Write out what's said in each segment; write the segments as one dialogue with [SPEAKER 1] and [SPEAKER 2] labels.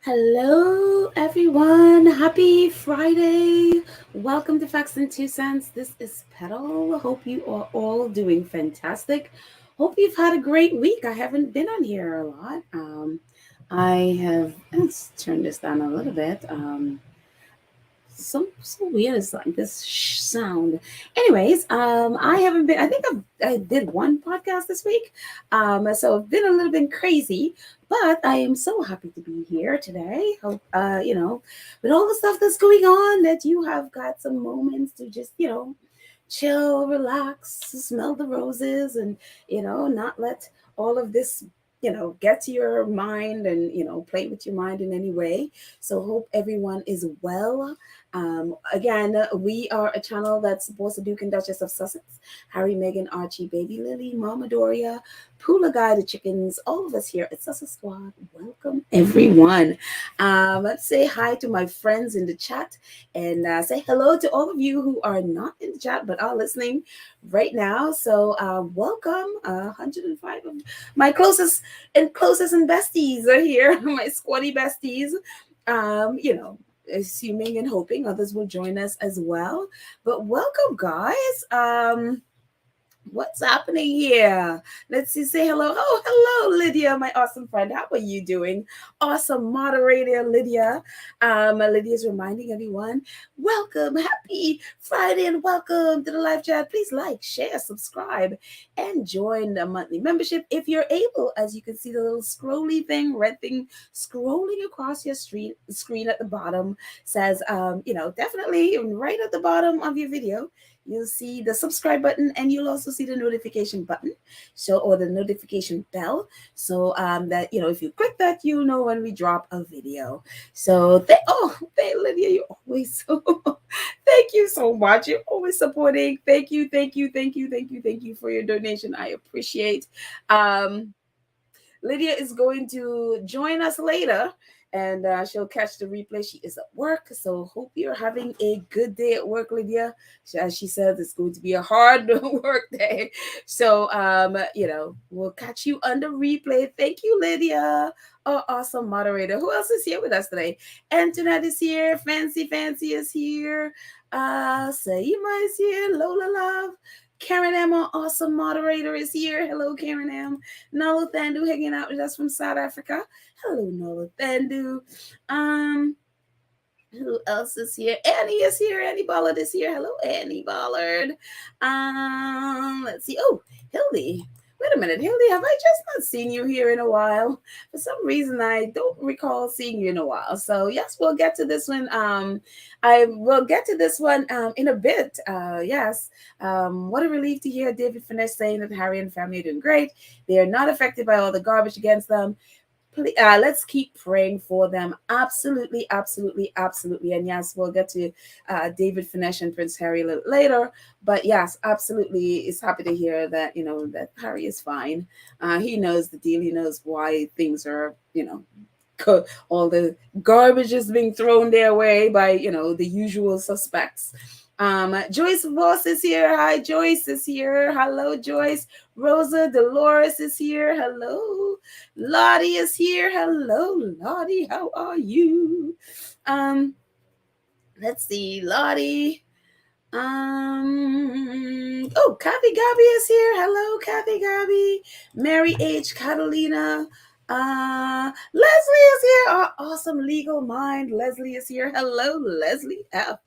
[SPEAKER 1] Hello, everyone. Happy Friday. Welcome to Facts and Two Cents. This is Petal. Hope you are all doing fantastic. Hope you've had a great week. I haven't been on here a lot. I have, let's turn this down a little bit. So weird. It's like this sound. Anyways, I haven't been. I did one podcast this week. So I've been a little bit crazy, but I am so happy to be here today. Hope with all the stuff that's going on, that you have got some moments to just chill, relax, smell the roses, and not let all of this get to your mind and play with your mind in any way. So hope everyone is well. Again, we are a channel that supports the Duke and Duchess of Sussex, Harry, Meghan, Archie, Baby Lily, Mama Doria, Pula Guy, the chickens, all of us here at Sussex Squad. Welcome, everyone. Let's say hi to my friends in the chat and say hello to all of you who are not in the chat but are listening right now. So welcome. 105 of my closest and besties are here, my squatty besties. Assuming and hoping others will join us as well. But welcome, guys. What's happening here? Let's see. Say hello. Oh, hello, Lydia, my awesome friend. How are you doing? Awesome moderator, Lydia. Lydia's reminding everyone, welcome, happy Friday, and welcome to the live chat. Please like, share, subscribe, and join the monthly membership if you're able. As you can see, the little scrolly thing, red thing, scrolling across your screen at the bottom says, definitely right at the bottom of your video you'll see the subscribe button, and you'll also see the notification button, or the notification bell, so that if you click that, you'll know when we drop a video. So Lydia, you always so thank you so much. You're always supporting. Thank you for your donation. I appreciate. Lydia is going to join us later, and she'll catch the replay. She is at work, so hope you're having a good day at work, Lydia. As she says, it's going to be a hard work day. So, we'll catch you on the replay. Thank you, Lydia. Oh, awesome moderator. Who else is here with us today? Antoinette is here. Fancy is here. Saima is here. Lola Love. Karen M, our awesome moderator, is here. Hello, Karen M. Nolo Thandu hanging out with us from South Africa. Hello, Nolo Thandu. Who else is here? Annie is here. Annie Ballard is here. Hello, Annie Ballard. Let's see. Oh, Hildy. Wait a minute, Hildy, have I just not seen you here in a while? For some reason, I don't recall seeing you in a while. So yes, we'll get to this one. I will get to this one in a bit. Yes. What a relief to hear David Finesse saying that Harry and family are doing great. They are not affected by all the garbage against them. Let's keep praying for them. Absolutely. And yes, we'll get to David Finesse and Prince Harry a little later. But yes, absolutely, is happy to hear that that Harry is fine. He knows the deal. He knows why things are all the garbage is being thrown their way by the usual suspects. Joyce Voss is here. Hi, Joyce is here. Hello, Joyce. Rosa Dolores is here. Hello. Lottie is here. Hello, Lottie. How are you? Let's see, Lottie. Kathy Gabby is here. Hello, Kathy Gabby. Mary H. Catalina. Leslie is here. Our awesome legal mind. Leslie is here. Hello, Leslie F.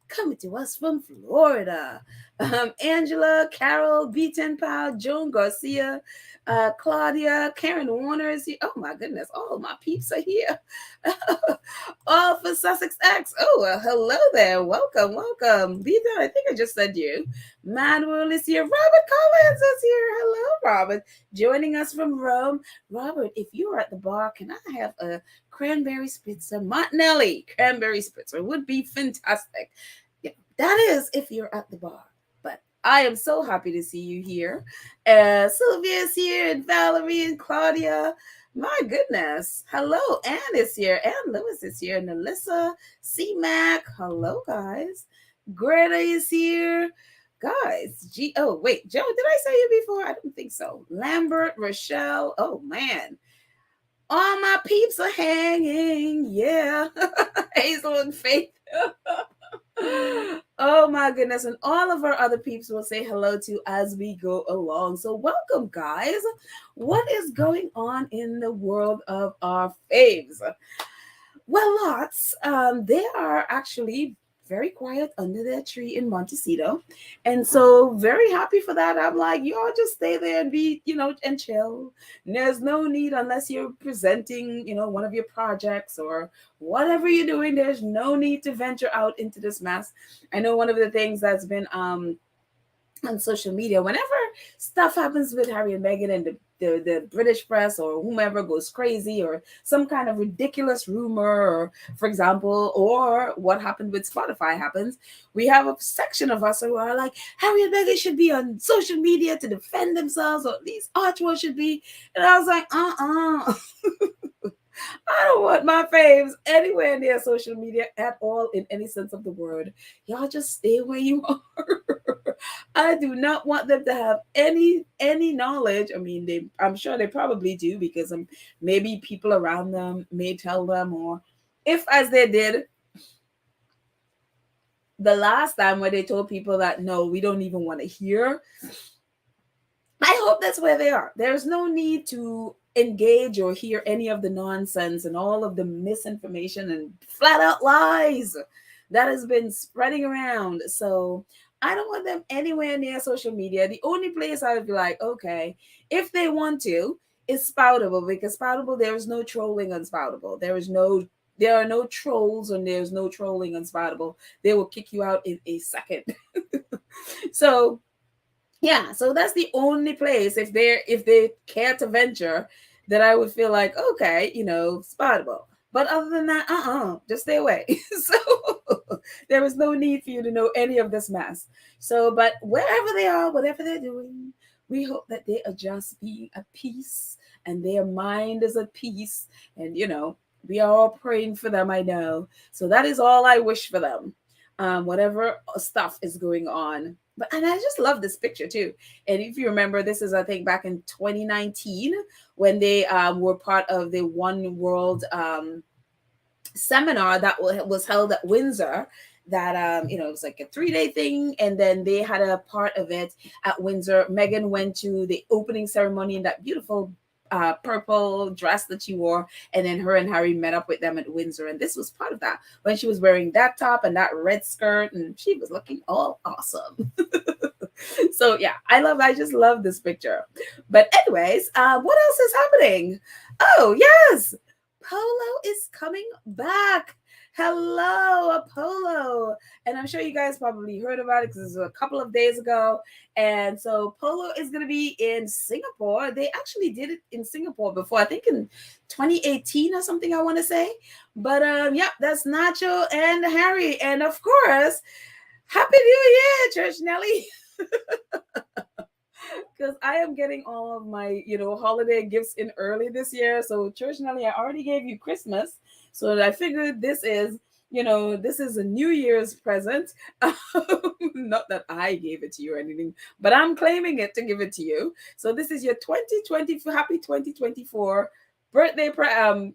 [SPEAKER 1] Coming to us from Florida. Angela, Carol, B10 Pal, Joan Garcia, Claudia, Karen Warner is here. Oh my goodness, all my peeps are here. All for Sussex X. Oh, hello there. Welcome. B10, I think I just said you. Manuel is here. Robert Collins is here. Hello, Robert. Joining us from Rome. Robert, if you're at the bar, can I have a cranberry spritzer? Martinelli cranberry spritzer would be fantastic. Yeah, that is if you're at the bar. But I am so happy to see you here. Sylvia is here, and Valerie and Claudia. My goodness. Hello. Anne is here. Anne Lewis is here. And Alyssa, C-Mac. Hello, guys. Greta is here. Guys, oh, wait. Joe, did I say you before? I don't think so. Lambert, Rochelle. Oh, man. All my peeps are hanging. Yeah. Hazel and Faith. Oh my goodness. And all of our other peeps will say hello to as we go along. So, welcome, guys. What is going on in the world of our faves? Well, lots. They are actually very quiet under their tree in Montecito. And so very happy for that. I'm like, y'all just stay there and be, and chill. There's no need unless you're presenting, one of your projects or whatever you're doing. There's no need to venture out into this mess. I know one of the things that's been on social media, whenever stuff happens with Harry and Meghan and the British press or whomever goes crazy or some kind of ridiculous rumor, or for example, or what happened with Spotify happens, we have a section of us who are like, Harry and Meghan should be on social media to defend themselves, or at least Archwell should be. And I was like, I don't want my faves anywhere near social media at all in any sense of the word. Y'all just stay where you are. I do not want them to have any knowledge. I mean, I'm sure they probably do, because maybe people around them may tell them, or if as they did the last time where they told people that no, we don't even want to hear. I hope that's where they are. There's no need to engage or hear any of the nonsense and all of the misinformation and flat out lies that has been spreading around. So I don't want them anywhere near social media. The only place I would be like, okay, if they want to, is Spoutable, because Spoutable, there is no trolling on Spoutable. There are no trolls, and there's no trolling on Spoutable. They will kick you out in a second. So yeah, so that's the only place, if they care to venture, that I would feel like, okay, Spoutable. But other than that, just stay away. So there is no need for you to know any of this mess. So, but wherever they are, whatever they're doing, we hope that they are just being at peace and their mind is at peace. And we are all praying for them, I know. So that is all I wish for them. Whatever stuff is going on. And I just love this picture too. And if you remember, this is, I think, back in 2019 when they were part of the One World seminar that was held at Windsor. That it was like a 3-day thing, and then they had a part of it at Windsor. Meghan went to the opening ceremony in that beautiful purple dress that she wore, and then her and Harry met up with them at Windsor, and this was part of that, when she was wearing that top and that red skirt, and she was looking all awesome. So yeah, I just love this picture. But anyways, what else is happening? Oh yes, polo is coming back. Hello, Apollo. And I'm sure you guys probably heard about it because it was a couple of days ago. And so Polo is going to be in Singapore. They actually did it in Singapore before, I think in 2018 or something, I want to say. But yeah, that's Nacho and Harry. And of course, Happy New Year, Church Nelly. Because I am getting all of my, holiday gifts in early this year. So Church Nelly, I already gave you Christmas. So I figured this is a New Year's present. Not that I gave it to you or anything, but I'm claiming it to give it to you. So this is your 2020, happy 2024 birthday,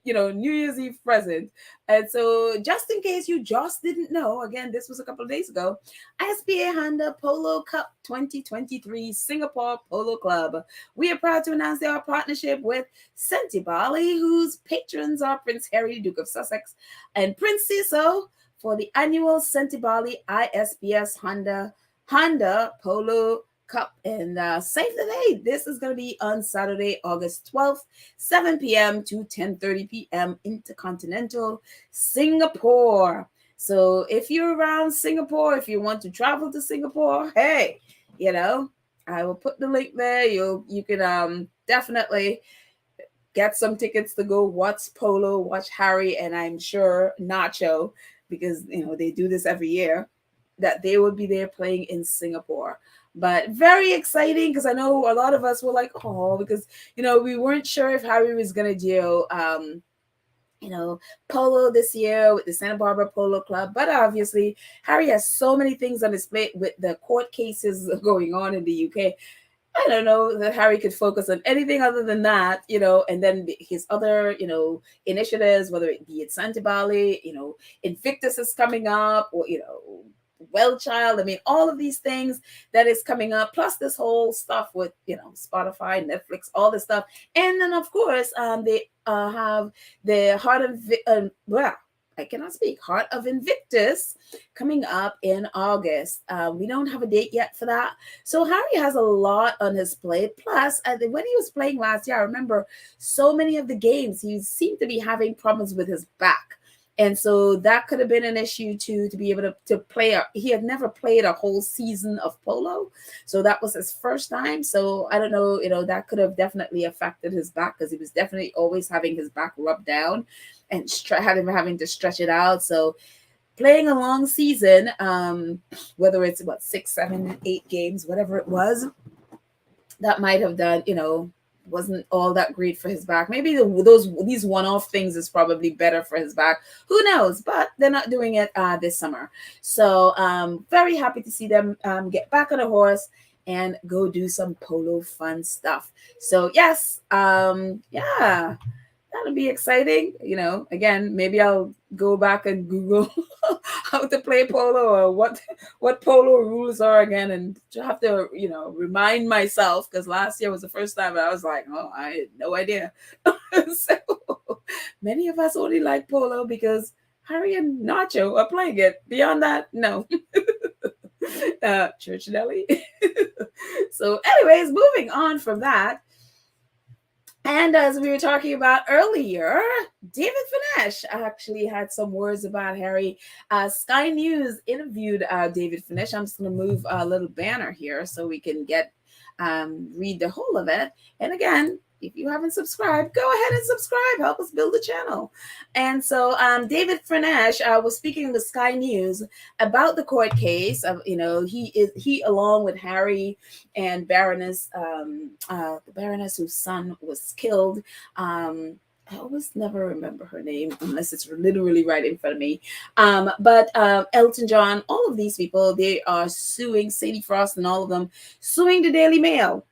[SPEAKER 1] New Year's Eve present. And so just in case you just didn't know, again, this was a couple of days ago, SPA Honda Polo Cup 2023 Singapore Polo Club. We are proud to announce our partnership with Sentibali, whose patrons are Prince Harry, Duke of Sussex, and Prince Ciso, for the annual Sentibali ISPS Honda Polo Cup. And save the date. This is going to be on Saturday, August 12th, 7 p.m. to 10:30 p.m. Intercontinental Singapore. So if you're around Singapore, if you want to travel to Singapore, hey, I will put the link there. You can definitely get some tickets to go watch Polo, watch Harry, and I'm sure Nacho, because they do this every year, that they will be there playing in Singapore. But very exciting, because I know a lot of us were like, oh, because we weren't sure if Harry was gonna do polo this year with the Santa Barbara Polo Club. But obviously, Harry has so many things on his plate with the court cases going on in the UK. I don't know that Harry could focus on anything other than that, and then his other, initiatives, whether it be at Santa Bali, Invictus is coming up, or, Well Child. I mean, all of these things that is coming up, plus this whole stuff with, Spotify, Netflix, all this stuff. And then, of course, they have the well, I cannot speak, Heart of Invictus coming up in August. We don't have a date yet for that. So Harry has a lot on his plate. Plus, when he was playing last year, I remember so many of the games, he seemed to be having problems with his back. And so that could have been an issue to be able to play. He had never played a whole season of polo. So that was his first time. So I don't know, that could have definitely affected his back, because he was definitely always having his back rubbed down and having to stretch it out. So playing a long season, whether it's 6, 7, 8 games, whatever it was, that might have done, wasn't all that great for his back. Maybe these one-off things is probably better for his back. Who knows? But they're not doing it this summer. So very happy to see them get back on a horse and go do some polo fun stuff. So yes, yeah. That'll be exciting. Again, maybe I'll go back and Google how to play polo, or what polo rules are again, and have to, remind myself, because last year was the first time I was like, oh, I had no idea. So many of us only like polo because Harry and Nacho are playing it. Beyond that, no. Church Nelly. So anyways, moving on from that. And as we were talking about earlier, David Finnesh actually had some words about Harry. Sky News interviewed David Finnesh. I'm just going to move a little banner here so we can read the whole of it. And again, if you haven't subscribed, go ahead and subscribe. Help us build the channel. And so David Finnesh was speaking with Sky News about the court case. He along with Harry and Baroness, the Baroness whose son was killed. I always never remember her name unless it's literally right in front of me. But Elton John, all of these people, they are suing Sadie Frost and all of them, suing the Daily Mail.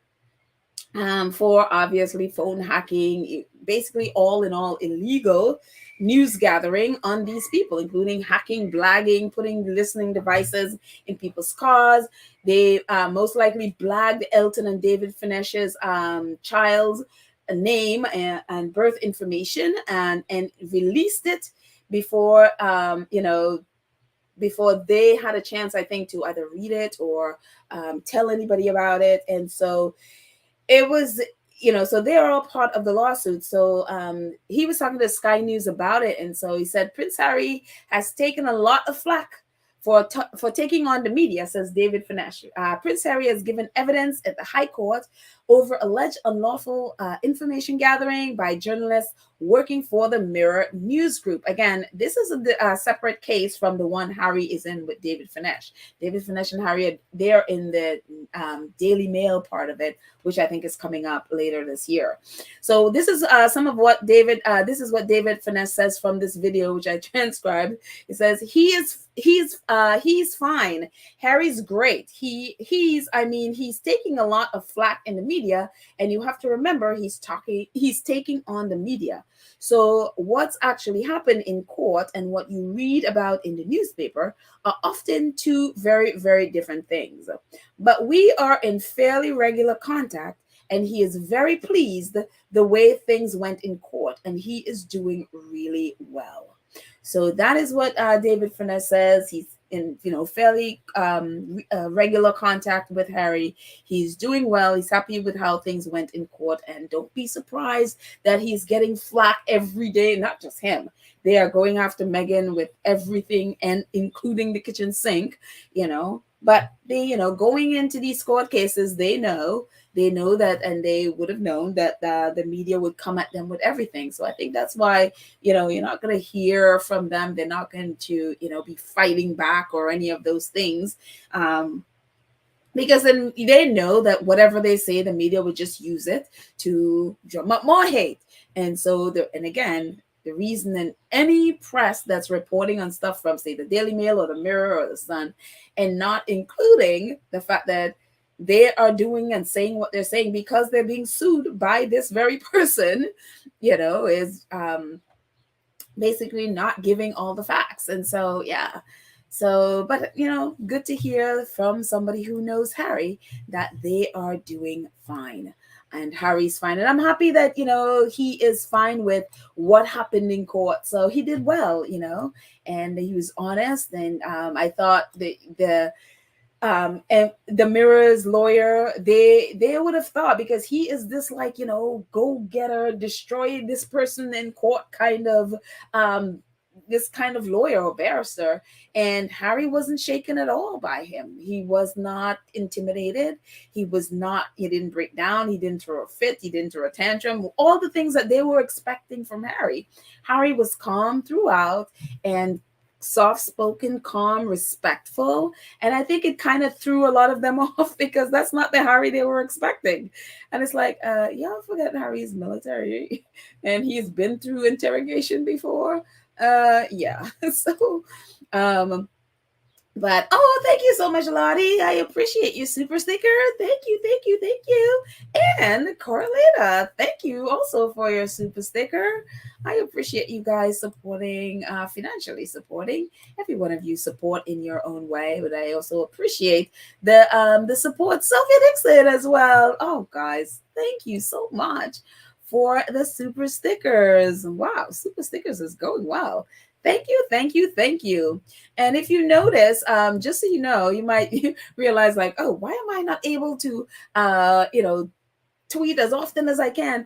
[SPEAKER 1] For obviously phone hacking, basically all in all illegal news gathering on these people, including hacking, blagging, putting listening devices in people's cars. They most likely blagged Elton and David Finnesh's child's name and birth information and released it before before they had a chance, I think, to either read it or tell anybody about it. And so it was, so they're all part of the lawsuit. So he was talking to Sky News about it. And so he said, Prince Harry has taken a lot of flack for taking on the media, says David Finnesh. Prince Harry has given evidence at the High Court over alleged unlawful information gathering by journalists working for the Mirror News Group. Again, this is a separate case from the one Harry is in with David Finnesh. David Finnesh and Harry, they're in the Daily Mail part of it, which I think is coming up later this year. So this is some of what David Finnesh says from this video, which I transcribed. It says he's fine. Harry's great. He's taking a lot of flack in the media, and you have to remember he's taking on the media. So what's actually happened in court and what you read about in the newspaper are often two very, very different things. But we are in fairly regular contact, and he is very pleased the way things went in court, and he is doing really well. So that is what David Finnesh says. He's in fairly regular contact with Harry. He's doing well. He's happy with how things went in court, and don't be surprised that he's getting flack every day. Not just him. They are going after Meghan with everything, and including the kitchen sink. But they, going into these court cases, they know that, and they would have known that the media would come at them with everything. So I think that's why, you're not going to hear from them. They're not going to, be fighting back or any of those things. Because then they know that whatever they say, the media would just use it to drum up more hate. And so, the reason that any press that's reporting on stuff from, say, the Daily Mail or the Mirror or the Sun, and not including the fact that they are doing and saying what they're saying because they're being sued by this very person, is basically not giving all the facts. And so, yeah. So, but good to hear from somebody who knows Harry that they are doing fine. And Harry's fine. And I'm happy that, he is fine with what happened in court. So he did well, and he was honest. And I thought and the Mirror's lawyer, they would have thought, because he is this like, go getter, destroy this person in court kind of this kind of lawyer or barrister. And Harry wasn't shaken at all by him. He was not intimidated. He didn't break down. He didn't throw a fit. He didn't throw a tantrum. All the things that they were expecting from Harry. Harry was calm throughout and soft-spoken, calm, respectful. And I think it kind of threw a lot of them off, because that's not the Harry they were expecting. And it's like, y'all forget Harry's military and he's been through interrogation before. Yeah. So but thank you so much, Lottie. I appreciate your super sticker. Thank you, thank you, thank you. And Corletta, thank you also for your super sticker. I appreciate you guys supporting, financially supporting. Every one of you support in your own way, but I also appreciate the support. Sophie Dixon as well. Oh, guys, thank you so much for the super stickers. Wow, super stickers is going well. Thank you, thank you, thank you. And if you notice, just so you know, you might realize like, oh, why am I not able to, tweet as often as I can?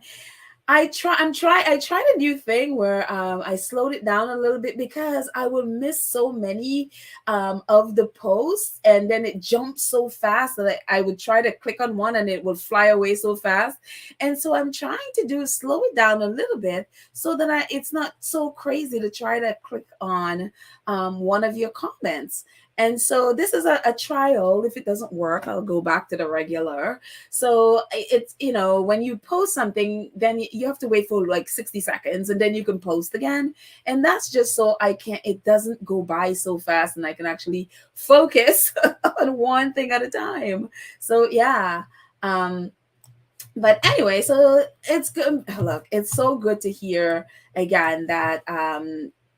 [SPEAKER 1] I try a new thing where I slowed it down a little bit, because I will miss so many of the posts, and then it jumps so fast that I would try to click on one and it would fly away so fast. And so I'm trying to slow it down a little bit, so that it's not so crazy to try to click on one of your comments. And so this is a trial. If it doesn't work, I'll go back to the regular. So it's, when you post something, then you have to wait for like 60 seconds and then you can post again. And that's just so it doesn't go by so fast, and I can actually focus on one thing at a time. So yeah. But anyway, so it's good. Look, it's so good to hear again that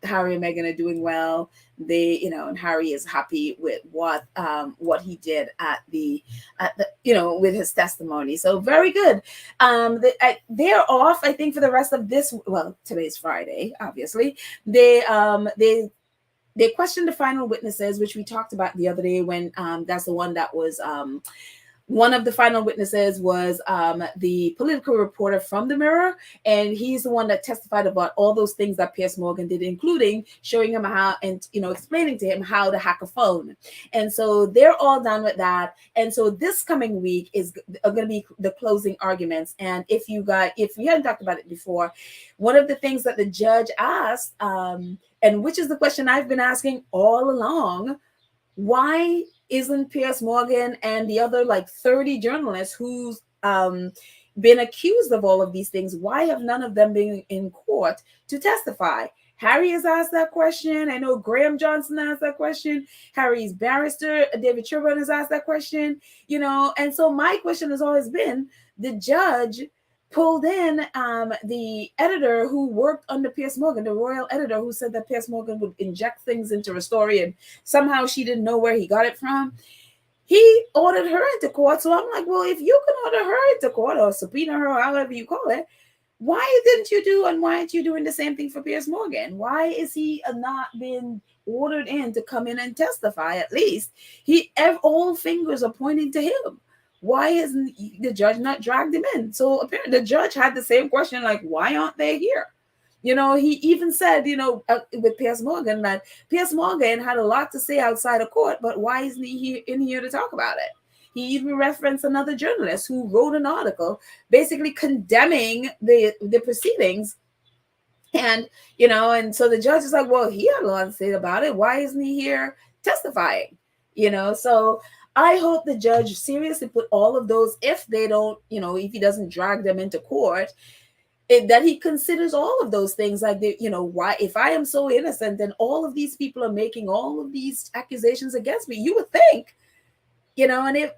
[SPEAKER 1] Harry and Meghan are doing well. They, and Harry is happy with what he did at the with his testimony. So very good. They're off, I think, for the rest of this. Well, today's Friday, obviously. They questioned the final witnesses, which we talked about the other day, when that's the one that was one of the final witnesses was the political reporter from the Mirror, and he's the one that testified about all those things that Piers Morgan did, including showing him how, and explaining to him how to hack a phone. And so they're all done with that. And so this coming week is going to be the closing arguments. And if you hadn't talked about it before, one of the things that the judge asked, and which is the question I've been asking all along, why isn't Piers Morgan and the other like 30 journalists who's been accused of all of these things, why have none of them been in court to testify? Harry has asked that question. I know Graham Johnson asked that question. Harry's barrister, David Sherburne, has asked that question, and so my question has always been, the judge pulled in the editor who worked under Piers Morgan, the royal editor who said that Piers Morgan would inject things into her story, and somehow she didn't know where he got it from. He ordered her into court. So I'm like, well, if you can order her into court or subpoena her, or however you call it, why didn't you do, and why aren't you doing the same thing for Piers Morgan? Why is he not been ordered in to come in and testify? At least all fingers are pointing to him. Why isn't the judge not dragged him in? So apparently the judge had the same question, like, why aren't they here? He even said, with Piers Morgan, that Piers Morgan had a lot to say outside of court, but why isn't he in here to talk about it? He even referenced another journalist who wrote an article basically condemning the proceedings. And, and so the judge is like, well, he had a lot to say about it. Why isn't he here testifying? So I hope the judge seriously put all of those, if they don't, if he doesn't drag them into court, that he considers all of those things, like, why, if I am so innocent and all of these people are making all of these accusations against me, you would think And if,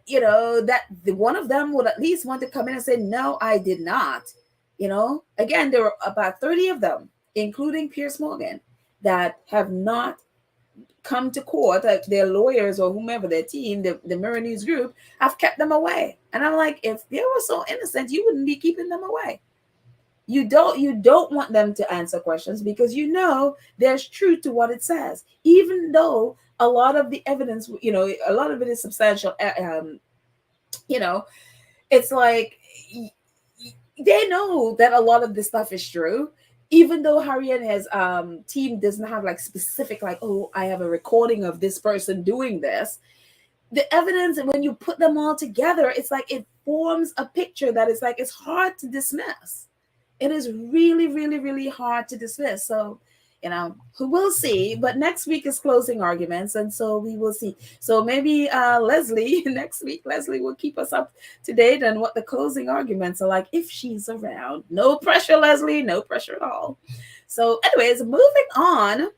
[SPEAKER 1] that the one of them would at least want to come in and say, no, I did not. Again, there were about 30 of them, including Piers Morgan, that have not come to court. Their lawyers or whomever, their team, the Mirror News group, have kept them away. And I'm like, if they were so innocent, you wouldn't be keeping them away. You don't want them to answer questions because there's truth to what it says, even though a lot of the evidence, a lot of it is substantial. You know, it's like they know that a lot of this stuff is true, even though Harry and his team doesn't have like specific, like, oh, I have a recording of this person doing this. The evidence, when you put them all together, it's like it forms a picture that is like, it's hard to dismiss. It is really, really, really hard to dismiss. So, we'll see. But next week is closing arguments, and so we will see. So maybe Leslie, next week, Leslie will keep us up to date on what the closing arguments are like if she's around. No pressure, Leslie. No pressure at all. So anyways, moving on.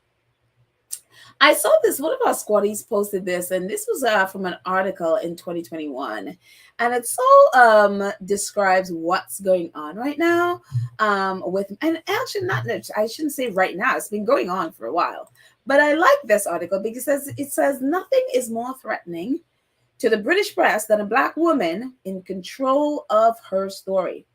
[SPEAKER 1] I saw this, one of our squaddies posted this, and this was from an article in 2021. And it so describes what's going on right now and actually not, I shouldn't say right now, it's been going on for a while. But I like this article because it says nothing is more threatening to the British press than a Black woman in control of her story.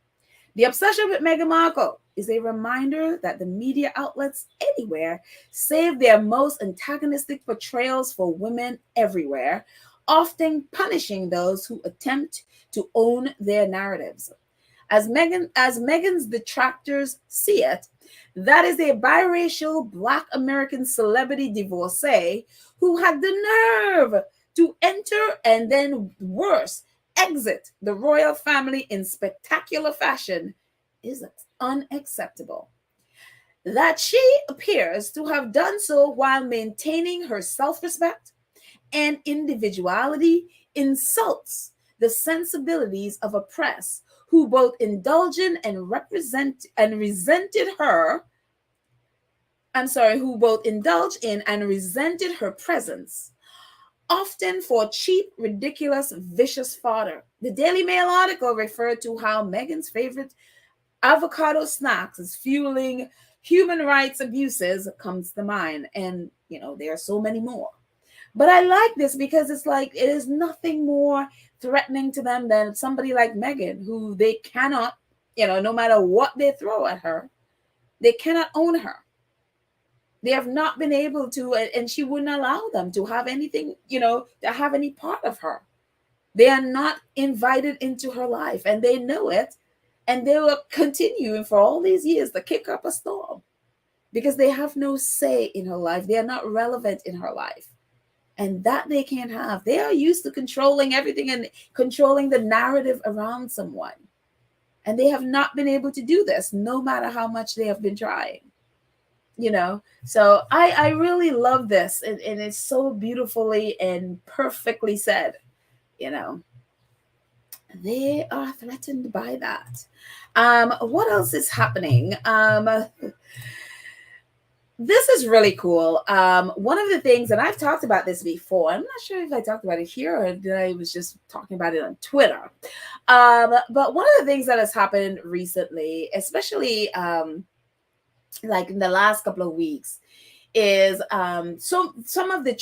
[SPEAKER 1] The obsession with Meghan Markle is a reminder that the media outlets anywhere save their most antagonistic portrayals for women everywhere, often punishing those who attempt to own their narratives. As Meghan's detractors see it, that is a biracial Black American celebrity divorcee who had the nerve to enter and then, worse, exit the royal family in spectacular fashion is unacceptable. That she appears to have done so while maintaining her self-respect and individuality insults the sensibilities of a press who both indulged in and resented her presence, often for cheap, ridiculous, vicious fodder. The Daily Mail article referred to how Meghan's favorite avocado snacks is fueling human rights abuses comes to mind. And, there are so many more. But I like this because it's like, it is nothing more threatening to them than somebody like Meghan, who they cannot, no matter what they throw at her, they cannot own her. They have not been able to, and she wouldn't allow them to have anything, to have any part of her. They are not invited into her life, and they know it, and they will continue for all these years to kick up a storm because they have no say in her life. They are not relevant in her life, and that they can't have. They are used to controlling everything and controlling the narrative around someone, and they have not been able to do this, no matter how much they have been trying. So I really love this, and it's so beautifully and perfectly said. They are threatened by that. What else is happening? This is really cool. One of the things, and I've talked about this before, I'm not sure if I talked about it here or did I was just talking about it on Twitter. But one of the things that has happened recently, especially like in the last couple of weeks, is some of the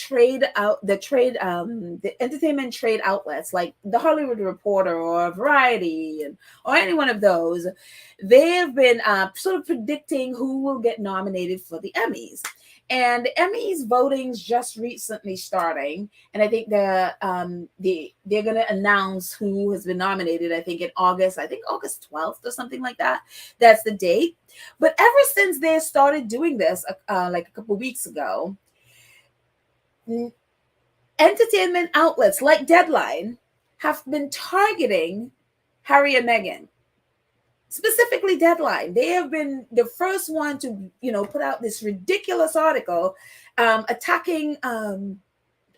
[SPEAKER 1] entertainment trade outlets like the Hollywood Reporter or Variety or any one of those, they have been sort of predicting who will get nominated for the Emmys. And the Emmys voting's just recently starting, and I think they're going to announce who has been nominated. I think in August. I think August 12th or something like that. That's the date. But ever since they started doing this, like a couple weeks ago, entertainment outlets like Deadline have been targeting Harry and Meghan. Specifically Deadline. They have been the first one to, put out this ridiculous article attacking Harry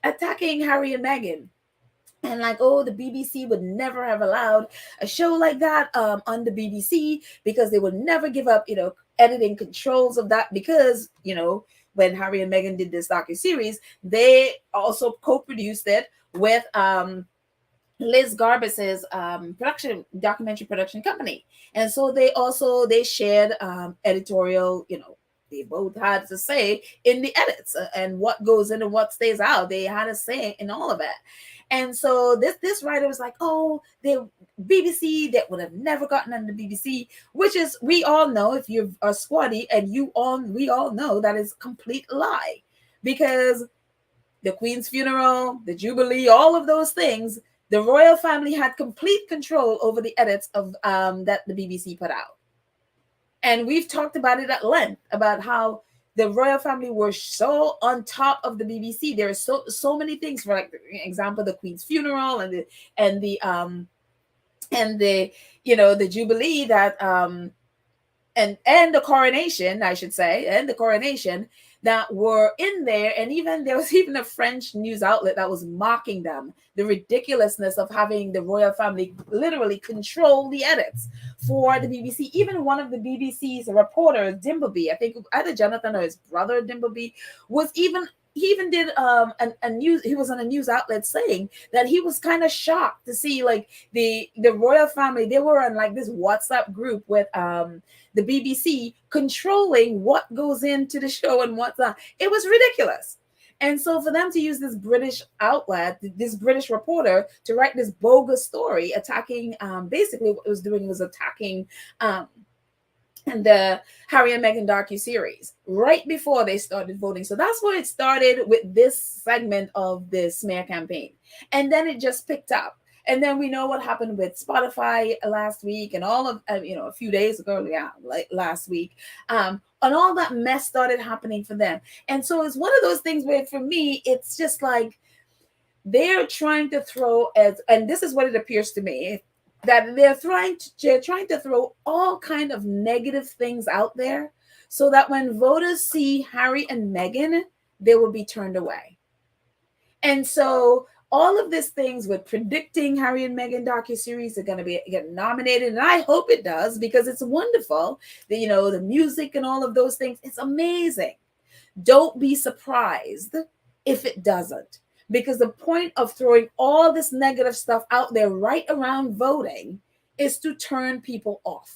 [SPEAKER 1] and Meghan. And like, oh, the BBC would never have allowed a show like that on the BBC because they would never give up, editing controls of that because, when Harry and Meghan did this docuseries, they also co-produced it with Liz Garbus's documentary production company. And so they shared editorial, they both had to say in the edits and what goes in and what stays out. They had a say in all of it. And so this writer was like, oh, the BBC, that would have never gotten on the BBC, which is, we all know, if you're a squatty, and we all know that is complete lie, because the Queen's funeral, the Jubilee, all of those things, the royal family had complete control over the edits of that the BBC put out. And we've talked about it at length about how the royal family were so on top of the BBC. There are so many things, for like example, the Queen's funeral and the the Jubilee, that and the coronation, I should say, and the coronation, that were in there. And even there was even a French news outlet that was mocking them, the ridiculousness of having the royal family literally control the edits for the BBC. Even one of the BBC's reporters, Dimbleby, I think either Jonathan or his brother Dimbleby, he even did a news. He was on a news outlet saying that he was kind of shocked to see like the royal family. They were on like this WhatsApp group with the BBC controlling what goes into the show and what's not. It was ridiculous. And so for them to use this British outlet, this British reporter, to write this bogus story attacking, basically what it was doing was attacking the Harry and Meghan docuseries right before they started voting. So that's where it started, with this segment of the smear campaign. And then it just picked up. And then we know what happened with Spotify last week, and all of, a few days ago, like last week, and all that mess started happening for them. And so it's one of those things where, for me, it's just like they're trying to throw, and this is what it appears to me, that they're trying to throw all kind of negative things out there, so that when voters see Harry and Meghan, they will be turned away. And so all of these things with predicting Harry and Meghan docuseries are going to get nominated, and I hope it does, because it's wonderful. The music and all of those things, it's amazing. Don't be surprised if it doesn't, because the point of throwing all this negative stuff out there right around voting is to turn people off.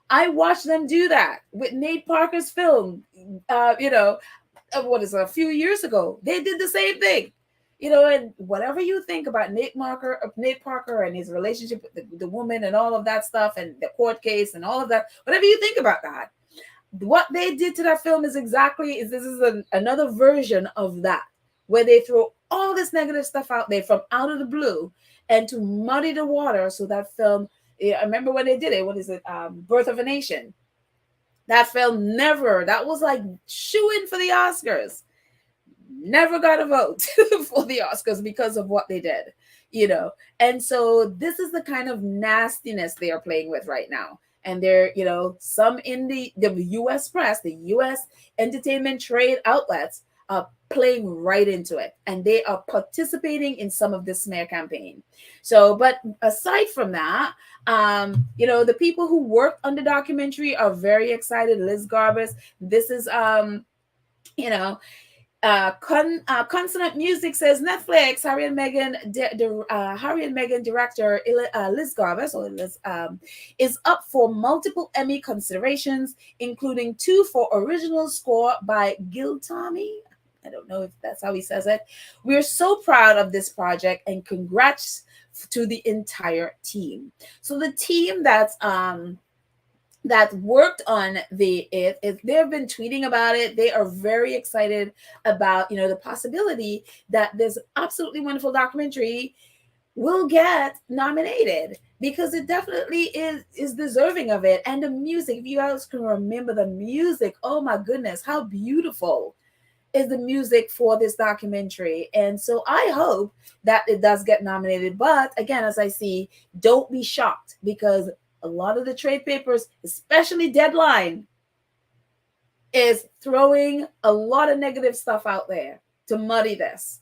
[SPEAKER 1] I watched them do that with Nate Parker's film. What is it, a few years ago? They did the same thing. And whatever you think about Nate Parker and his relationship with the woman and all of that stuff, and the court case and all of that, whatever you think about that, what they did to that film is another version of that, where they throw all this negative stuff out there from out of the blue, and to muddy the water. So that film, I remember when they did it, what is it, Birth of a Nation, that film that was like shoo-in for the Oscars, never got a vote for the Oscars because of what they did, and so this is the kind of nastiness they are playing with right now. And they're, some in the US press, the US entertainment trade outlets are playing right into it, and they are participating in some of this smear campaign. So, but aside from that, the people who worked on the documentary are very excited. Liz Garbus, this is, Consonant Music says Netflix, Harry and Meghan director Liz Garbus is up for multiple Emmy considerations, including 2 for original score by Gil Tommy. I don't know if that's how he says it. We're so proud of this project, and congrats to the entire team. So the team that worked on they've been tweeting about it. They are very excited about, the possibility that this absolutely wonderful documentary will get nominated, because it definitely is deserving of it. And the music, if you guys can remember the music, oh my goodness, how beautiful is the music for this documentary. And so I hope that it does get nominated. But again, as I see, don't be shocked, because a lot of the trade papers, especially Deadline, is throwing a lot of negative stuff out there to muddy this.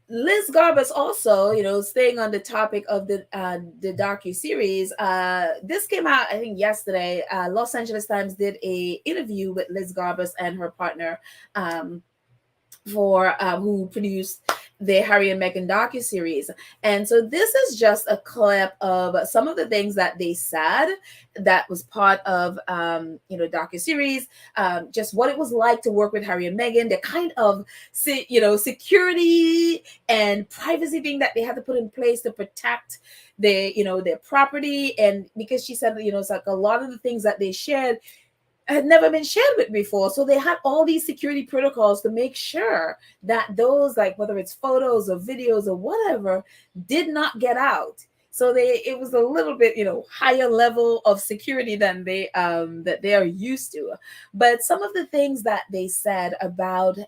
[SPEAKER 1] Liz Garbus also, staying on the topic of the docuseries, this came out, I think, yesterday. Los Angeles Times did a interview with Liz Garbus and her partner, who produced the Harry and Meghan docuseries. And so this is just a clip of some of the things that they said that was part of, docuseries, just what it was like to work with Harry and Meghan, the kind of, security and privacy thing that they had to put in place to protect their property. And because she said, it's like a lot of the things that they shared had never been shared with before. So they had all these security protocols to make sure that those, like whether it's photos or videos or whatever, did not get out. So it was a little bit, higher level of security than that they are used to. But some of the things that they said about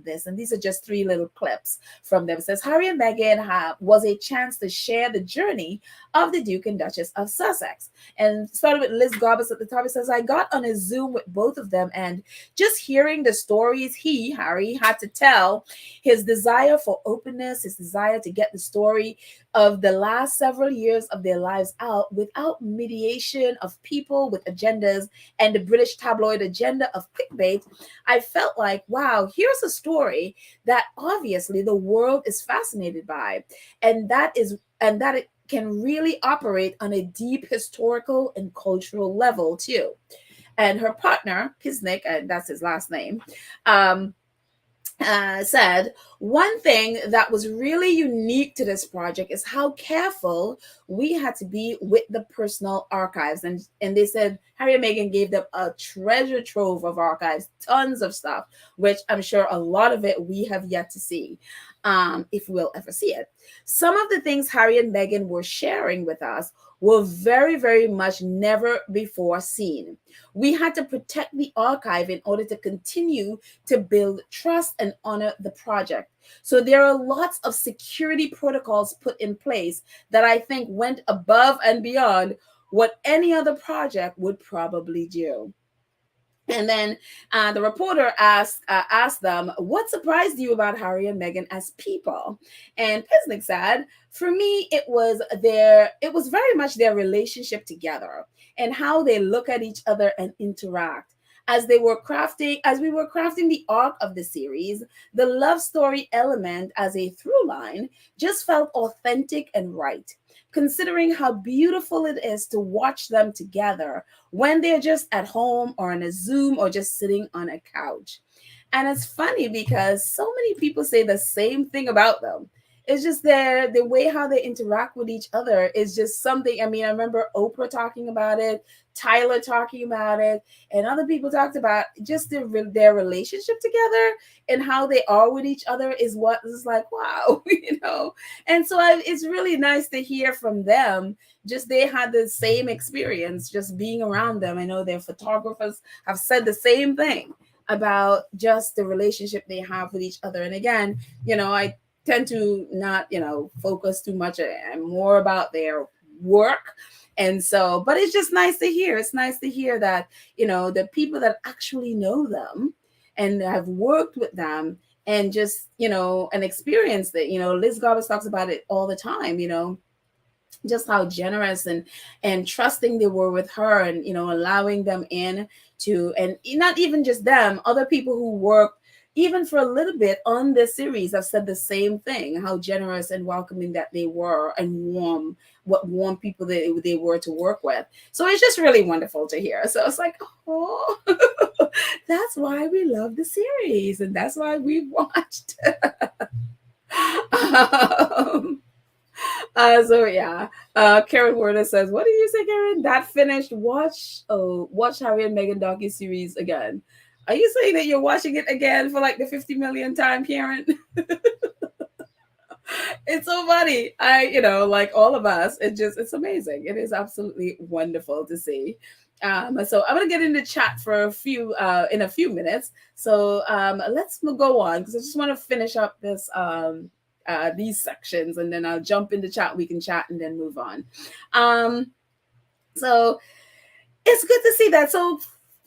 [SPEAKER 1] this, and these are just 3 little clips from them. It says Harry and Meghan was a chance to share the journey of the Duke and Duchess of Sussex. And started with Liz Garbus at the top. It says, I got on a Zoom with both of them, and just hearing the stories Harry, had to tell, his desire for openness, his desire to get the story of the last several years of their lives out without mediation of people with agendas and the British tabloid agenda of clickbait, I felt like, wow, here's a story that obviously the world is fascinated by, and that it can really operate on a deep historical and cultural level too. And her partner, Kisnick, and that's his last name, said one thing that was really unique to this project is how careful we had to be with the personal archives. And they said Harry and Meghan gave them a treasure trove of archives, tons of stuff, which I'm sure a lot of it we have yet to see, if we'll ever see it. Some of the things Harry and Meghan were sharing with us were very, very much never before seen. We had to protect the archive in order to continue to build trust and honor the project. So there are lots of security protocols put in place that I think went above and beyond what any other project would probably do. And then the reporter asked them, what surprised you about Harry and Meghan as people? And Pisnick said, for me, it was very much their relationship together and how they look at each other and interact. As we were crafting the arc of the series, the love story element as a through line just felt authentic and right, considering how beautiful it is to watch them together when they're just at home or on a Zoom or just sitting on a couch. And it's funny because so many people say the same thing about them. It's just the way how they interact with each other is just something. I mean, I remember Oprah talking about it, Tyler talking about it, and other people talked about just their relationship together and how they are with each other is what is like, wow, And so it's really nice to hear from them. Just they had the same experience just being around them. I know their photographers have said the same thing about just the relationship they have with each other. And again, I tend to not, focus too much and more about their work. And so, but it's just nice to hear. It's nice to hear that, the people that actually know them and have worked with them and just, and experienced it. Liz Garbus talks about it all the time, just how generous and trusting they were with her and, allowing them in to, and not even just them, other people who worked even for a little bit on this series have said the same thing, how generous and welcoming that they were and warm people that they were to work with. So it's just really wonderful to hear. So it's like, oh, that's why we love the series and that's why we watched. So yeah, Karen Werner says, what do you say, Karen? That finished. Watch Harry and Meghan docuseries again. Are you saying that you're watching it again for like the 50 million time, Karen? It's so funny. Like all of us, it's amazing. It is absolutely wonderful to see. So I'm gonna get into chat for in a few minutes. So let's go on because I just want to finish up this these sections and then I'll jump into chat. We can chat and then move on. So it's good to see that. So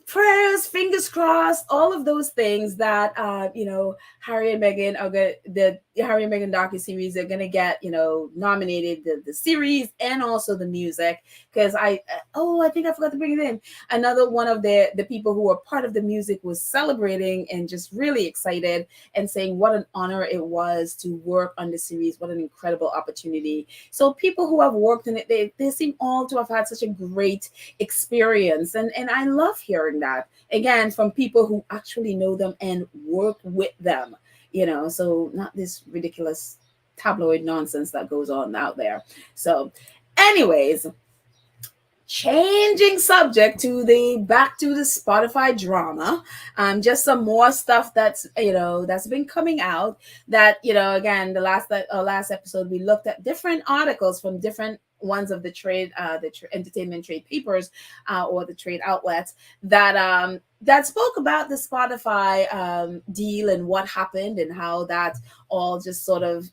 [SPEAKER 1] prayers, fingers crossed, all of those things that Harry and Meghan are going the Harry and Meghan docuseries are gonna get, nominated, the series and also the music. Because I think I forgot to bring it in. Another one of the people who were part of the music was celebrating and just really excited and saying what an honor it was to work on the series, what an incredible opportunity. So people who have worked in it, they seem all to have had such a great experience, and I love hearing that again from people who actually know them and work with them, so not this ridiculous tabloid nonsense that goes on out there. So anyways, changing subject to the back to the Spotify drama. Just some more stuff that's been coming out. That again, the last episode we looked at different articles from different ones of the trade, entertainment trade papers, or the trade outlets that spoke about the Spotify deal and what happened and how that all just sort of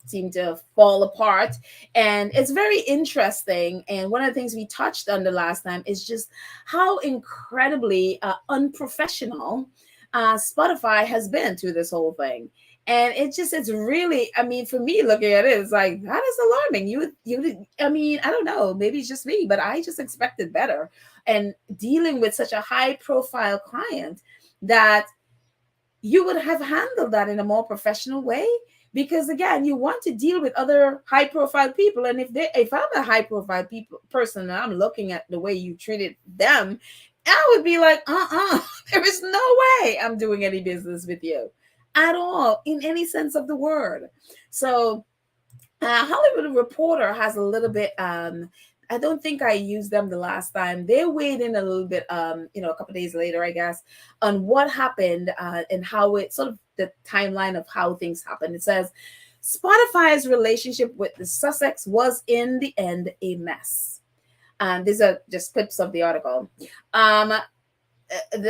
[SPEAKER 1] seemed to fall apart. And it's very interesting. And one of the things we touched on the last time is just how incredibly unprofessional Spotify has been through this whole thing. And it's really, I mean, for me looking at it, it's like, that is alarming. I mean, I don't know, maybe it's just me, but I just expected better. And dealing with such a high profile client, that you would have handled that in a more professional way. Because again, you want to deal with other high profile people, and if I'm a high profile person and I'm looking at the way you treated them, I would be like, there is no way I'm doing any business with you at all, in any sense of the word. So Hollywood Reporter has a little bit. I don't think I used them the last time. They weighed in a little bit. A couple days later, I guess, on what happened and how it sort of the timeline of how things happened. It says Spotify's relationship with the Sussex was in the end a mess. These are just clips of the article. The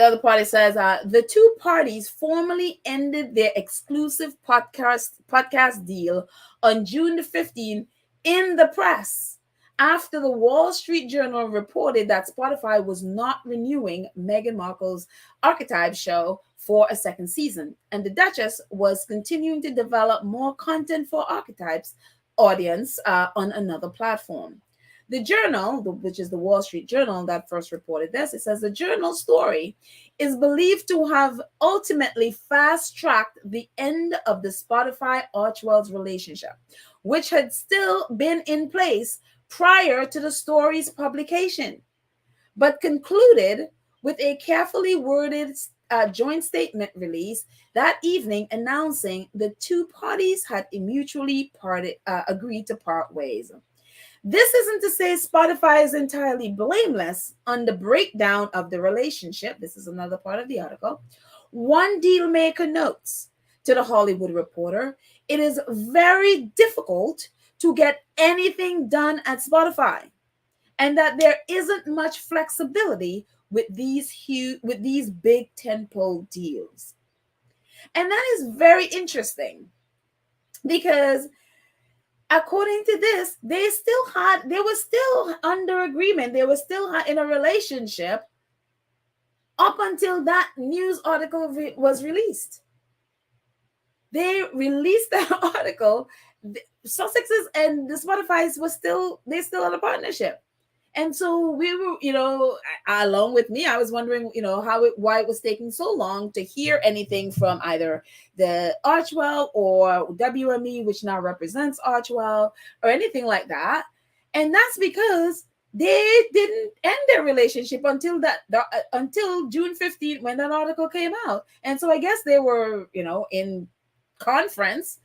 [SPEAKER 1] other party says the two parties formally ended their exclusive podcast deal on June the 15th in the press after the Wall Street Journal reported that Spotify was not renewing Meghan Markle's Archetypes show for a second season, and the Duchess was continuing to develop more content for Archetypes audience on another platform. The Journal, which is the Wall Street Journal that first reported this, it says the Journal story is believed to have ultimately fast-tracked the end of the Spotify-Archwell's relationship, which had still been in place prior to the story's publication, but concluded with a carefully worded joint statement release that evening announcing the two parties had mutually agreed to part ways. This isn't to say Spotify is entirely blameless on the breakdown of the relationship. This is another part of the article. One deal maker notes to the Hollywood Reporter, it is very difficult to get anything done at Spotify, and that there isn't much flexibility with these big tentpole deals. And that is very interesting because according to this, they were still under agreement. They were still in a relationship up until that news article was released. They released that article. The Sussexes and the Spotify's they still had a partnership. And so we were, along with me, I was wondering, why it was taking so long to hear anything from either the Archwell or WME, which now represents Archwell, or anything like that. And that's because they didn't end their relationship until June 15th when that article came out. And so I guess they were, in conference.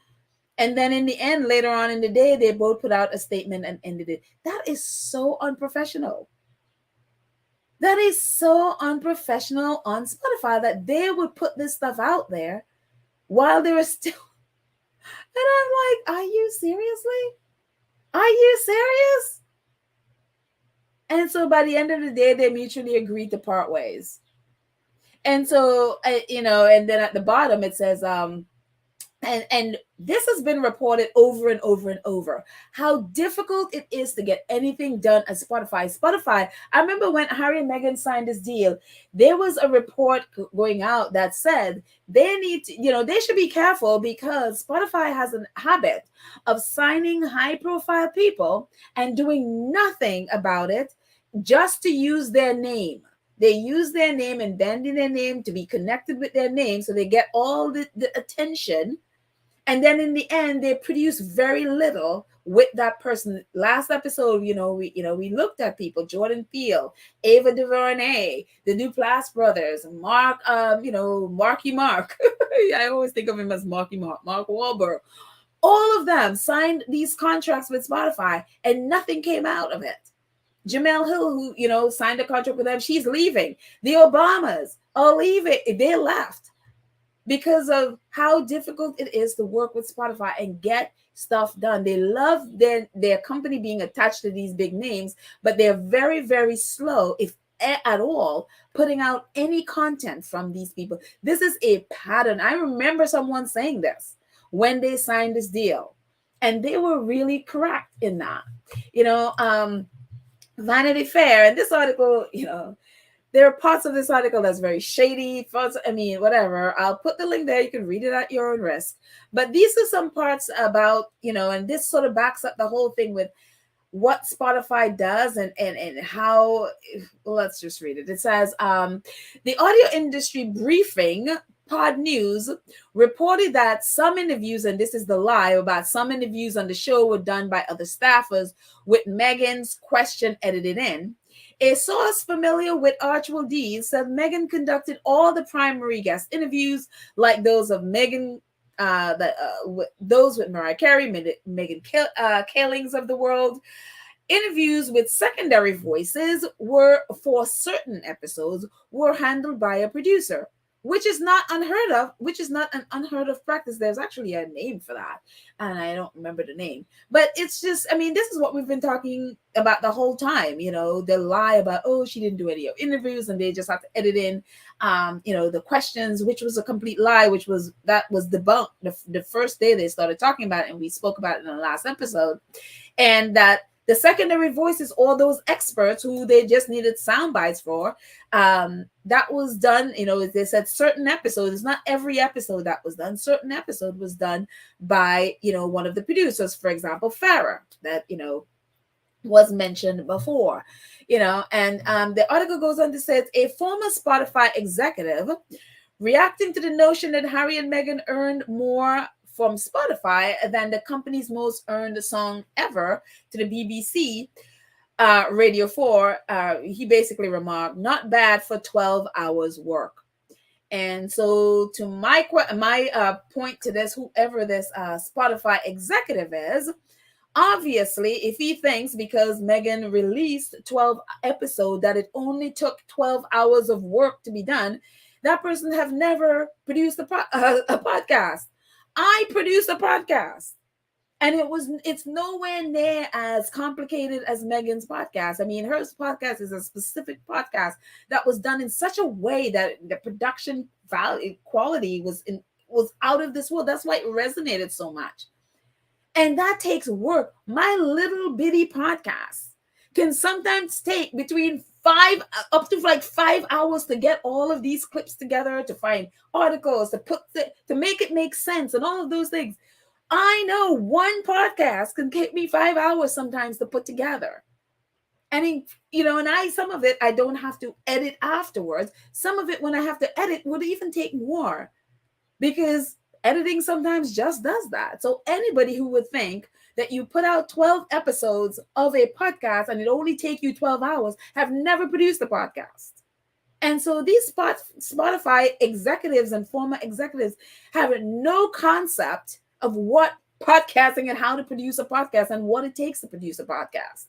[SPEAKER 1] And then in the end, later on in the day, they both put out a statement and ended it. That is so unprofessional. That is so unprofessional on Spotify that they would put this stuff out there while they were still. And I'm like, are you seriously? Are you serious? And so by the end of the day, they mutually agreed to part ways. And so, and then at the bottom, it says, And this has been reported over and over and over, how difficult it is to get anything done at Spotify. I remember when Harry and Meghan signed this deal, there was a report going out that said they need to, they should be careful because Spotify has a habit of signing high profile people and doing nothing about it just to use their name. They use their name and bending their name to be connected with their name, so they get all the attention, and then in the end they produce very little with that person. Last episode, we looked at people: Jordan Peele, Ava DuVernay, the Duplass brothers, Mark, Marky Mark. I always think of him as Marky Mark, Mark Wahlberg. All of them signed these contracts with Spotify and nothing came out of it. Jamel Hill, who signed a contract with them, she's leaving. The Obamas are leaving. They left because of how difficult it is to work with Spotify and get stuff done. They love their company being attached to these big names, but they're very, very slow, if at all, putting out any content from these people. This is a pattern. I remember someone saying this when they signed this deal, and they were really correct in that. Vanity Fair, and this article, there are parts of this article that's very shady. Whatever. I'll put the link there. You can read it at your own risk. But these are some parts about, and this sort of backs up the whole thing with what Spotify does and how, let's just read it. It says, the audio industry briefing, Pod News, reported that some interviews, and this is the lie about some interviews on the show, were done by other staffers with Meghan's question edited in. A source familiar with actual deeds said Meghan conducted all the primary guest interviews, like those of Meghan, those with Mariah Carey, Meghan Kalings of the world. Interviews with secondary voices were, for certain episodes, were handled by a producer, which is not unheard of, which is not an unheard of practice. There's actually a name for that, and I don't remember the name. But it's just, this is what we've been talking about the whole time, the lie about, oh, she didn't do any interviews and they just have to edit in, the questions, which was a complete lie, that was debunked the first day they started talking about it, and we spoke about it in the last episode. And that the secondary voices, all those experts who they just needed sound bites for, that was done, they said certain episodes, it's not every episode that was done, certain episode was done by, one of the producers, for example, Farrah, that, was mentioned before, and the article goes on to say a former Spotify executive reacting to the notion that Harry and Meghan earned more from Spotify than the company's most earned song ever to the BBC Radio 4, he basically remarked, not bad for 12 hours work. And so to my point to this, whoever this Spotify executive is, obviously, if he thinks because Meghan released 12 episodes that it only took 12 hours of work to be done, that person have never produced a podcast. I produced a podcast, and it's nowhere near as complicated as Meghan's podcast. Her podcast is a specific podcast that was done in such a way that the production value quality was out of this world. That's why it resonated so much. And that takes work. My little bitty podcast can sometimes take between 5 hours to get all of these clips together, to find articles, to make it make sense, and all of those things. I know one podcast can take me 5 hours sometimes to put together. And some of it I don't have to edit afterwards. Some of it, when I have to edit, would even take more, because editing sometimes just does that. So anybody who would think that you put out 12 episodes of a podcast and it only take you 12 hours have never produced a podcast. And so these Spotify executives and former executives have no concept of what podcasting and how to produce a podcast and what it takes to produce a podcast.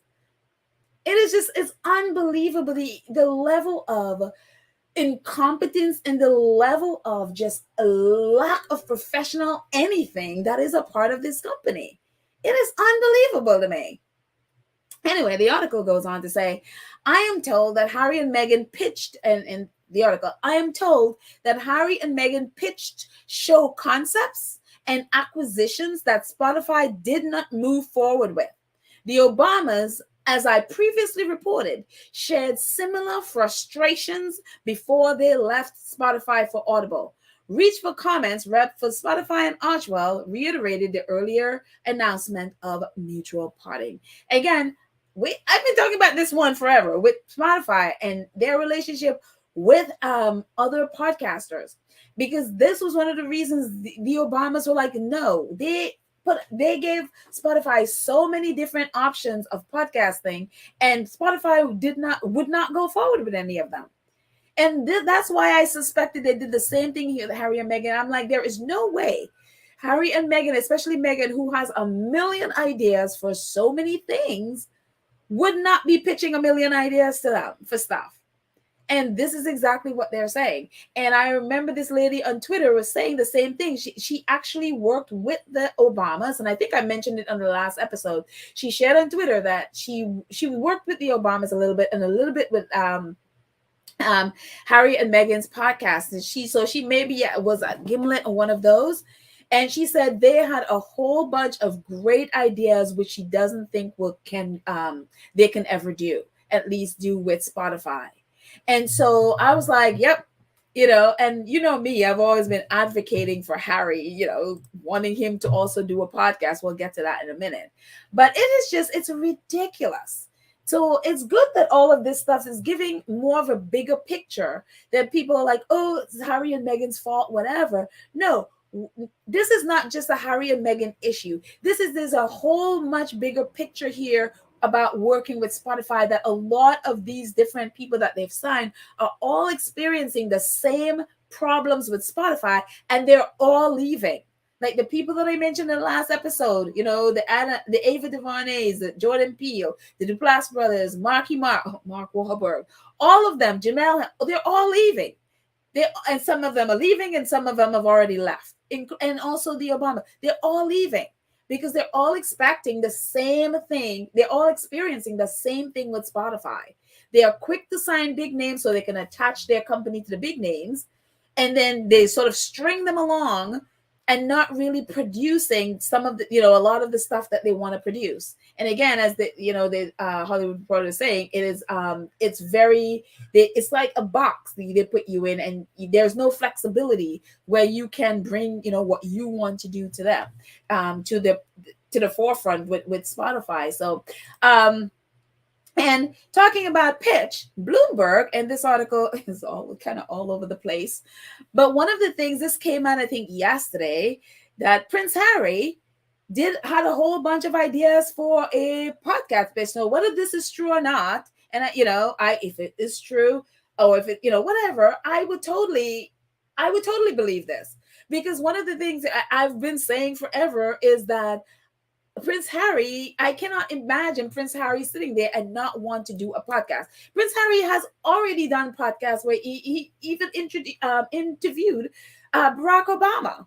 [SPEAKER 1] It's unbelievable, the level of incompetence and the level of just a lack of professional anything that is a part of this company. It is unbelievable to me. Anyway, the article goes on to say, I am told that Harry and Meghan pitched, and in the article, I am told that Harry and Meghan pitched show concepts and acquisitions that Spotify did not move forward with. The Obamas, as I previously reported, shared similar frustrations before they left Spotify for Audible. Reach for comments, rep for Spotify and Archwell reiterated the earlier announcement of mutual parting. Again, I've been talking about this one forever with Spotify and their relationship with other podcasters, because this was one of the reasons the Obamas were like, no, they gave Spotify so many different options of podcasting, and Spotify would not go forward with any of them. And that's why I suspected they did the same thing here with Harry and Meghan. I'm like, there is no way Harry and Meghan, especially Meghan, who has a million ideas for so many things, would not be pitching a million ideas to them for stuff. And this is exactly what they're saying. And I remember this lady on Twitter was saying the same thing. She actually worked with the Obamas, and I think I mentioned it on the last episode. She shared on Twitter that she worked with the Obamas a little bit and a little bit with Harry and Meghan's podcast. And she maybe was at Gimlet or one of those. And she said they had a whole bunch of great ideas, which she doesn't think they can ever do, at least do with Spotify. And so I was like, yep, and me, I've always been advocating for Harry, wanting him to also do a podcast. We'll get to that in a minute. But it's ridiculous. So it's good that all of this stuff is giving more of a bigger picture, that people are like, oh, it's Harry and Meghan's fault, whatever. No, this is not just a Harry and Meghan issue. There's a whole much bigger picture here about working with Spotify, that a lot of these different people that they've signed are all experiencing the same problems with Spotify, and they're all leaving. Like the people that I mentioned in the last episode, the Ava DuVernays, the Jordan Peele, the Duplass brothers, Mark Wahlberg, all of them, Jamel, they're all leaving. And some of them are leaving, and some of them have already left. And also the Obama, they're all leaving because they're all expecting the same thing. They're all experiencing the same thing with Spotify. They are quick to sign big names so they can attach their company to the big names, and then they sort of string them along and not really producing some of the, a lot of the stuff that they want to produce. And again, as the Hollywood Reporter is saying, it's like a box that they put you in, and there's no flexibility where you can bring, what you want to do to them, to the forefront with Spotify. So, and talking about pitch, Bloomberg, and this article is all kind of all over the place. But one of the things, this came out, I think, yesterday, that Prince Harry had a whole bunch of ideas for a podcast pitch. So whether this is true or not, and if it is true, or if it, whatever, I would totally believe this, because one of the things that I've been saying forever is that Prince Harry, I cannot imagine Prince Harry sitting there and not want to do a podcast. Prince Harry has already done podcasts where he even interviewed Barack Obama.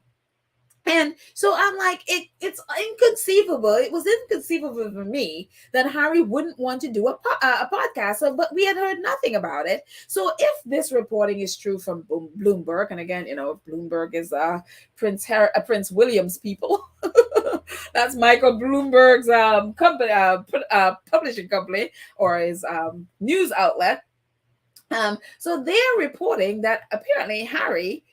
[SPEAKER 1] And so I'm like, it's inconceivable. It was inconceivable for me that Harry wouldn't want to do a podcast. So, but we had heard nothing about it. So if this reporting is true from Bloomberg, and again, Bloomberg is Prince William's people. That's Michael Bloomberg's company, publishing company, or his news outlet. So they're reporting that apparently Harry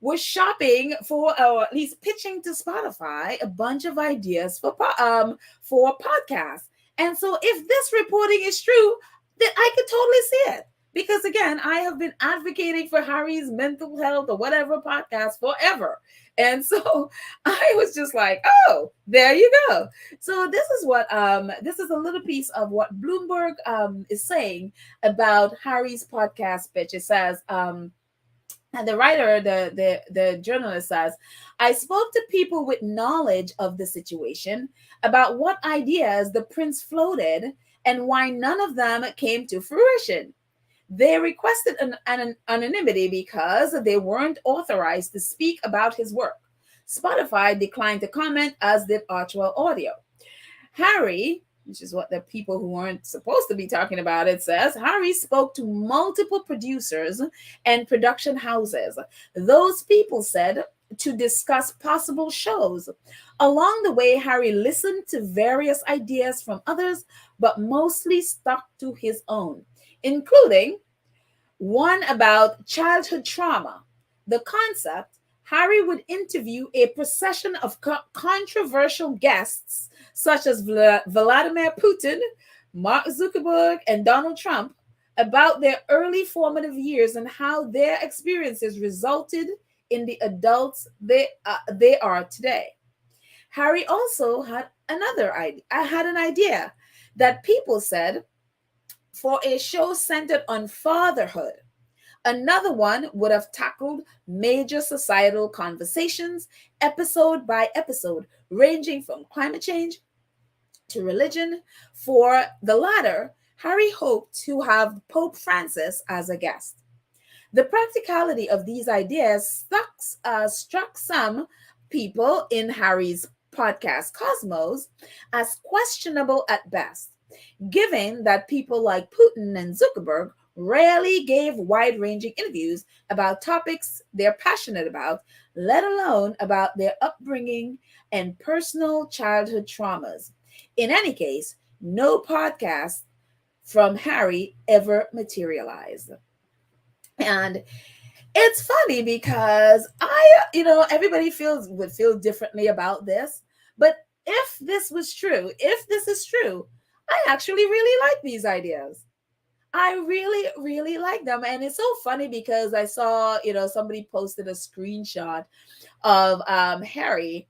[SPEAKER 1] was shopping for, or at least pitching to Spotify, a bunch of ideas for podcasts. And so if this reporting is true, then I could totally see it. Because again, I have been advocating for Harry's mental health or whatever podcast forever. And so I was just like, oh, there you go. So this is what this is a little piece of what Bloomberg is saying about Harry's podcast pitch. It says, and the writer, the journalist says, I spoke to people with knowledge of the situation about what ideas the prince floated and why none of them came to fruition. They requested an anonymity because they weren't authorized to speak about his work. Spotify declined to comment, as did Archwell Audio. Harry, which is what the people who weren't supposed to be talking about it says, Harry spoke to multiple producers and production houses. Those people said to discuss possible shows. Along the way, Harry listened to various ideas from others, but mostly stuck to his own, including one about childhood trauma. The concept: Harry would interview a procession of controversial guests, such as Vladimir Putin, Mark Zuckerberg, and Donald Trump, about their early formative years and how their experiences resulted in the adults they are today. Harry also had another idea. I had an idea that people said for a show centered on fatherhood. Another one would have tackled major societal conversations, episode by episode, ranging from climate change to religion. For the latter, Harry hoped to have Pope Francis as a guest. The practicality of these ideas struck some people in Harry's podcast Cosmos as questionable at best, given that people like Putin and Zuckerberg rarely gave wide ranging interviews about topics they're passionate about, let alone about their upbringing and personal childhood traumas. In any case, no podcast from Harry ever materialized. And it's funny because everybody would feel differently about this. But if this is true, I actually really like these ideas. I really, really like them. And it's so funny because I saw, somebody posted a screenshot of Harry.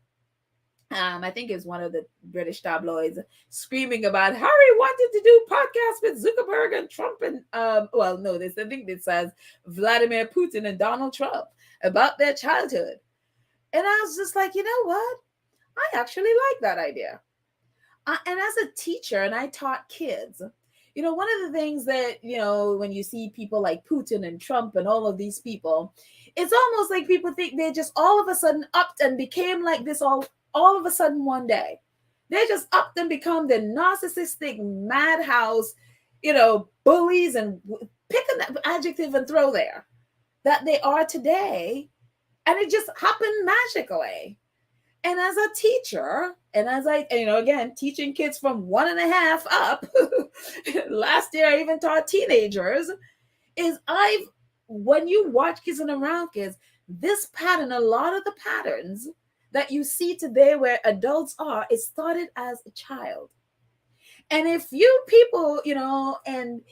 [SPEAKER 1] I think it's one of the British tabloids screaming about Harry wanted to do podcasts with Zuckerberg and Trump and I think it says Vladimir Putin and Donald Trump about their childhood. And I was just like, you know what? I actually like that idea. And as a teacher, and I taught kids, one of the things that, when you see people like Putin and Trump and all of these people, it's almost like people think they just all of a sudden upped and became like this all of a sudden one day. They just upped and become the narcissistic madhouse, bullies, and pick an adjective and throw there that they are today. And it just happened magically. And as a teacher, and as again, teaching kids from 1.5 up, last year I even taught teenagers, when you watch kids and around kids, this pattern, a lot of the patterns that you see today where adults are, it started as a child. And if you people, and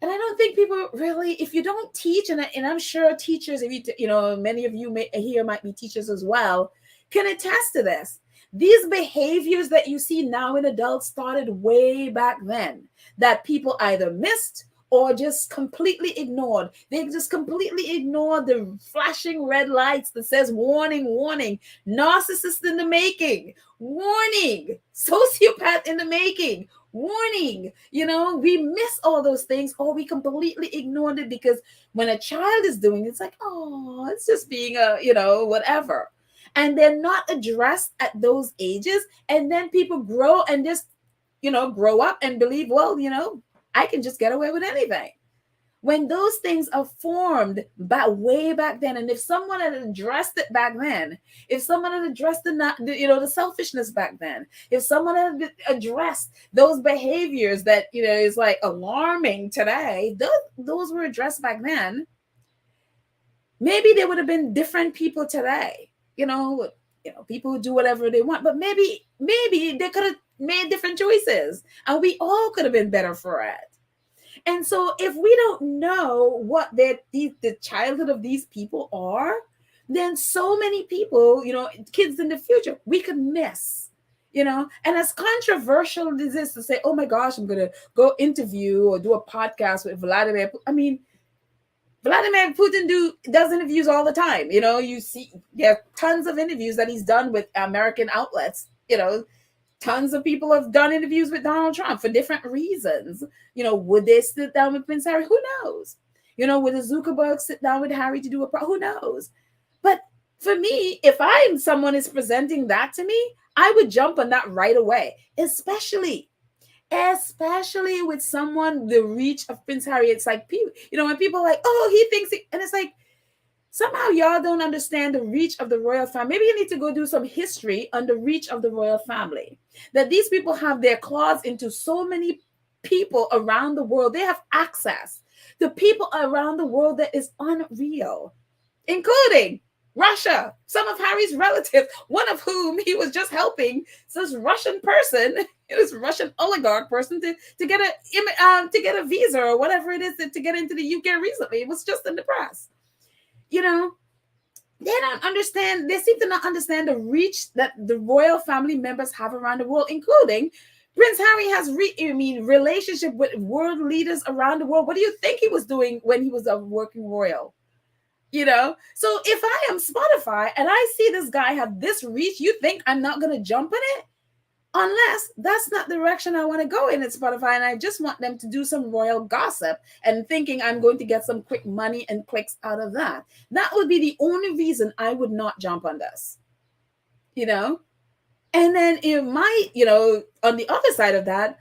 [SPEAKER 1] I don't think people really, if you don't teach, and I'm sure teachers, if many of you here might be teachers as well, can attest to this. These behaviors that you see now in adults started way back then, that people either missed or just completely ignored. They just completely ignored the flashing red lights that says warning, warning, narcissist in the making, warning, sociopath in the making, warning. We miss all those things, or we completely ignored it because when a child is doing it, it's like, oh, it's just being whatever. And they're not addressed at those ages. And then people grow and just, grow up and believe, well, I can just get away with anything. When those things are formed way back then, and if someone had addressed it back then, if someone had addressed the selfishness back then, if someone had addressed those behaviors that, is like alarming today, those were addressed back then, maybe there would have been different people today. People who do whatever they want, but maybe they could have made different choices and we all could have been better for it. And so if we don't know what the childhood of these people are, then so many people, kids in the future, we could miss, and as controversial as this to say, oh my gosh, I'm going to go interview or do a podcast with Vladimir. I mean, Vladimir Putin does interviews all the time. You see, there are tons of interviews that he's done with American outlets. Tons of people have done interviews with Donald Trump for different reasons. Would they sit down with Prince Harry? Who knows? Would a Zuckerberg sit down with Harry to do who knows? But for me, if someone is presenting that to me, I would jump on that right away, especially with someone the reach of Prince Harry. It's like, when people are like, oh, he thinks and it's like, Somehow y'all don't understand the reach of the royal family. Maybe you need to go do some history on the reach of the royal family. That these people have their claws into so many people around the world. They have access to people around the world that is unreal, including Russia, some of Harry's relatives, one of whom he was just helping this Russian person, this Russian oligarch person, to get a visa or whatever it is to get into the UK recently. It was just in the press. You know, they don't understand. They seem to not understand the reach that the royal family members have around the world, including Prince Harry has relationship with world leaders around the world. What do you think he was doing when he was a working royal? So if I am Spotify and I see this guy have this reach, you think I'm not going to jump in it? Unless that's not the direction I want to go in at Spotify, and I just want them to do some royal gossip and thinking I'm going to get some quick money and clicks out of that. That would be the only reason I would not jump on this. And then it might, on the other side of that,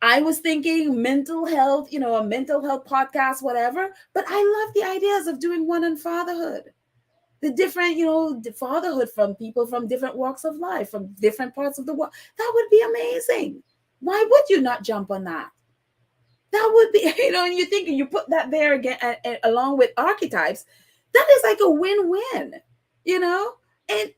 [SPEAKER 1] I was thinking mental health, a mental health podcast, whatever. But I love the ideas of doing one on fatherhood. The different, the fatherhood from people from different walks of life, from different parts of the world. That would be amazing. Why would you not jump on that? That would be, and you think you put that there again along with archetypes, that is like a win-win, and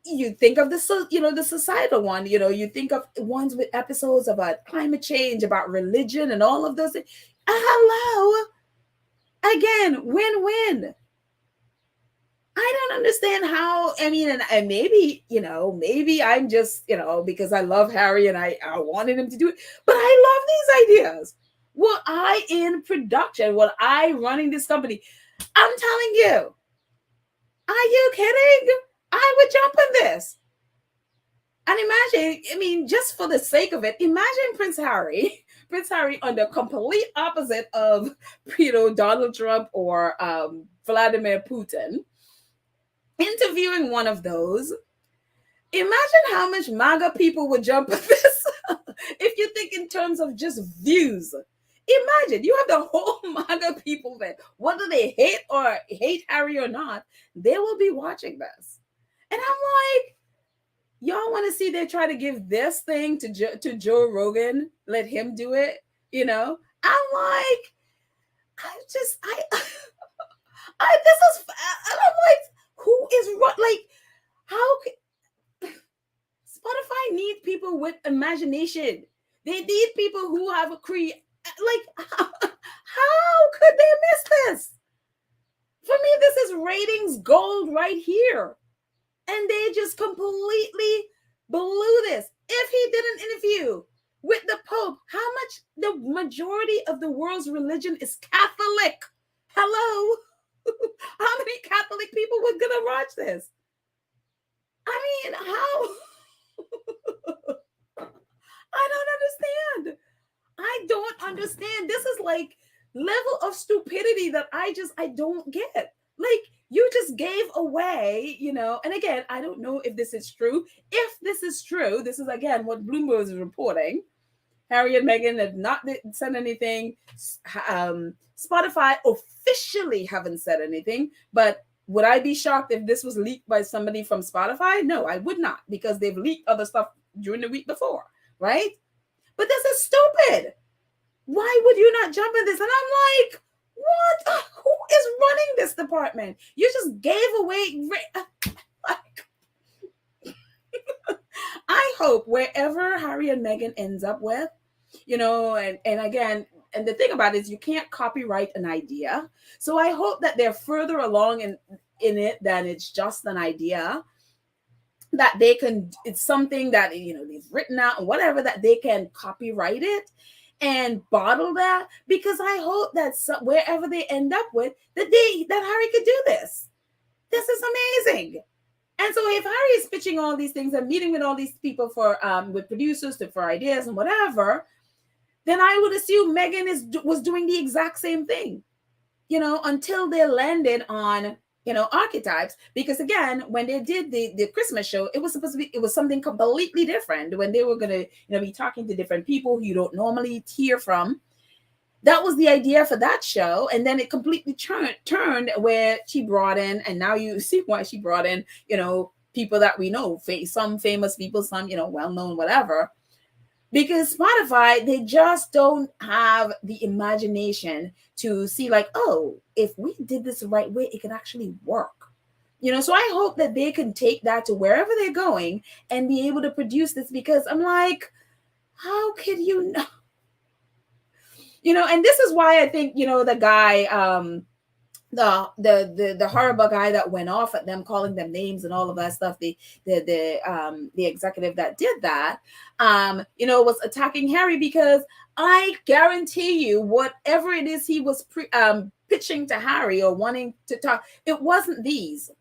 [SPEAKER 1] you think of the societal one, you think of ones with episodes about climate change, about religion and all of those things. Hello. Again, win-win. I don't understand how, and maybe, maybe I'm just, because I love Harry and I wanted him to do it, but I love these ideas. Well, I in production, well, I running this company, I'm telling you, are you kidding? I would jump in this. And imagine, just for the sake of it, imagine Prince Harry on the complete opposite of, Donald Trump or Vladimir Putin, interviewing one of those. Imagine how much MAGA people would jump at this. If you think in terms of just views. Imagine you have the whole MAGA people there. Whether they hate Harry or not, they will be watching this. And I'm like, y'all want to see they try to give this thing to Joe Rogan, let him do it, I'm like, this is, and I'm like, who is like, how could Spotify needs people with imagination? They need people who have how could they miss this? For me, this is ratings gold right here. And they just completely blew this. If he did an interview with the Pope, how much the majority of the world's religion is Catholic? Hello? How many Catholic people were going to watch this? How? I don't understand. This is like level of stupidity that I don't get. Like, you just gave away, and again, I don't know if this is true. If this is true, this is again what Bloomberg is reporting. Harry and Meghan have not said anything. Spotify officially haven't said anything, but would I be shocked if this was leaked by somebody from Spotify? No, I would not, because they've leaked other stuff during the week before, right? But this is stupid. Why would you not jump in this? And I'm like, what? Who is running this department? You just gave away. I hope wherever Harry and Meghan ends up with, and again, and the thing about it is you can't copyright an idea. So I hope that they're further along in it than it's just an idea. That they can, it's something that, they've written out and whatever, that they can copyright it and bottle that, because I hope that wherever they end up with, that Harry could do this. This is amazing. And so if Harry is pitching all these things and meeting with all these people with producers for ideas and whatever, then I would assume Meghan was doing the exact same thing, until they landed on, archetypes. Because again, when they did the Christmas show, it was something completely different, when they were going to, be talking to different people who you don't normally hear from. That was the idea for that show, and then it completely turned where she brought in, and now you see why she brought in, people that we know, some famous people, some well-known, whatever, because Spotify, they just don't have the imagination to see like, oh, if we did this the right way, it could actually work. So I hope that they can take that to wherever they're going and be able to produce this, because I'm like, how could you know? And this is why I think, the guy, the horrible guy that went off at them, calling them names and all of that stuff, the executive that did that, was attacking Harry, because I guarantee you, whatever it is he was pitching to Harry or wanting to talk, it wasn't these,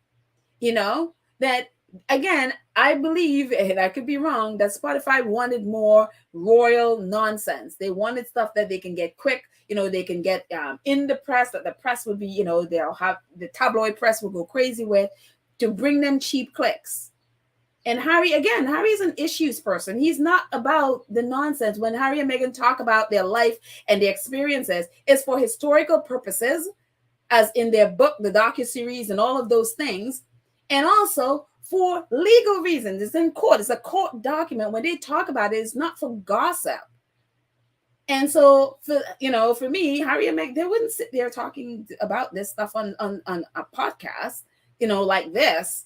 [SPEAKER 1] that, again, I believe, and I could be wrong, that Spotify wanted more royal nonsense. They wanted stuff that they can get quick, they can get in the press, that the press would be, they'll have the tabloid press will go crazy with, to bring them cheap clicks. And Harry's an issues person. He's not about the nonsense. When Harry and Meghan talk about their life and their experiences, it's for historical purposes, as in their book, the Docuseries and all of those things. And also for legal reasons. It's in court. It's a court document. When they talk about it, it's not for gossip. And so, for me, Harry and Meg, they wouldn't sit there talking about this stuff on a podcast, like this.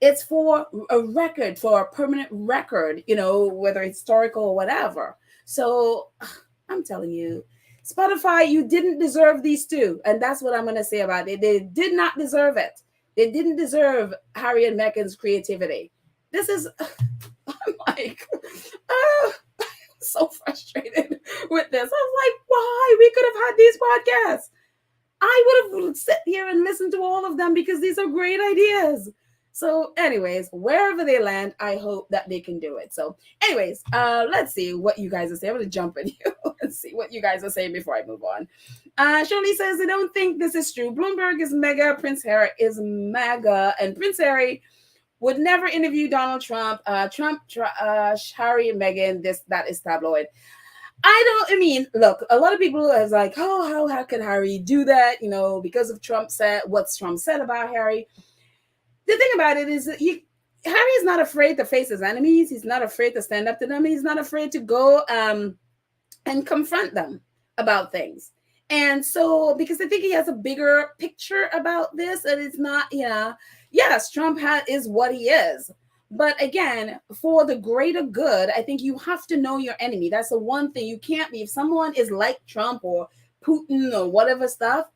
[SPEAKER 1] It's for a record, for a permanent record, whether historical or whatever. So I'm telling you, Spotify, you didn't deserve these two. And that's what I'm going to say about it. They did not deserve it. They didn't deserve Harry and Meghan's creativity. This is, I'm like, so frustrated with this. I was like, why? We could have had these podcasts. I would have sat here and listened to all of them, because these are great ideas. So anyways, wherever they land, I hope that they can do it. So anyways, let's see what you guys are saying. I'm going to jump in here. Let's see what you guys are saying before I move on. Shirley says, I don't think this is true. Bloomberg is mega. Prince Harry is mega. And Prince Harry would never interview Donald Trump. Harry and Meghan, that is tabloid. Look, a lot of people is like, oh, how could Harry do that? Because of what Trump said about Harry. The thing about it is that Harry is not afraid to face his enemies. He's not afraid to stand up to them. He's not afraid to go and confront them about things. And so, because I think he has a bigger picture about this, and it's not, yes, Trump is what he is. But again, for the greater good, I think you have to know your enemy. That's the one thing. You can't be, if someone is like Trump or Putin or whatever stuff,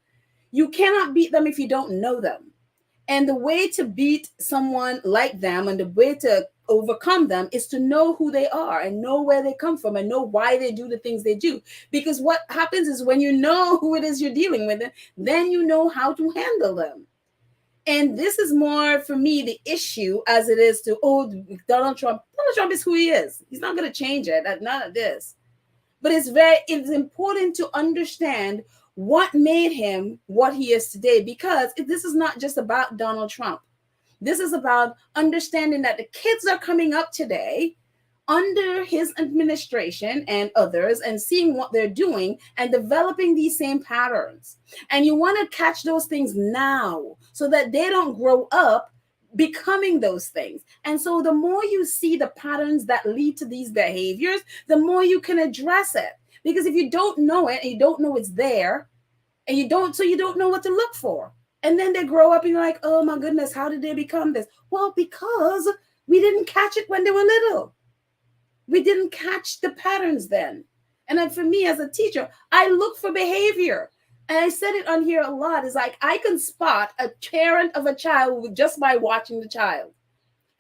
[SPEAKER 1] you cannot beat them if you don't know them. And the way to beat someone like them, and the way to overcome them, is to know who they are and know where they come from and know why they do the things they do. Because what happens is, when you know who it is you're dealing with, then you know how to handle them. And this is more, for me, the issue as it is to, Donald Trump. Donald Trump is who he is. He's not going to change it. None of this. But it's important to understand what made him what he is today, because this is not just about Donald Trump. This is about understanding that the kids are coming up today under his administration and others, and seeing what they're doing and developing these same patterns. And you want to catch those things now, so that they don't grow up becoming those things. And so the more you see the patterns that lead to these behaviors, the more you can address it. Because if you don't know it, and you don't know it's there, and you don't know what to look for. And then they grow up and you're like, oh my goodness, how did they become this? Well, because we didn't catch it when they were little. We didn't catch the patterns then. And then for me as a teacher, I look for behavior. And I said it on here a lot. It's like, I can spot a parent of a child just by watching the child.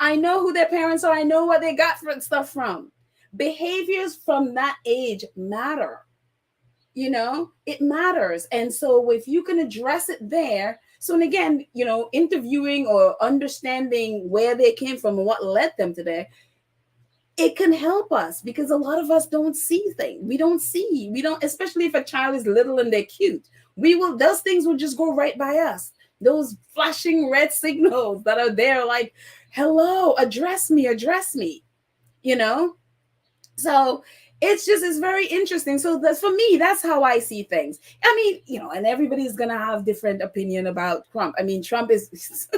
[SPEAKER 1] I know who their parents are. I know what they got stuff from. Behaviors from that age matter. It matters. And so if you can address it there, so, and again, interviewing or understanding where they came from and what led them to there, it can help us, because a lot of us don't see things. We don't, especially if a child is little and they're cute. Those things will just go right by us. Those flashing red signals that are there, like, hello, address me. So it's very interesting. So that's, for me, that's how I see things. I mean, you know, and everybody's gonna have different opinion about Trump. I mean, Trump is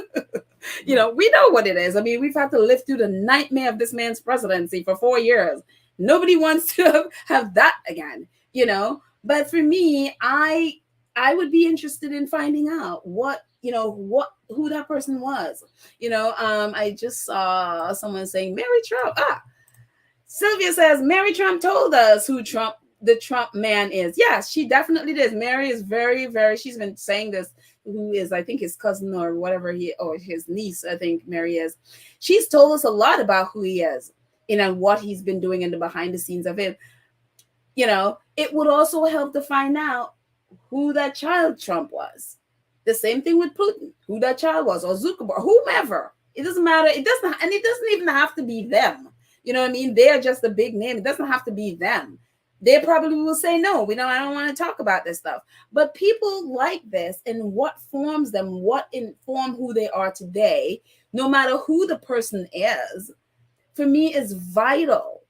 [SPEAKER 1] you know, we know what it is. I mean, we've had to live through the nightmare of this man's presidency for 4 years. Nobody wants to have that again, you know. But for me, I would be interested in finding out what, you know, what, who that person was. You know, I just saw someone saying Mary Trump. Sylvia says Mary Trump told us who the Trump man is. Yes, she definitely did. Mary is very, she's been saying this, who is, I think, his cousin or whatever or his niece, I think Mary is. She's told us a lot about who he is, you know, what he's been doing in the behind the scenes of it. You know, it would also help to find out who that child Trump was. The same thing with Putin, who that child was, or Zuckerberg, whomever. It doesn't matter. It doesn't even have to be them. You know what I mean? They're just a big name. It doesn't have to be them. They probably will say, no, I don't want to talk about this stuff. But people like this, and what forms them, what inform who they are today, no matter who the person is, for me is vital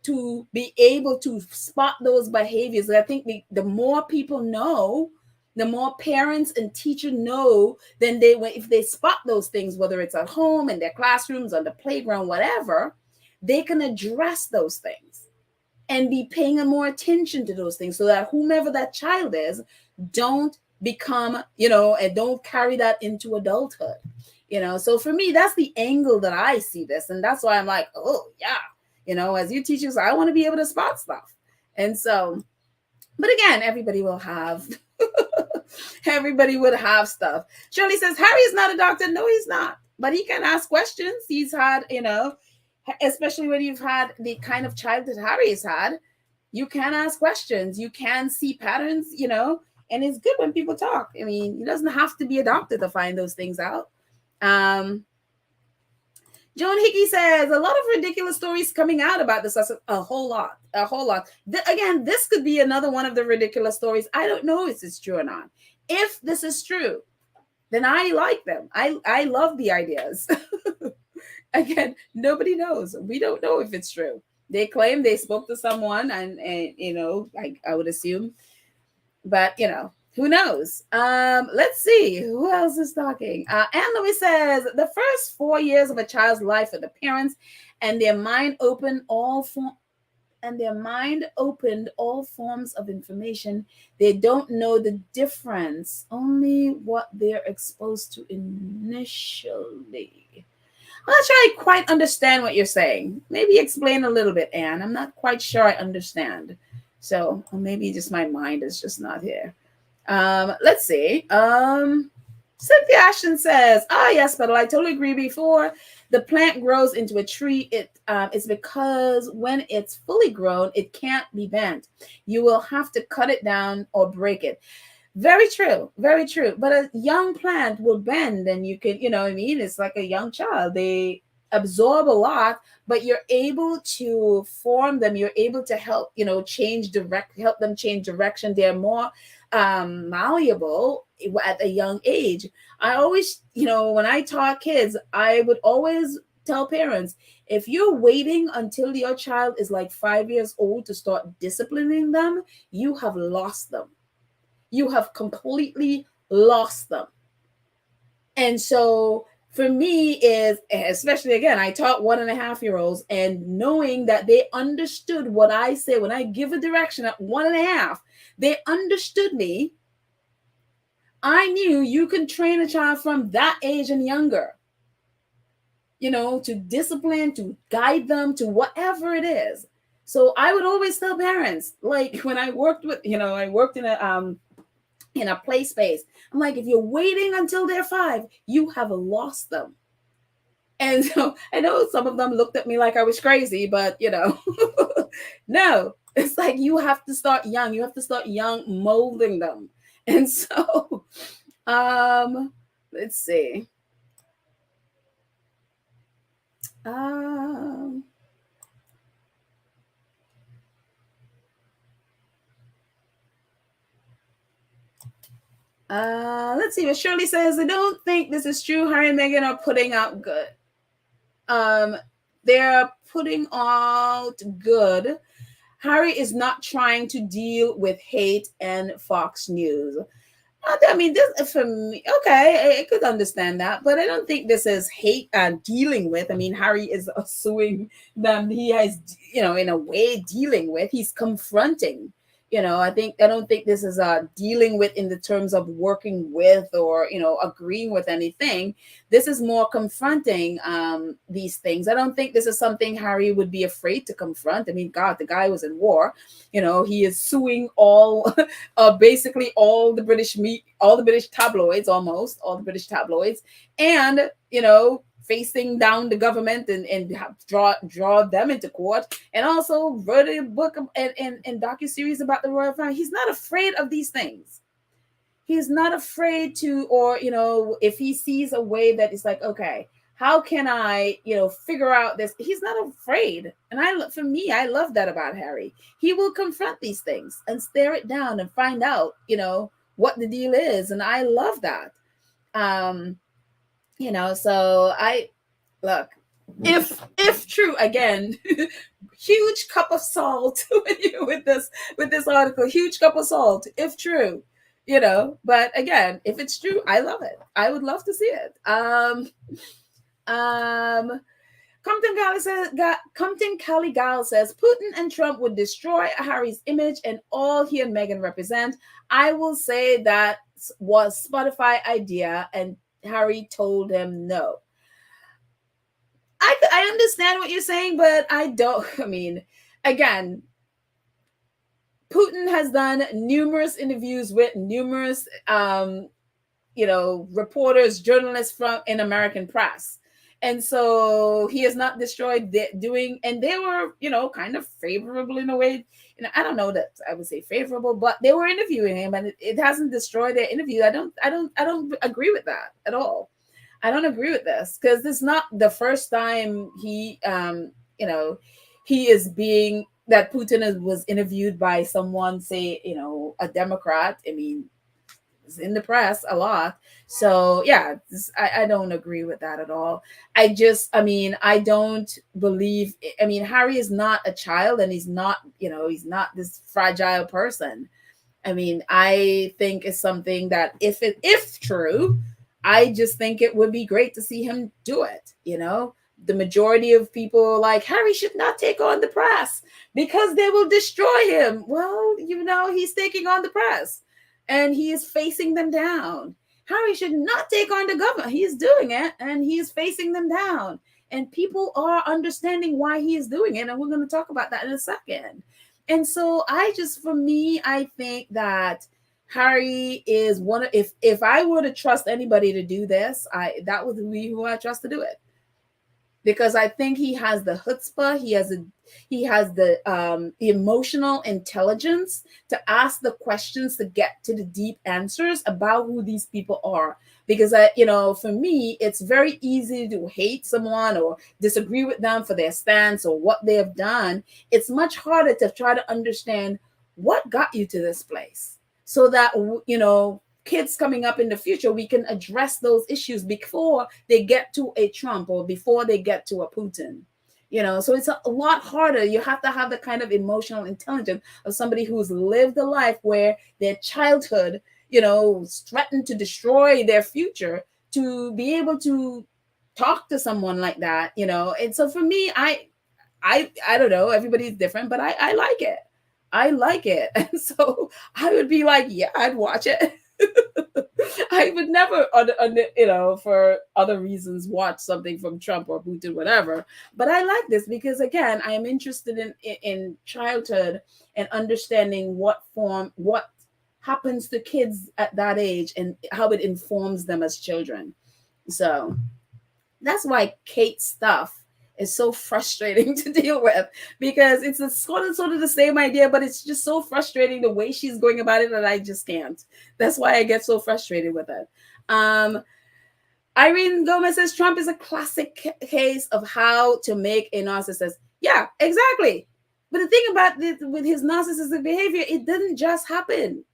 [SPEAKER 1] to be able to spot those behaviors. I think the more people know, the more parents and teachers know, then if they spot those things, whether it's at home, in their classrooms, on the playground, whatever, they can address those things and be paying more attention to those things, so that whomever that child is don't become, you know, and don't carry that into adulthood. You know, so for me, that's the angle that I see this. And that's why I'm like, oh yeah, you know, as you teachers, I want to be able to spot stuff. And so, but again, everybody will have everybody would have stuff. Shirley says Harry is not a doctor. No, he's not, but he can ask questions. He's had, you know, especially when you've had the kind of child that Harry has had, you can ask questions, you can see patterns, you know, and it's good when people talk. I mean, it doesn't have to be a doctor to find those things out. Joan Hickey says a lot of ridiculous stories coming out about this. A whole lot. Again, this could be another one of the ridiculous stories. I don't know if it's true or not. If this is true, then I like them. I love the ideas. Again, nobody knows. We don't know if it's true. They claim they spoke to someone, and you know, I would assume, but you know, who knows? Let's see who else is talking. Anne Louise says the first 4 years of a child's life are the parents, and their mind opened all forms of information. They don't know the difference, only what they're exposed to initially. I'm not sure I quite understand what you're saying. Maybe explain a little bit, Anne. I'm not quite sure I understand. So, or maybe just my mind is just not here. Let's see. Cynthia Ashton says, yes, but I totally agree. Before the plant grows into a tree, it's because when it's fully grown, it can't be bent. You will have to cut it down or break it. Very true. Very true. But a young plant will bend, and you can, you know what I mean? It's like a young child. They absorb a lot, but you're able to form them. You're able to help, you know, help them change direction. They're more malleable at a young age. I always, you know, when I taught kids, I would always tell parents, if you're waiting until your child is like 5 years old to start disciplining them, you have lost them. You have completely lost them. And so for me is, especially again, I taught 1.5-year-olds, and knowing that they understood what I say when I give a direction at 1.5, they understood me. I knew you can train a child from that age and younger, you know, to discipline, to guide them, to whatever it is. So I would always tell parents, like when I worked with, you know, I worked in a play space. I'm like, if you're waiting until they're 5, you have lost them. And so I know some of them looked at me like I was crazy, but you know, no, it's like you have to start young. You have to start young, molding them. And so, let's see. Let's see what Shirley says. I don't think this is true. Harry and Meghan are putting out good. They're putting out good. Harry is not trying to deal with hate and Fox News. I mean, this for me, okay, I could understand that, but I don't think this is hate dealing with. I mean, Harry is suing them. He has, in a way, dealing with. He's confronting. I don't think this is dealing with in the terms of working with or agreeing with anything. This is more confronting these things. I don't think this is something Harry would be afraid to confront. I mean, God, the guy was in war. He is suing all basically all the British tabloids, almost all the British tabloids, and facing down the government and draw them into court, and also wrote a book and docuseries about the royal family. He's not afraid of these things. He's not afraid to, or if he sees a way that it's like, okay, how can I, figure out this? He's not afraid. And for me, I love that about Harry. He will confront these things and stare it down and find out, what the deal is. And I love that. So I look, if true, again, huge cup of salt with this article, huge cup of salt, if true. But again, if it's true, I love it. I would love to see it. Compton Caligal says Putin and Trump would destroy Harry's image and all he and Meghan represent. I will say that was Spotify idea, and Harry told him no. I understand what you're saying, but I don't. I mean, again, Putin has done numerous interviews with numerous, reporters, journalists in American press. And so he has not destroyed and they were, kind of favorable in a way. I don't know that I would say favorable, but they were interviewing him, and it hasn't destroyed their interview. I don't agree with that at all. I don't agree with this, because it's not the first time he is being, that Putin was interviewed by someone, say, a Democrat. I mean, it's in the press a lot. So yeah, I don't agree with that at all. I don't believe, Harry is not a child, and he's not this fragile person. I mean, I think it's something that if true, I just think it would be great to see him do it. The majority of people like Harry should not take on the press because they will destroy him. Well, he's taking on the press and he is facing them down. Harry should not take on the government. He is doing it and he is facing them down. And people are understanding why he is doing it. And we're going to talk about that in a second. And so I think that Harry is one of, if I were to trust anybody to do this, that would be who I trust to do it. Because I think he has the chutzpah, he has the emotional intelligence to ask the questions, to get to the deep answers about who these people are. Because for me, it's very easy to hate someone or disagree with them for their stance or what they have done. It's much harder to try to understand what got you to this place, so that kids coming up in the future, we can address those issues before they get to a Trump or before they get to a Putin. So it's a lot harder. You have to have the kind of emotional intelligence of somebody who's lived a life where their childhood, threatened to destroy their future, to be able to talk to someone like that, And so for me, I don't know, everybody's different, but I like it. I like it. And so I would be like, yeah, I'd watch it. I would never, for other reasons, watch something from Trump or Putin, whatever. But I like this because, again, I am interested in childhood and understanding what happens to kids at that age and how it informs them as children. So that's why Kate's stuff is so frustrating to deal with, because it's a sort of the same idea, but it's just so frustrating the way she's going about it that I just can't. That's why I get so frustrated with it. Irene Gomez says Trump is a classic case of how to make a narcissist. Yeah, exactly. But the thing about this, with his narcissistic behavior, it didn't just happen.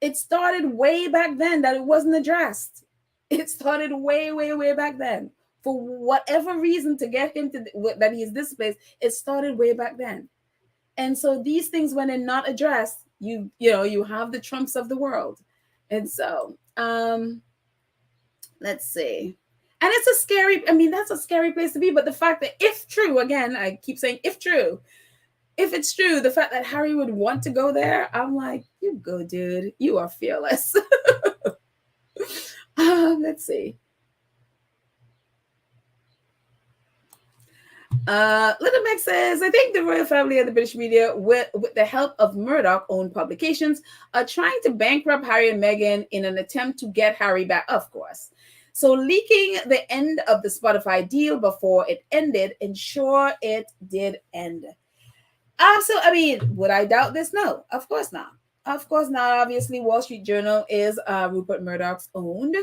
[SPEAKER 1] It started way back then that it wasn't addressed. It started way, way, way back then. For whatever reason, to get him that he is this place, it started way back then. And so these things, when they're not addressed, you have the Trumps of the world. And so let's see. And it's a scary, I mean, that's a scary place to be. But the fact that, if true, again, I keep saying if true, if it's true, the fact that Harry would want to go there, I'm like, you go, dude. You are fearless. Let's see. Little Meg says, I think the royal family and the British media, with the help of Murdoch-owned publications, are trying to bankrupt Harry and Meghan in an attempt to get Harry back, of course. So leaking the end of the Spotify deal before it ended, ensure it did end. So, I mean, would I doubt this? No, of course not. Of course not. Obviously, Wall Street Journal is Rupert Murdoch's owned,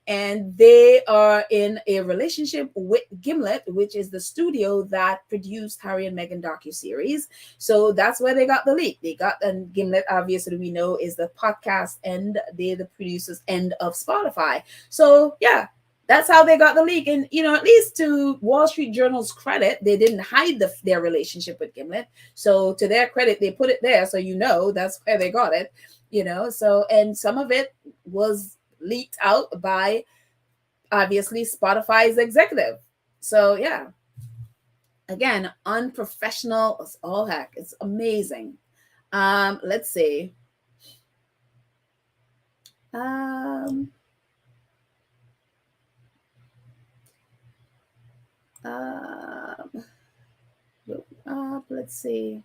[SPEAKER 1] and they are in a relationship with Gimlet, which is the studio that produced Harry and Meghan docuseries. So that's where they got the leak. They got, and Gimlet, obviously, we know, is the podcast and they're the producers end of Spotify. So yeah, that's how they got the leak. And, at least to Wall Street Journal's credit, they didn't hide their relationship with Gimlet. So to their credit, they put it there. So, that's where they got it, So, and some of it was leaked out by, obviously, Spotify's executive. So, yeah. Again, unprofessional as all heck. It's amazing. Let's see. Let's see.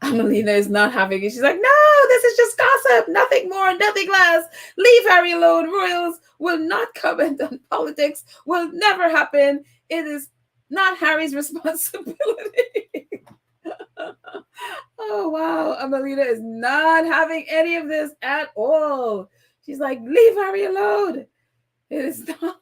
[SPEAKER 1] Amelina is not having it. She's like, no, this is just gossip. Nothing more, nothing less. Leave Harry alone. Royals will not comment on politics. Will never happen. It is not Harry's responsibility. Oh, wow. Amelina is not having any of this at all. She's like, leave Harry alone. It is not.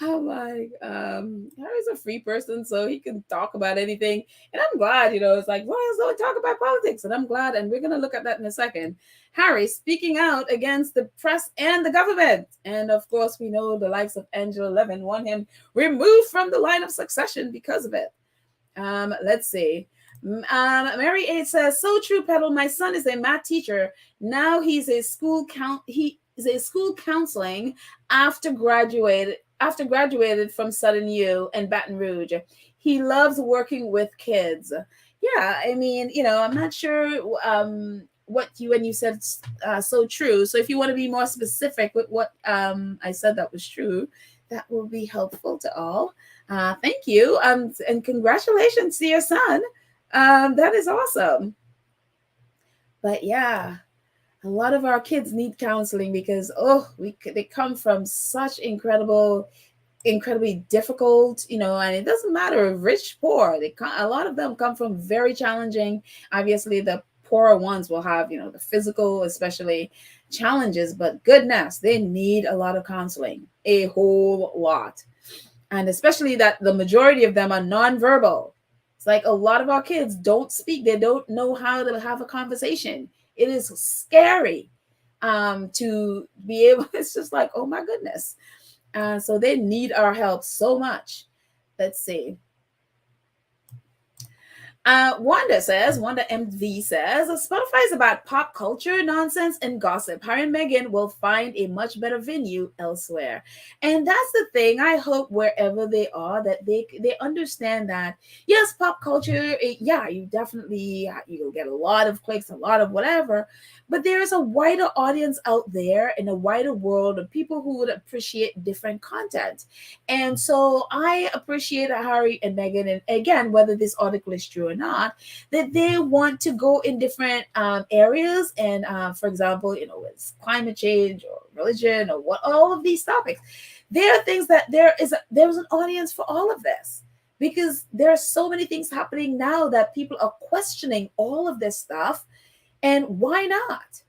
[SPEAKER 1] I'm like, Harry's a free person, so he can talk about anything. And I'm glad, it's like, royals don't talk about politics. And I'm glad, and we're going to look at that in a second. Harry speaking out against the press and the government. And of course, we know the likes of Angela Levin want him removed from the line of succession because of it. Let's see. Mary A says, so true, Petal. My son is a math teacher. Now he's a school counseling after graduated from Southern U and Baton Rouge. He loves working with kids. Yeah, I mean, I'm not sure what when you said so true. So if you want to be more specific with what I said that was true, that will be helpful to all. Thank you. And congratulations to your son. That is awesome. But yeah, a lot of our kids need counseling because they come from such incredibly difficult, and it doesn't matter if rich, poor. A lot of them come from very challenging. Obviously, the poorer ones will have, the physical, especially challenges. But goodness, they need a lot of counseling, a whole lot, and especially that the majority of them are nonverbal. It's like a lot of our kids don't speak. They don't know how to have a conversation. It is scary to be able. It's just like, oh my goodness. So they need our help so much. Let's see. Wanda MV says, Spotify is about pop culture, nonsense, and gossip. Harry and Meghan will find a much better venue elsewhere. And that's the thing. I hope wherever they are, that they understand that, yes, pop culture, you definitely, you'll get a lot of clicks, a lot of whatever, but there's a wider audience out there in a wider world of people who would appreciate different content. And so I appreciate Harry and Meghan, and again, whether this article is true or not, that they want to go in different areas. And for example, it's climate change or religion or what, all of these topics. There are things that there's an audience for all of this, because there are so many things happening now that people are questioning all of this stuff. And why not?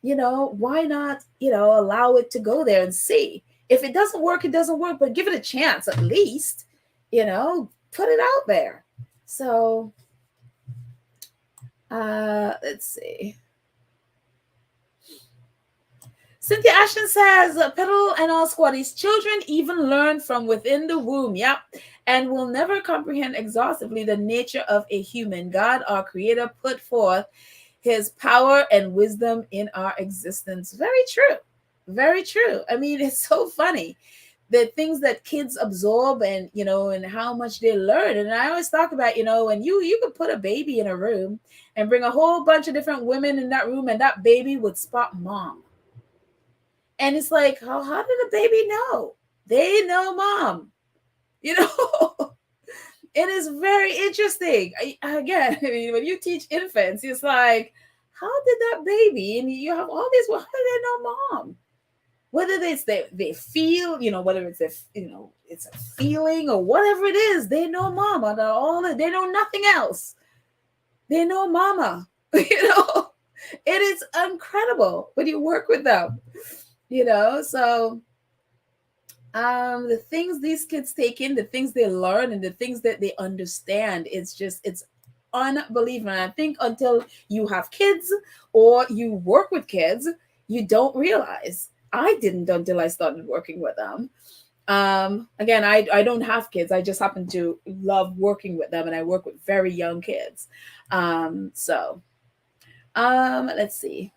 [SPEAKER 1] Why not, allow it to go there and see? If it doesn't work, it doesn't work, but give it a chance at least, put it out there. So, let's see. Cynthia Ashton says, Petal and all squaddies, children even learn from within the womb. Yep. And will never comprehend exhaustively the nature of a human. God, our creator, put forth his power and wisdom in our existence. Very true. Very true. I mean, it's so funny. The things that kids absorb and, and how much they learn. And I always talk about, when you could put a baby in a room and bring a whole bunch of different women in that room, and that baby would spot mom. And it's like, how did a baby know? They know mom. It is very interesting. Again, I mean, when you teach infants, it's like, how did that baby, and you have all these, well, how do they know mom? Whether it's they feel, whether it's it's a feeling or whatever it is, they know mama. They know nothing else. They know mama. It is incredible when you work with them. So the things these kids take in, the things they learn, and the things that they understand, it's unbelievable. And I think until you have kids or you work with kids, you don't realize. I didn't until I started working with them. Again, I don't have kids. I just happen to love working with them, and I work with very young kids. Let's see.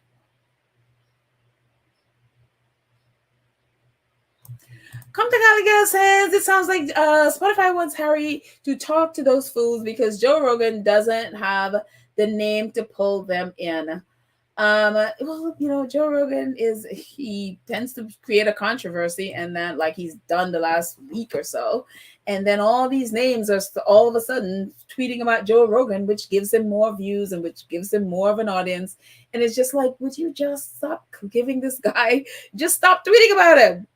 [SPEAKER 1] Come to Gallagher says, it sounds like Spotify wants Harry to talk to those fools because Joe Rogan doesn't have the name to pull them in. Well, Joe Rogan he tends to create a controversy, and then like he's done the last week or so. And then all these names are all of a sudden tweeting about Joe Rogan, which gives him more views and which gives him more of an audience. And it's just like, would you just stop giving this guy, just stop tweeting about him?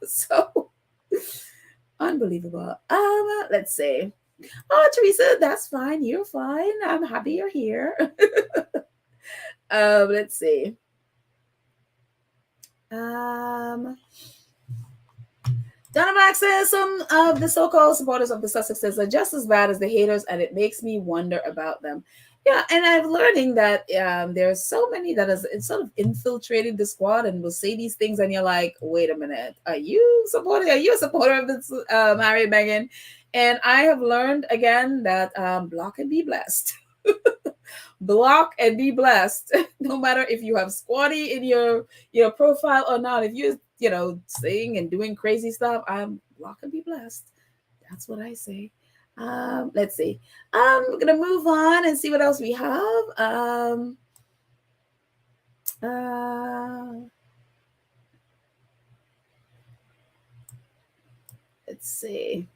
[SPEAKER 1] So unbelievable. Let's see. Oh, Teresa, that's fine. You're fine. I'm happy you're here. Let's see. Donna Black says some of the so-called supporters of the Sussexes are just as bad as the haters, and it makes me wonder about them. Yeah, and I'm learning that there are so many that has sort of infiltrated the squad and will say these things, and you're like, wait a minute, are you a supporter of this Harry and Meghan? And I have learned again that block and be blessed. Block and be blessed. No matter if you have squatty in your profile or not, if you're saying and doing crazy stuff, block and be blessed. That's what I say. Let's see. We're gonna move on and see what else we have. Let's see.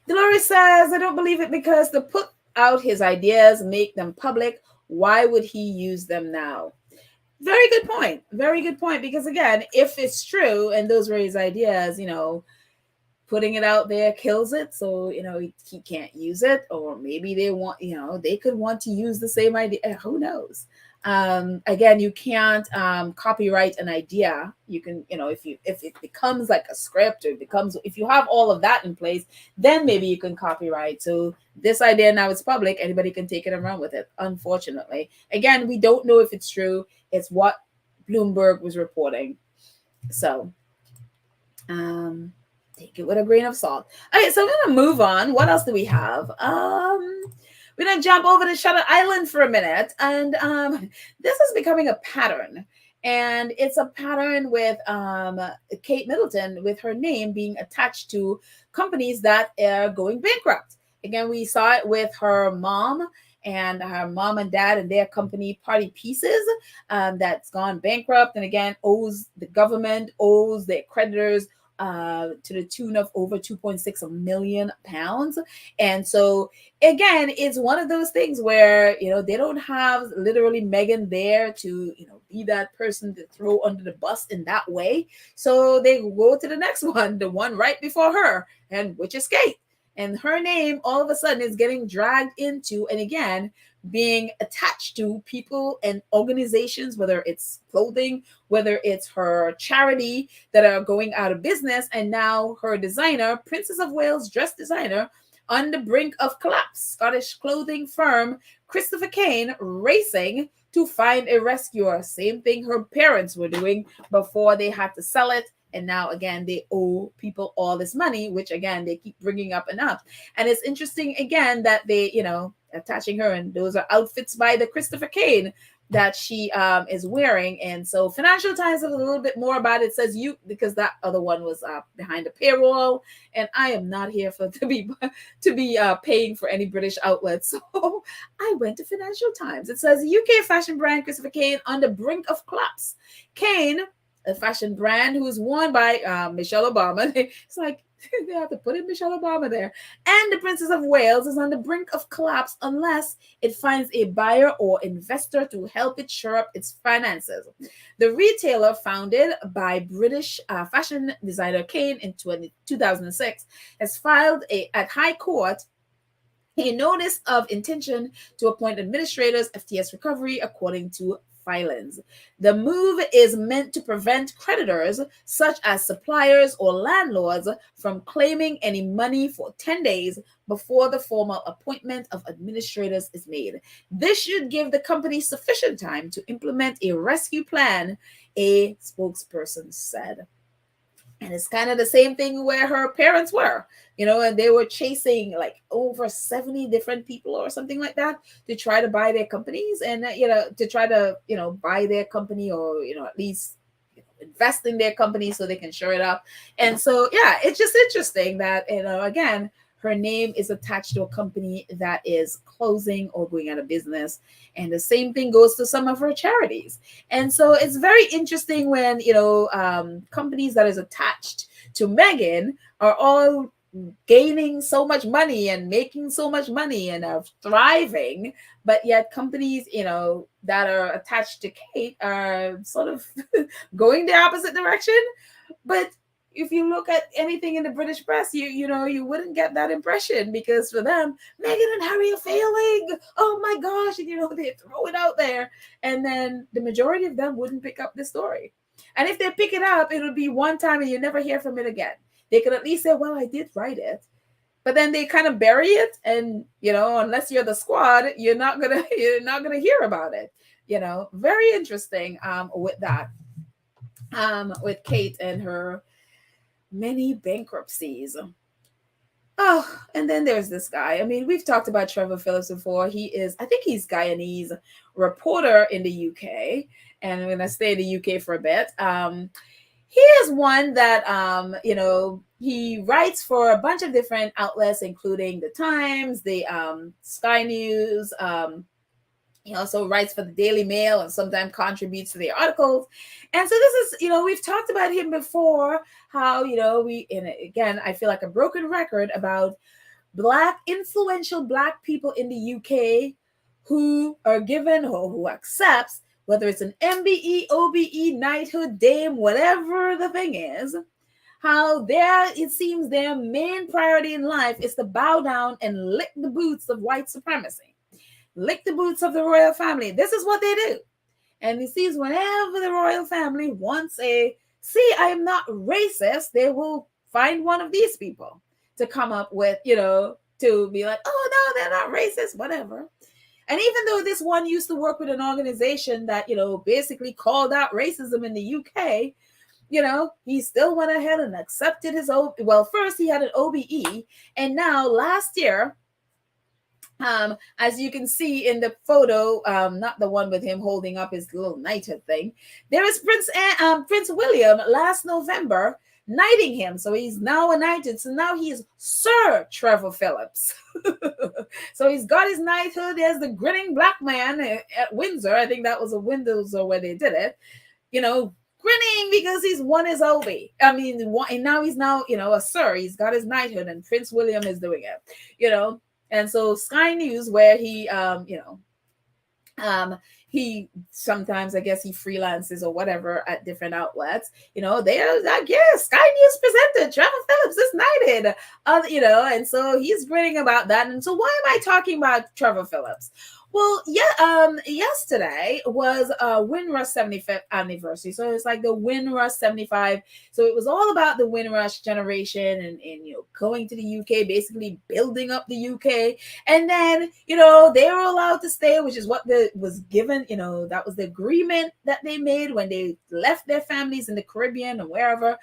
[SPEAKER 1] Dolores says, I don't believe it because to put out his ideas, make them public, why would he use them now? Very good point. Very good point. Because again, if it's true and those were his ideas, putting it out there kills it. So, he can't use it. Or maybe they want, they could want to use the same idea. Who knows? Again, you can't copyright an idea. You can, if it becomes like a script, or if you have all of that in place, then maybe you can copyright. So this idea now is public. Anybody can take it and run with it. Unfortunately, again, we don't know if it's true. It's what Bloomberg was reporting. So, take it with a grain of salt. Okay, so we're gonna move on. What else do we have? We're going to jump over to Shutter Island for a minute. And this is becoming a pattern. And it's a pattern with Kate Middleton, with her name being attached to companies that are going bankrupt. Again, we saw it with her mom and her mom and dad and their company Party Pieces that's gone bankrupt. And again, the government owes their creditors to the tune of over 2.6 million pounds. And so again, it's one of those things where, they don't have literally Meghan there to, be that person to throw under the bus in that way. So they go to the next one, the one right before her, and which is Kate. And her name all of a sudden is getting dragged into, and again, being attached to people and organizations, whether it's clothing, whether it's her charity that are going out of business, and now her designer, Princess of Wales dress designer, on the brink of collapse. Scottish clothing firm Christopher Kane racing to find a rescuer. Same thing her parents were doing before they had to sell it. And now, again, they owe people all this money, which, again, they keep bringing up and up. And it's interesting, again, that they, attaching her, and those are outfits by the Christopher Kane that she is wearing. And so Financial Times has a little bit more about it. It says because that other one was behind a paywall, and I am not here to be paying for any British outlets. So I went to Financial Times. It says UK fashion brand Christopher Kane on the brink of collapse. Kane, a fashion brand who is worn by Michelle Obama. It's like they have to put in Michelle Obama there. And the Princess of Wales is on the brink of collapse unless it finds a buyer or investor to help it shore up its finances. The retailer, founded by British fashion designer Kane in 2006, has filed at High Court a notice of intention to appoint administrators, FTS recovery, according to filings. The move is meant to prevent creditors, such as suppliers or landlords, from claiming any money for 10 days before the formal appointment of administrators is made. This should give the company sufficient time to implement a rescue plan, a spokesperson said. And it's kind of the same thing where her parents were, and they were chasing like over 70 different people or something like that to try to buy their companies and, to try to, buy their company or, at least invest in their company so they can shore it up. And so, yeah, it's just interesting that, again, her name is attached to a company that is closing or going out of business. And the same thing goes to some of her charities. And so it's very interesting when, companies that is attached to Meghan are all gaining so much money and making so much money and are thriving, but yet companies, that are attached to Kate are sort of going the opposite direction. But if you look at anything in the British press, you wouldn't get that impression, because for them, Meghan and Harry are failing. Oh my gosh. And, they throw it out there. And then the majority of them wouldn't pick up the story. And if they pick it up, it'll be one time and you never hear from it again. They could at least say, well, I did write it. But then they kind of bury it. And, unless you're the squad, you're not gonna hear about it. Very interesting with that. With Kate and her many bankruptcies. Oh, and then there's this guy. I mean, we've talked about Trevor Phillips before. I think he's Guyanese reporter in the UK, and I'm going to stay in the UK for a bit. He is one that, he writes for a bunch of different outlets, including The Times, the Sky News. He also writes for the Daily Mail and sometimes contributes to the articles. And so this is, we've talked about him before, how, again, I feel like a broken record about influential Black people in the UK who are given or who accepts, whether it's an MBE, OBE, knighthood, dame, whatever the thing is, how it seems their main priority in life is to bow down and lick the boots of white supremacy. Lick the boots of the royal family. This is what they do. And he sees whenever the royal family wants I am not racist, they will find one of these people to come up with, to be like, oh, no, they're not racist, whatever. And even though this one used to work with an organization that, basically called out racism in the UK, he still went ahead and accepted his first he had an OBE. And now last year, as you can see in the photo, not the one with him holding up his little knighthood thing, there is Prince William last November knighting him. So he's now a knighted. So now he is Sir Trevor Phillips. So he's got his knighthood. There's the grinning Black man at Windsor. I think that was a Windsor where they did it. Grinning because he's won his OB. I mean, and now he's a Sir. He's got his knighthood, and Prince William is doing it. And so Sky News, where he, he sometimes, I guess he freelances or whatever at different outlets, they are like, yes, Sky News presented Trevor Phillips is knighted, and so he's grinning about that. And so why am I talking about Trevor Phillips? Well, yeah, yesterday was Windrush 75th anniversary. So it's like the Windrush 75. So it was all about the Windrush generation and going to the UK, basically building up the UK. And then, they were allowed to stay, which is what was given, that was the agreement that they made when they left their families in the Caribbean or wherever.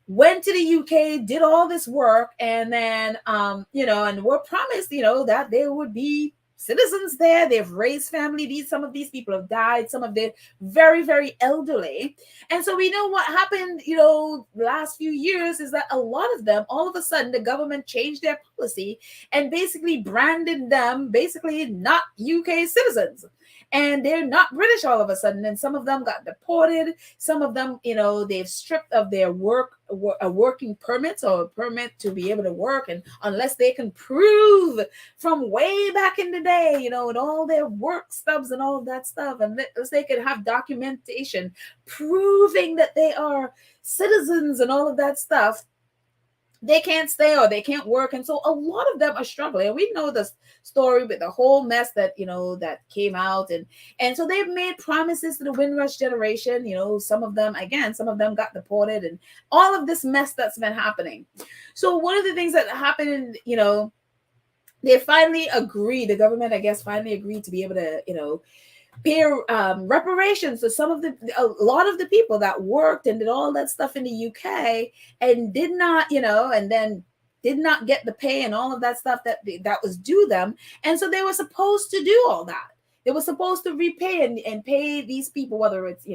[SPEAKER 1] Went to the UK, did all this work, and then and were promised, that they would be citizens there. They've raised family. Some of these people have died. Some of them very, very elderly. And so we know what happened, the last few years is that a lot of them, all of a sudden, the government changed their policy and basically branded them basically not UK citizens. And they're not British all of a sudden. And some of them got deported. Some of them, they've stripped of their working permits or a permit to be able to work. And unless they can prove from way back in the day, and all their work stubs and all of that stuff, and unless they can have documentation proving that they are citizens and all of that stuff, they can't stay or they can't work. And so a lot of them are struggling. And we know the story with the whole mess that, that came out. And so they've made promises to the Windrush generation. Some of them got deported and all of this mess that's been happening. So one of the things that happened, they finally agreed, the government, I guess, finally agreed to be able to, pay reparations to a lot of the people that worked and did all that stuff in the UK and did not, and then did not get the pay and all of that stuff that was due them. And so they were supposed to do all that. They were supposed to repay and pay these people, whether it's,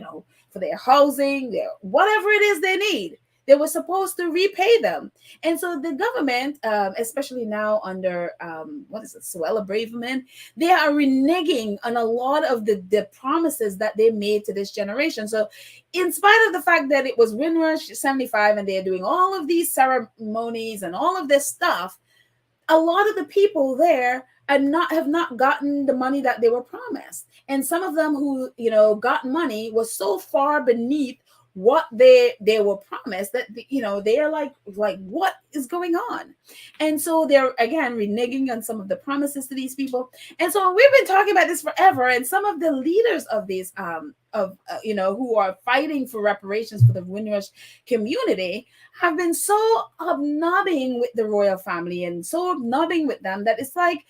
[SPEAKER 1] for their housing, their whatever it is they need. They were supposed to repay them. And so the government, especially now under, Suella Braverman, they are reneging on a lot of the promises that they made to this generation. So in spite of the fact that it was Windrush 75 and they're doing all of these ceremonies and all of this stuff, a lot of the people there have not gotten the money that they were promised. And some of them who, got money was so far beneath what they were promised that they are like what is going on. And so they're again reneging on some of the promises to these people. And so we've been talking about this forever, and some of the leaders of these who are fighting for reparations for the Windrush community have been so obnobbing with the royal family and so obnobbing with them that it's like,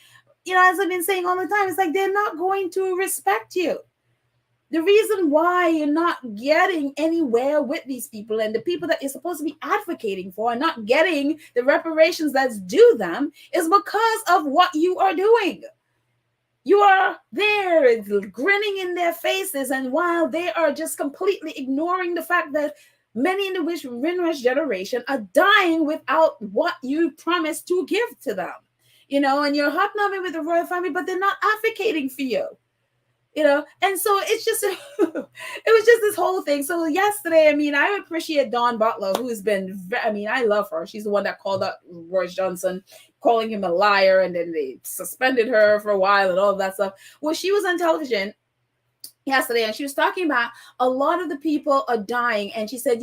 [SPEAKER 1] as I've been saying all the time, it's like they're not going to respect you. The reason why you're not getting anywhere with these people and the people that you're supposed to be advocating for and not getting the reparations that's due them is because of what you are doing. You are there grinning in their faces, and while they are just completely ignoring the fact that many in the Windrush generation are dying without what you promised to give to them. And you're hobnobbing with the royal family, but they're not advocating for you. And so it's just, it was just this whole thing. So yesterday, I appreciate Dawn Butler, who's been, I love her. She's the one that called out Boris Johnson, calling him a liar, and then they suspended her for a while and all of that stuff. Well, she was on television yesterday and she was talking about a lot of the people are dying, and she said,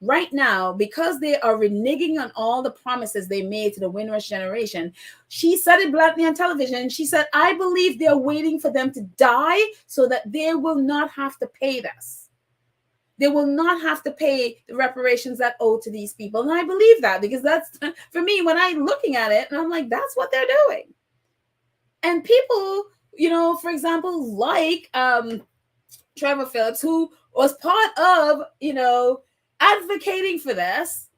[SPEAKER 1] right now, because they are reneging on all the promises they made to the Windrush generation, she said it bluntly on television. She said, I believe they're waiting for them to die so that they will not have to pay this. They will not have to pay the reparations that owe to these people. And I believe that, because that's, for me, when I'm looking at it, and I'm like, that's what they're doing. And people, for example, like Trevor Phillips, who was part of, advocating for this,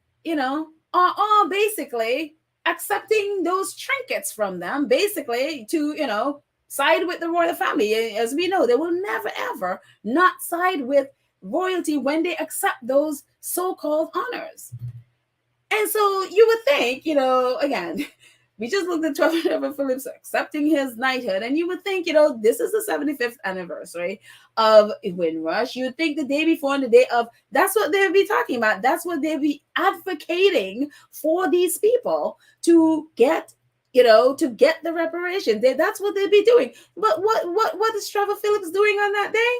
[SPEAKER 1] are basically accepting those trinkets from them, basically to, side with the royal family. As we know, they will never, ever not side with royalty when they accept those so-called honors. And so you would think, again, we just looked at Trevor Phillips accepting his knighthood, and you would think, this is the 75th anniversary of Windrush. You would think the day before and the day of, that's what they'd be talking about. That's what they'd be advocating for these people to get, to get the reparations. That's what they'd be doing. But what is Trevor Phillips doing on that day?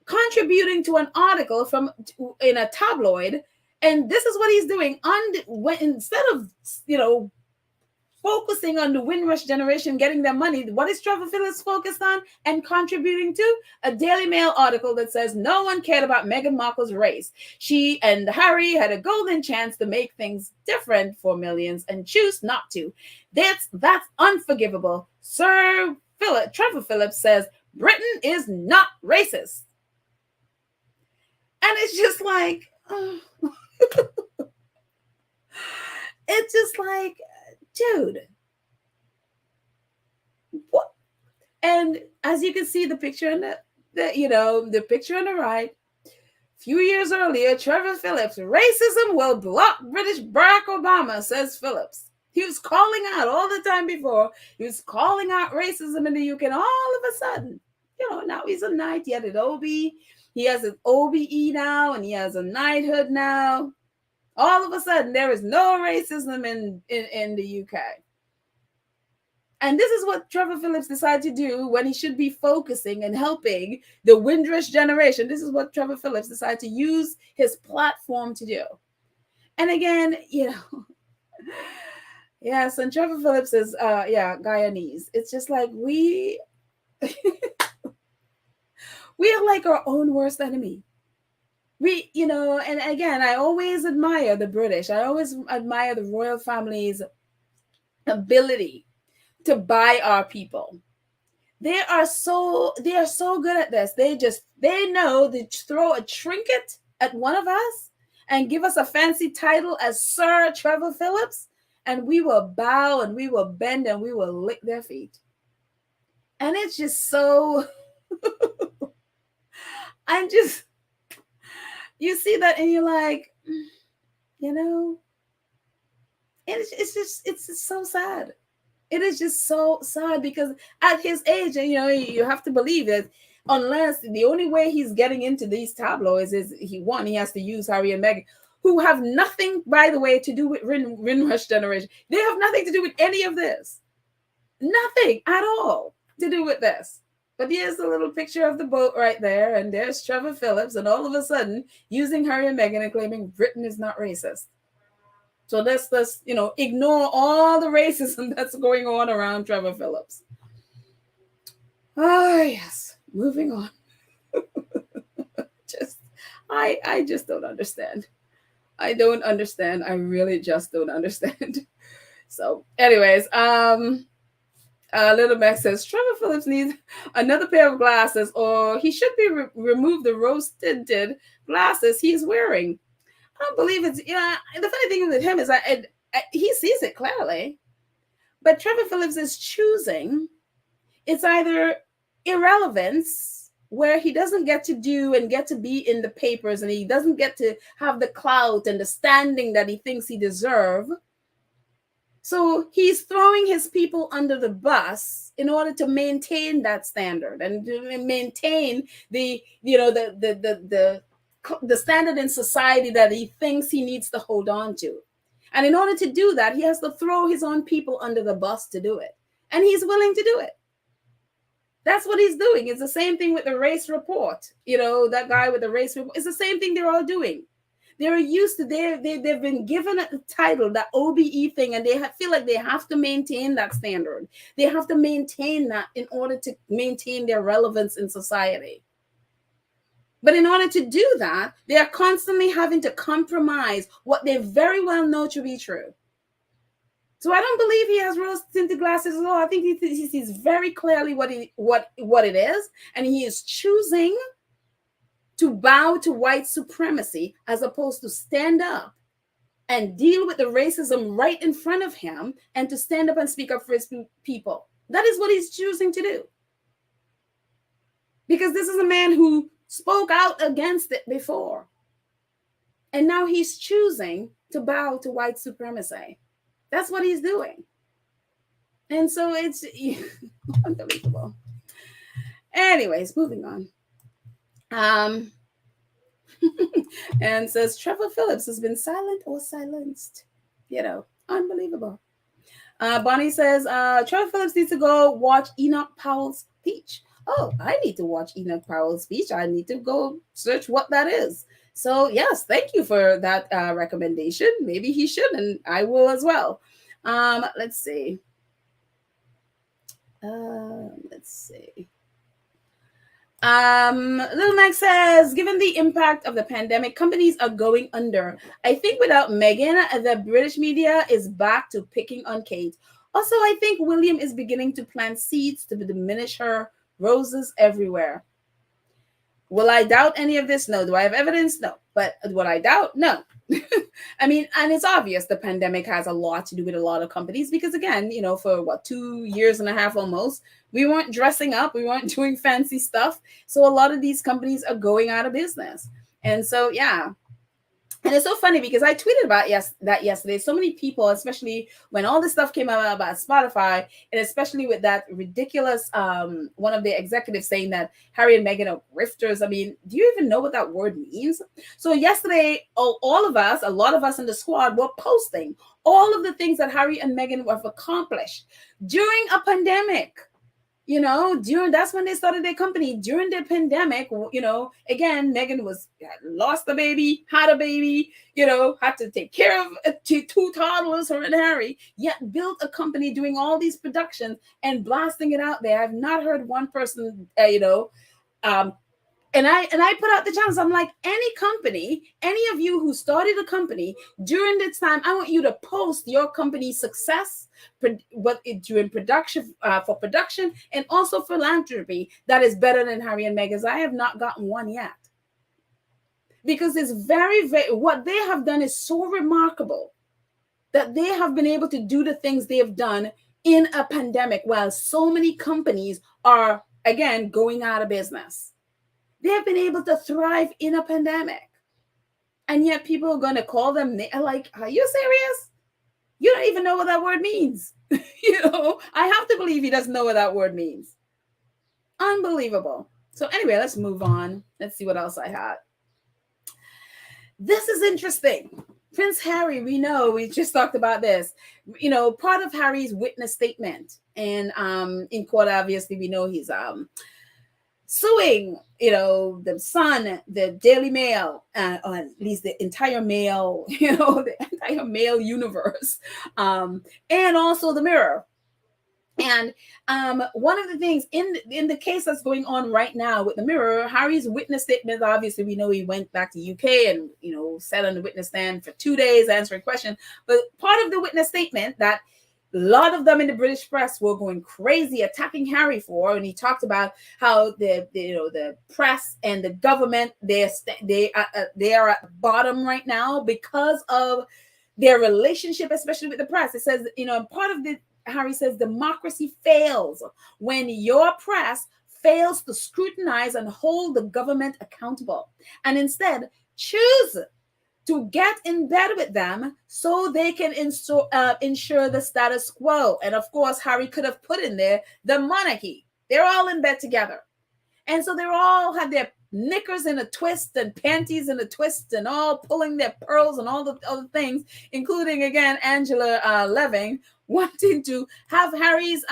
[SPEAKER 1] Contributing to an article in a tabloid, and this is what he's doing instead of, focusing on the Windrush generation getting their money. What is Trevor Phillips focused on and contributing to? A Daily Mail article that says no one cared about Meghan Markle's race. She and Harry had a golden chance to make things different for millions and choose not to. That's unforgivable. Trevor Phillips says Britain is not racist. And it's just like, it's just like, dude, what? And as you can see, the picture on the picture on the right, a few years earlier, Trevor Phillips, racism will block British Barack Obama, says Phillips. He was calling out all the time before. He was calling out racism in the UK, and all of a sudden, now he's a knight. He had an OB. He has an OBE now, and he has a knighthood now. All of a sudden, there is no racism in the UK. And this is what Trevor Phillips decided to do when he should be focusing and helping the Windrush generation. This is what Trevor Phillips decided to use his platform to do. And again, yes, and Trevor Phillips is, Guyanese. It's just like we are like our own worst enemy. And again, I always admire the British. I always admire the royal family's ability to buy our people. They are so good at this. They know to throw a trinket at one of us and give us a fancy title as Sir Trevor Phillips, and we will bow and we will bend and we will lick their feet. And it's just so you see that and you're like, it's just so sad. It is just so sad because at his age, you have to believe that unless the only way he's getting into these tabloids is he has to use Harry and Meghan, who have nothing, by the way, to do with Windrush generation. They have nothing to do with any of this. Nothing at all to do with this. But here's a little picture of the boat right there, and there's Trevor Phillips, and all of a sudden using Harry and Meghan and claiming Britain is not racist. So let's ignore all the racism that's going on around Trevor Phillips. Ah, yes. Moving on. I just don't understand. I don't understand. I really just don't understand. So, anyways, Little Max says Trevor Phillips needs another pair of glasses, or he should be remove the rose-tinted glasses he's wearing. I don't believe it's, the funny thing with him is he sees it clearly, but Trevor Phillips is choosing, it's either irrelevance, where he doesn't get to do and get to be in the papers, and he doesn't get to have the clout and the standing that he thinks he deserves. So he's throwing his people under the bus in order to maintain that standard and to maintain the standard in society that he thinks he needs to hold on to. And in order to do that, he has to throw his own people under the bus to do it. And he's willing to do it. That's what he's doing. It's the same thing with the race report. That guy with the race report. It's the same thing they're all doing. They're used to, they've been given a title, that OBE thing, and they feel like they have to maintain that standard. They have to maintain that in order to maintain their relevance in society. But in order to do that, they are constantly having to compromise what they very well know to be true. So I don't believe he has rose-tinted glasses at all. I think he sees very clearly what it is, and he is choosing to bow to white supremacy as opposed to stand up and deal with the racism right in front of him and to stand up and speak up for his people. That is what he's choosing to do. Because this is a man who spoke out against it before. And now he's choosing to bow to white supremacy. That's what he's doing. And so it's unbelievable. Anyways, moving on. And says Trevor Phillips has been silent or silenced. Unbelievable. Bonnie says Trevor Phillips needs to go watch Enoch Powell's speech. Oh, I need to watch Enoch Powell's speech. I need to go search what that is. So yes, thank you for that recommendation. Maybe he should, and I will as well. Let's see. Let's see. Little Mac says, given the impact of the pandemic, companies are going under. I think without Meghan, the British media is back to picking on Kate. Also, I think William is beginning to plant seeds to diminish her. Roses everywhere. Will I doubt any of this? No. Do I have evidence? No. But what I doubt? No. I mean, and it's obvious the pandemic has a lot to do with a lot of companies because, again, for 2 years and a half almost, we weren't dressing up, we weren't doing fancy stuff. So a lot of these companies are going out of business. And so, yeah. And it's so funny because I tweeted about that yesterday. So many people, especially when all this stuff came out about Spotify, and especially with that ridiculous one of the executives saying that Harry and Meghan are grifters. I mean, do you even know what that word means? So yesterday, all of us, a lot of us in the squad, were posting all of the things that Harry and Meghan have accomplished during a pandemic. That's when they started their company during the pandemic. Again, Meghan lost a baby, had a baby, had to take care of two toddlers, her and Harry, yet built a company doing all these productions and blasting it out there. I've not heard one person, and I put out the challenge. I'm like, any company, any of you who started a company during this time, I want you to post your company's success, during production, for production, and also philanthropy that is better than Harry and Meghan's. I have not gotten one yet. Because it's very, very, what they have done is so remarkable that they have been able to do the things they have done in a pandemic while so many companies are, again, going out of business. They have been able to thrive in a pandemic. And yet people are going to call them, like, are you serious? You don't even know what that word means. I have to believe he doesn't know what that word means. Unbelievable. So anyway, let's move on. Let's see what else I had. This is interesting. Prince Harry, we just talked about this. Part of Harry's witness statement. And in court, obviously, we know he's suing, the Sun, the Daily Mail, or at least the entire Mail, the entire Mail universe, and also the Mirror. And one of the things in the case that's going on right now with the Mirror, Harry's witness statement, obviously we know he went back to UK and, sat on the witness stand for 2 days answering questions. But part of the witness statement that a lot of them in the British press were going crazy attacking Harry for, and he talked about how the press and the government they are at the bottom right now because of their relationship, especially with the press. It says, part of the Harry says democracy fails when your press fails to scrutinize and hold the government accountable, and instead choose to get in bed with them so they can ensure the status quo. And of course, Harry could have put in there the monarchy. They're all in bed together. And so they all had their knickers in a twist and panties in a twist and all pulling their pearls and all the other things, including, again, Angela Leving wanting to have Harry's,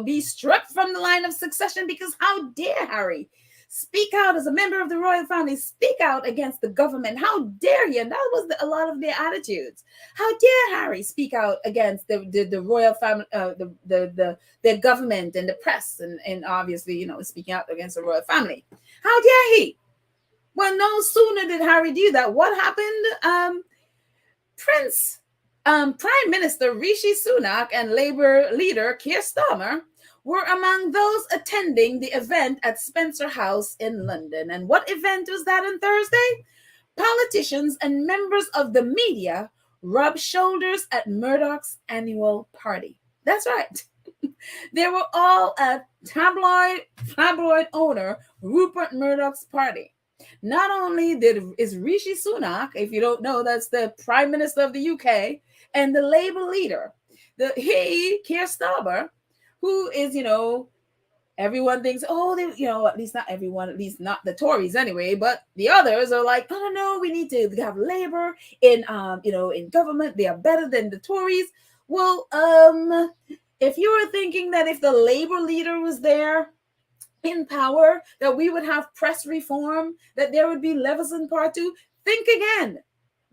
[SPEAKER 1] be stripped from the line of succession because how dare Harry speak out as a member of the royal family, speak out against the government. How dare he? And that was a lot of their attitudes. How dare Harry speak out against the royal family, the government and the press, and obviously, speaking out against the royal family. How dare he? Well, no sooner did Harry do that, what happened? Prime Minister Rishi Sunak and Labour leader Keir Starmer were among those attending the event at Spencer House in London. And what event was that on Thursday? Politicians and members of the media rubbed shoulders at Murdoch's annual party. That's right. They were all at tabloid owner Rupert Murdoch's party. Not only is Rishi Sunak, if you don't know, that's the Prime Minister of the UK, and the Labour leader, Keir Starmer, who is, everyone thinks, at least not everyone, at least not the Tories anyway, but the others are like, no, we need to have Labour in government. They are better than the Tories. Well, if you were thinking that if the Labour leader was there in power, that we would have press reform, that there would be Leveson Part 2, think again.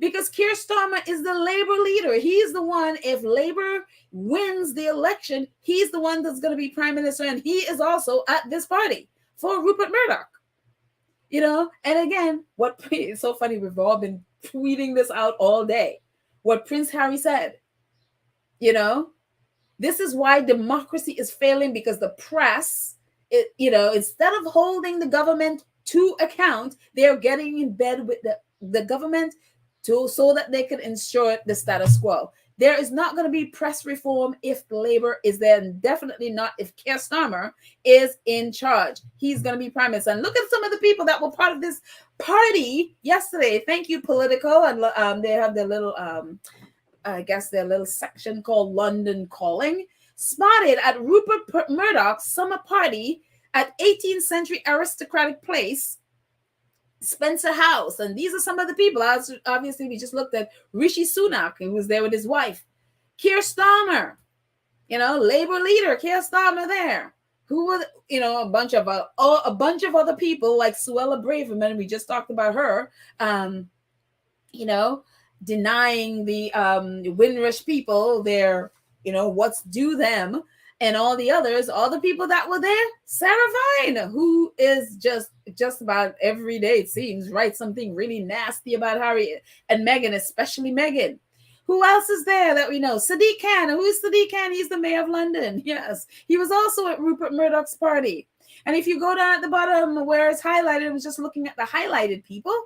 [SPEAKER 1] because Keir Starmer is the Labour leader. He's the one, if Labour wins the election, he's the one that's going to be prime minister, and he is also at this party for Rupert Murdoch. And again, it's so funny, we've all been tweeting this out all day, what Prince Harry said. This is why democracy is failing, because the press, instead of holding the government to account, they're getting in bed with the government so that they can ensure the status quo. There is not going to be press reform if Labour is there, and definitely not if Keir Starmer is in charge. He's going to be prime minister. And look at some of the people that were part of this party yesterday. Thank you, Politico. And they have their little, their little section called London Calling, spotted at Rupert Murdoch's summer party at 18th century aristocratic place, Spencer House. And these are some of the people. Obviously, we just looked at Rishi Sunak, who was there with his wife. Keir Starmer, Labour leader, Keir Starmer there. Who were, a bunch of other people like Suella Braverman. We just talked about her, denying the Windrush people their, what's due them. And all the others, all the people that were there, Sarah Vine, who is just about every day, it seems, writes something really nasty about Harry and Meghan, especially Meghan. Who else is there that we know? Sadiq Khan. Who's Sadiq Khan? He's the mayor of London. Yes. He was also at Rupert Murdoch's party. And if you go down at the bottom where it's highlighted, I was just looking at the highlighted people.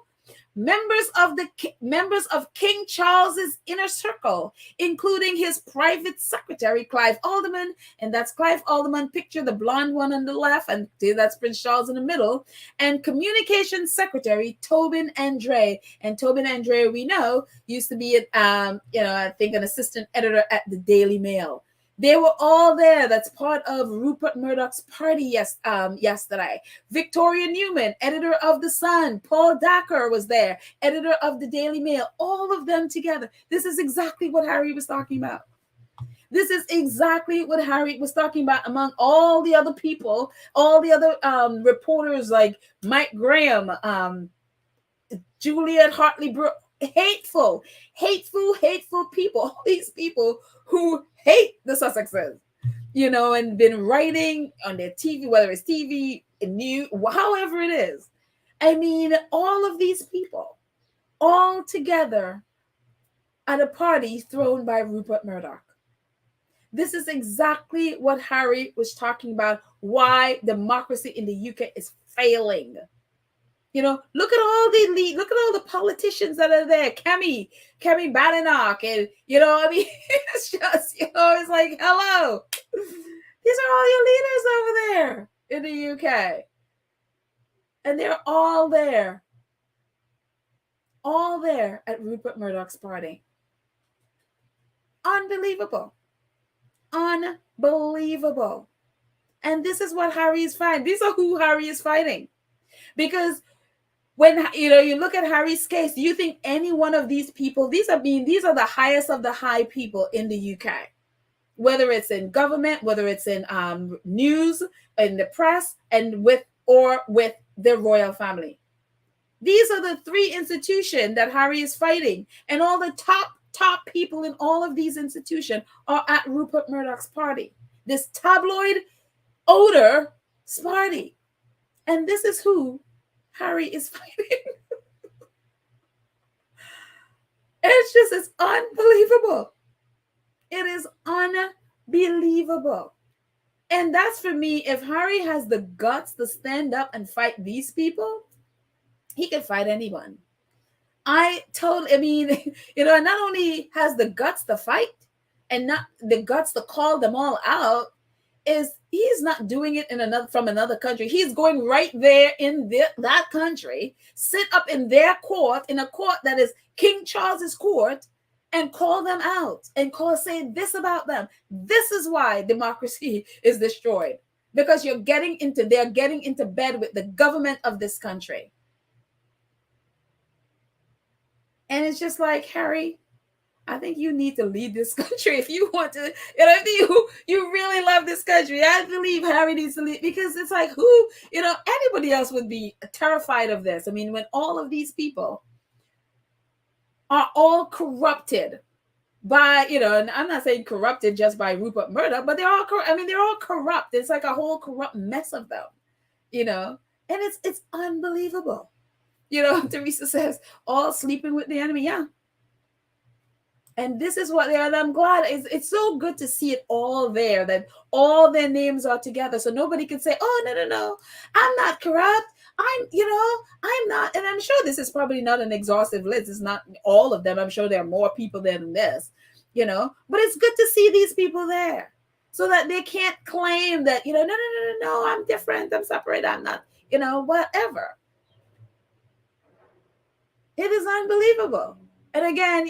[SPEAKER 1] Members of King Charles's inner circle, including his private secretary, Clive Alderman, and that's Clive Alderman, picture the blonde one on the left, and that's Prince Charles in the middle, and communications secretary, Tobin Andre. And Tobin Andre, we know, used to be, I think an assistant editor at the Daily Mail. They were all there. That's part of Rupert Murdoch's party yesterday. Victoria Newman, editor of The Sun. Paul Dacker was there, editor of the Daily Mail. All of them together. This is exactly what Harry was talking about. This is exactly what Harry was talking about among all the other people, all the other reporters like Mike Graham, Juliet Hartley Brooke. Hateful people. All these people who hate the Sussexes, and been writing on their TV, whether it's TV, news, however it is. I mean, all of these people all together at a party thrown by Rupert Murdoch. This is exactly what Harry was talking about, why democracy in the UK is failing. Look at all the politicians that are there. Kemi Badenoch, and it's just, it's like, hello. These are all your leaders over there in the UK. And they're all there at Rupert Murdoch's party. Unbelievable. And this is what Harry is fighting. These are who Harry is fighting. Because when you look at Harry's case, do you think any one of these people, these are the highest of the high people in the UK, whether it's in government, whether it's in news, in the press, and with the royal family. These are the three institutions that Harry is fighting, and all the top people in all of these institutions are at Rupert Murdoch's party. This tabloid odor party, and this is who Harry is fighting. It's unbelievable. It is unbelievable. And that's, for me, if Harry has the guts to stand up and fight these people, he can fight anyone. Not only has the guts to fight and not the guts to call them all out, he's not doing it from another country. He's going right there in that country, sit up in their court, in a court that is King Charles's court, and call them out and say this about them. This is why democracy is destroyed, because they're getting into bed with the government of this country. And it's just like, Harry, I think you need to lead this country if you want to. If you really love this country, I believe Harry needs to lead, because it's like, anybody else would be terrified of this. I mean, when all of these people are all corrupted by, and I'm not saying corrupted just by Rupert Murdoch, but they're all they're all corrupt. It's like a whole corrupt mess of them, and it's unbelievable. Teresa says, all sleeping with the enemy. Yeah. And this is what they are. I'm glad it's so good to see it all there, that all their names are together. So nobody can say, oh, no, I'm not corrupt. I'm not. And I'm sure this is probably not an exhaustive list. It's not all of them. I'm sure there are more people there than this, but it's good to see these people there so that they can't claim that, no, I'm different. I'm separate. I'm not, whatever. It is unbelievable. And again,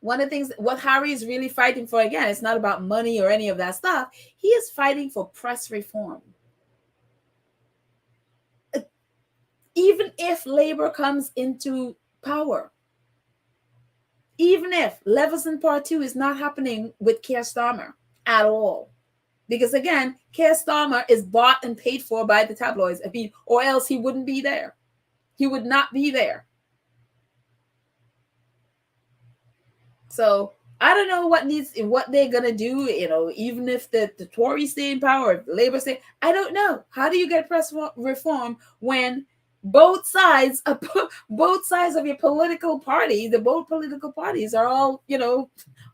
[SPEAKER 1] one of the things, what Harry is really fighting for, again, it's not about money or any of that stuff. He is fighting for press reform. Even if Labour comes into power, even if Leveson Part 2 is not happening with Keir Starmer at all, because again, Keir Starmer is bought and paid for by the tabloids. Or else he wouldn't be there. He would not be there. So I don't know what they're gonna do. Even if the Tories stay in power, if Labour stay, I don't know. How do you get press reform when both sides of your political party, both political parties are all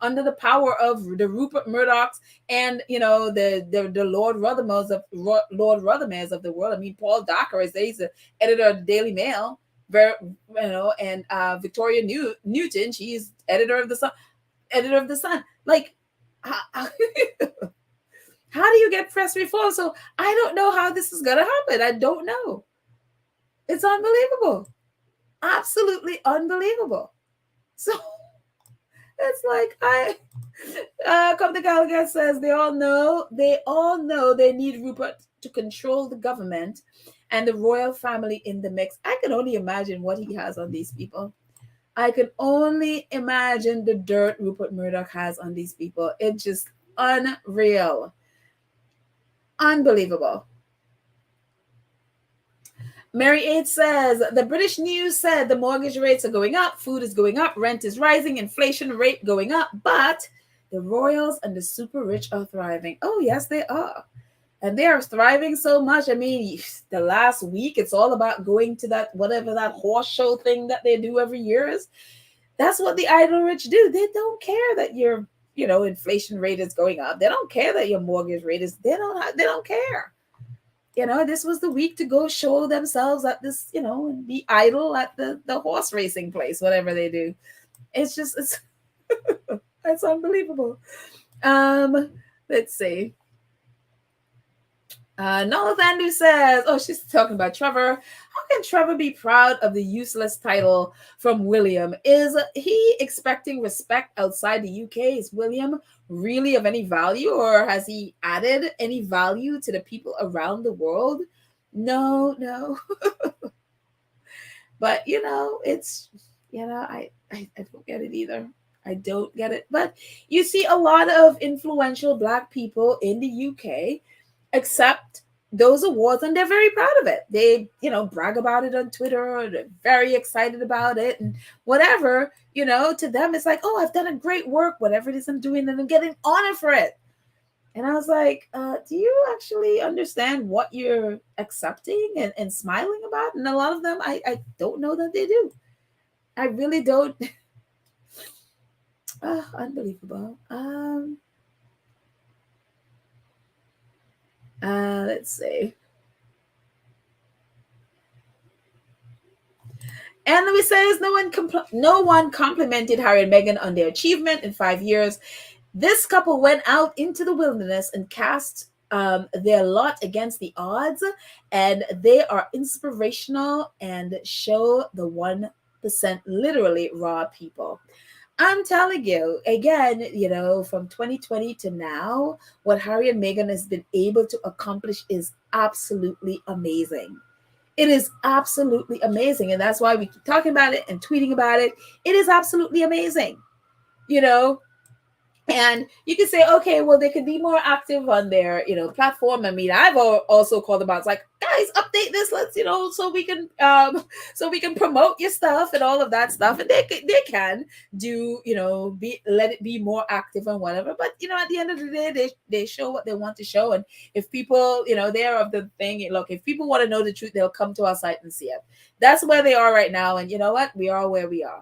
[SPEAKER 1] under the power of the Rupert Murdochs and the Lord Rothermeres of the world. Paul Docuseries, he's the editor of the Daily Mail. And Victoria Newton, she's editor of the Sun. Like, how do you get press reform? So I don't know how this is gonna happen. I don't know. It's unbelievable, absolutely unbelievable. So it's like Come to Gallagher says they all know they need Rupert to control the government and the royal family in the mix. I can only imagine what he has on these people. I can only imagine the dirt Rupert Murdoch has on these people. It's just unreal. Unbelievable. Mary 8 says, the British News said the mortgage rates are going up, food is going up, rent is rising, inflation rate going up, but the royals and the super rich are thriving. Oh, yes, they are. And they are thriving so much. The last week, it's all about going to that, whatever that horse show thing that they do every year is. That's what the idle rich do. They don't care that your, inflation rate is going up. They don't care that your mortgage rate is, they don't care. This was the week to go show themselves at this, and be idle at the horse racing place, whatever they do. It's it's unbelievable. Let's see. Nola Vandu says, she's talking about Trevor. How can Trevor be proud of the useless title from William? Is he expecting respect outside the UK? Is William really of any value, or has he added any value to the people around the world? No. But, it's, I don't get it either. I don't get it. But you see a lot of influential Black people in the UK accept those awards, and they're very proud of it. They, brag about it on Twitter. They're very excited about it, and whatever, to them, it's like, oh, I've done a great work, whatever it is I'm doing, and I'm getting honored for it. And I was like, do you actually understand what you're accepting and smiling about? And a lot of them, I don't know that they do. I really don't. Unbelievable. Let's see. And Louis says no one complimented Harry and Meghan on their achievement in 5 years. This couple went out into the wilderness and cast their lot against the odds, and they are inspirational and show the 1% literally raw people. I'm telling you, again, from 2020 to now, what Harry and Meghan has been able to accomplish is absolutely amazing. It is absolutely amazing. And that's why we keep talking about it and tweeting about it. It is absolutely amazing, And you can say, okay, well, they could be more active on their, platform. I've also called them out. It's like, guys, update this. Let's, so we can promote your stuff and all of that stuff. And they can do, let it be more active and whatever. But at the end of the day, they show what they want to show. And if people, they're of the thing, look, if people want to know the truth, they'll come to our site and see it. That's where they are right now. And you know what? We are where we are.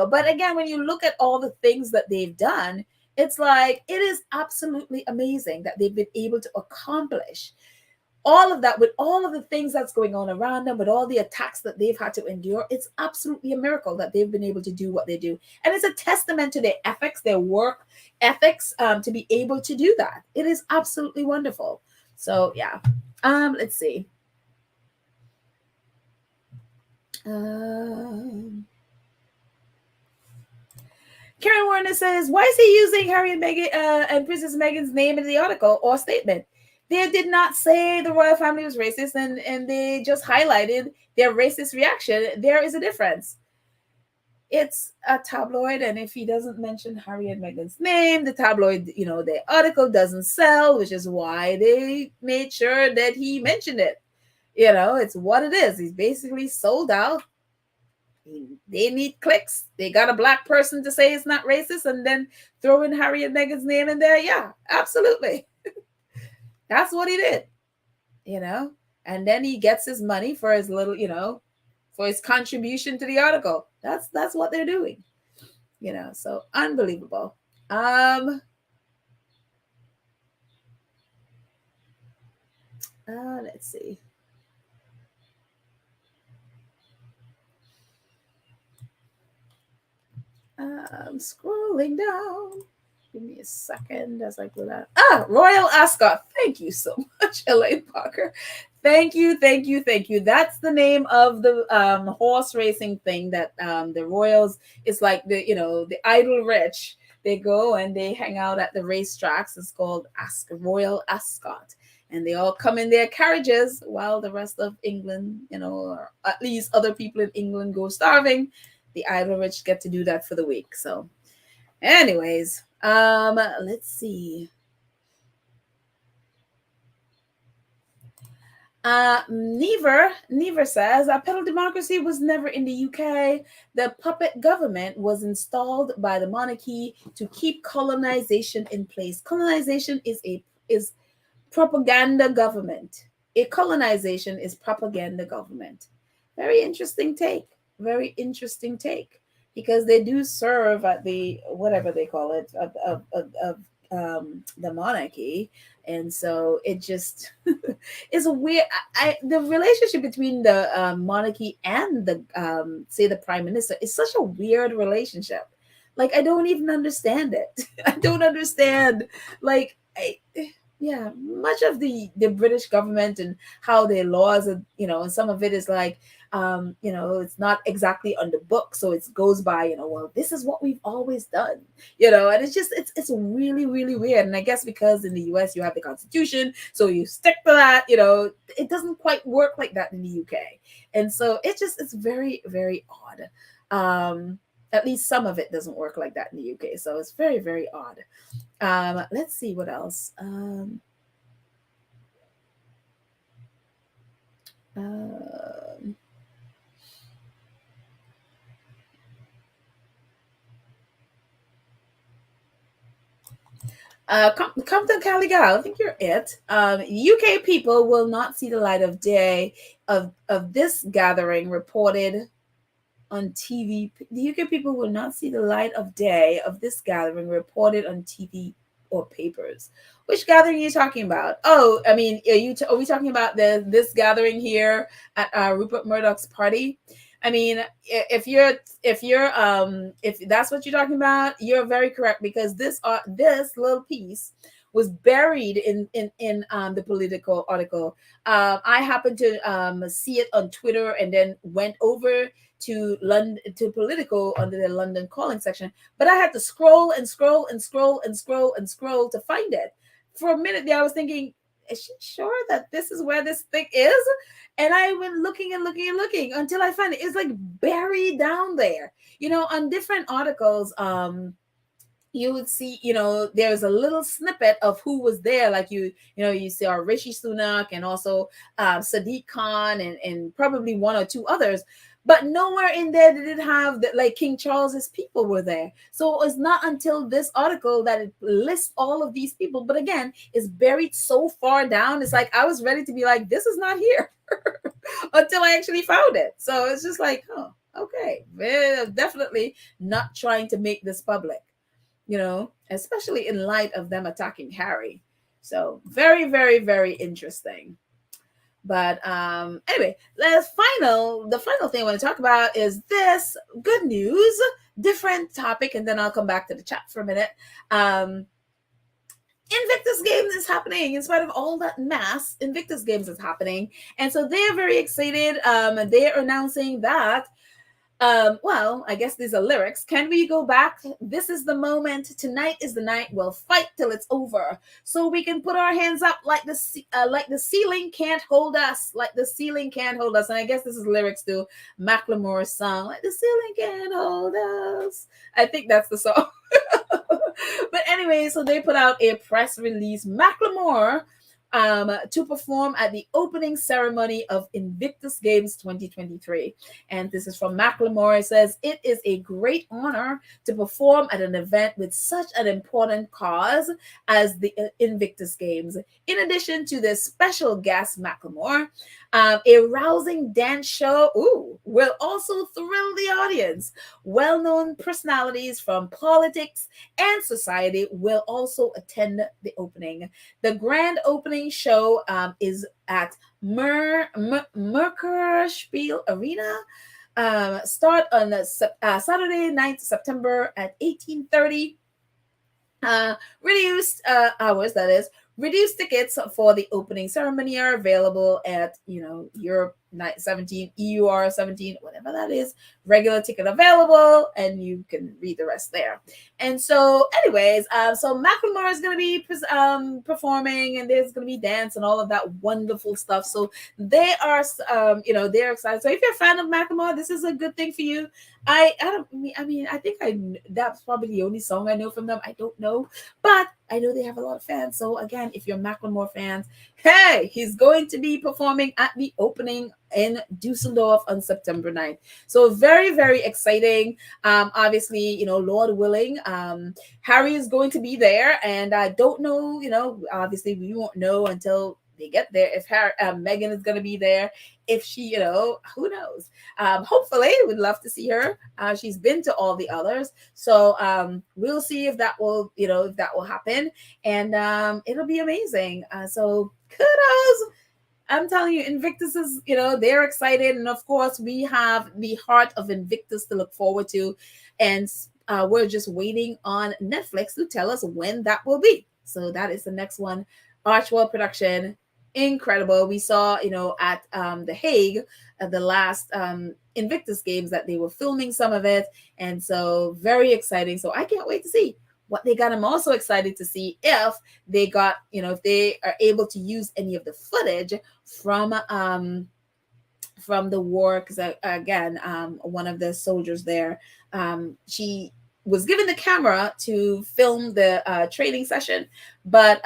[SPEAKER 1] But again, when you look at all the things that they've done, it's like, it is absolutely amazing that they've been able to accomplish all of that with all of the things that's going on around them, with all the attacks that they've had to endure. It's absolutely a miracle that they've been able to do what they do. And it's a testament to their ethics, their work ethics, to be able to do that. It is absolutely wonderful. So yeah. Let's see. Karen Warner says, why is he using Harry and Meghan and Princess Meghan's name in the article or statement? They did not say the royal family was racist, and they just highlighted their racist reaction. There is a difference. It's a tabloid, and if he doesn't mention Harry and Meghan's name, the tabloid, the article doesn't sell, which is why they made sure that he mentioned it. It's what it is. He's basically sold out. They need clicks. They got a black person to say it's not racist, and then throw in Harry and Meghan's name in there. Yeah, absolutely. That's what he did, and then he gets his money for his little, for his contribution to the article. That's what they're doing, so unbelievable. Let's see. I'm scrolling down. Give me a second as I go down. Royal Ascot. Thank you so much, Elaine Parker. Thank you. That's the name of the horse racing thing that the Royals, it's like the idle rich. They go and they hang out at the racetracks. It's called Royal Ascot. And they all come in their carriages while the rest of England, or at least other people in England go starving. The idle rich get to do that for the week. So anyways, let's see. Never says pedal democracy was never in the UK. The puppet government was installed by the monarchy to keep colonization in place. Colonization is propaganda government. A colonization is propaganda government. Very interesting take. Because they do serve at the whatever they call it of the monarchy, and so it just is a weird. The relationship between the monarchy and the say the prime minister is such a weird relationship. Like, I don't even understand it. I don't understand. Like, yeah, much of the British government and how their laws are, and some of it is like, it's not exactly on the book, so it goes by, well, this is what we've always done, and it's just it's really, really weird. And I guess because in the US you have the Constitution, so you stick to that. It doesn't quite work like that in the UK, and so it's very, very odd. At least some of it doesn't work like that in the UK, so it's very, very odd. Let's see what else. Compton Caligal, I think you're it. UK people will not see the light of day of this gathering reported on TV. The UK people will not see the light of day of this gathering reported on TV or papers. Which gathering are you talking about? Oh, I mean, are we talking about this gathering here at Rupert Murdoch's party? I mean, if that's what you're talking about, you're very correct, because this little piece was buried in the Political article. I happened to see it on Twitter and then went over to London, to Political, under the London calling section, but I had to scroll and scroll and scroll and scroll and scroll to find it. For a minute there, I was thinking, is she sure that this is where this thing is? And I went looking and looking and looking until I found it. It's like buried down there, on different articles. you would see, there's a little snippet of who was there. Like you saw Rishi Sunak and also Sadiq Khan and probably one or two others. But nowhere in there did it have that, like King Charles's people were there. So it was not until this article that it lists all of these people. But again, it's buried so far down. It's like I was ready to be like, this is not here until I actually found it. So it's just like, oh, okay, they're definitely not trying to make this public, especially in light of them attacking Harry. So very, very, very interesting. But anyway, the final thing I want to talk about is this good news, different topic, and then I'll come back to the chat for a minute. Invictus Games is happening. In spite of all that mass, Invictus Games is happening. And so they're very excited. They're announcing that well, I guess these are lyrics. Can we go back? This is the moment. Tonight is the night. We'll fight till it's over, so we can put our hands up like the ceiling can't hold us, like the ceiling can't hold us. And I guess this is lyrics to Macklemore's song, like the ceiling can't hold us. I think that's the song. But anyway, so they put out a press release. Macklemore to perform at the opening ceremony of Invictus Games 2023. And this is from Macklemore. It says, "It is a great honor to perform at an event with such an important cause as the Invictus Games. In addition to this special guest, Macklemore, a rousing dance show will also thrill the audience. Well-known personalities from politics and society will also attend the opening. The grand opening show is at Merkerspiel Arena. Start on Saturday, 9th September at 18:30. Reduced hours, that is. Reduced tickets for the opening ceremony are available at, Europe 17, EUR 17, whatever that is. Regular ticket available, and you can read the rest there. And so, anyways, so Macklemore is going to be performing, and there's going to be dance and all of that wonderful stuff. So they are, they're excited. So if you're a fan of Macklemore, this is a good thing for you. I think that's probably the only song I know from them. I don't know, but I know they have a lot of fans. So again, if you're Macklemore fans, hey, he's going to be performing at the opening in Dusseldorf on September 9th. So very, very exciting. Obviously, Lord willing, Harry is going to be there, and I don't know, obviously we won't know until they get there if Meghan is going to be there. If she, who knows? Hopefully, we'd love to see her. She's been to all the others, so we'll see if that will, happen, and it'll be amazing. So kudos. I'm telling you, Invictus is, they're excited, and of course, we have the Heart of Invictus to look forward to, and we're just waiting on Netflix to tell us when that will be. So that is the next one. Archwell production. Incredible. We saw, at The Hague, the last Invictus Games, that they were filming some of it. And so very exciting. So I can't wait to see what they got. I'm also excited to see if they got, if they are able to use any of the footage from the war. Because again, one of the soldiers there, she was given the camera to film the training session, but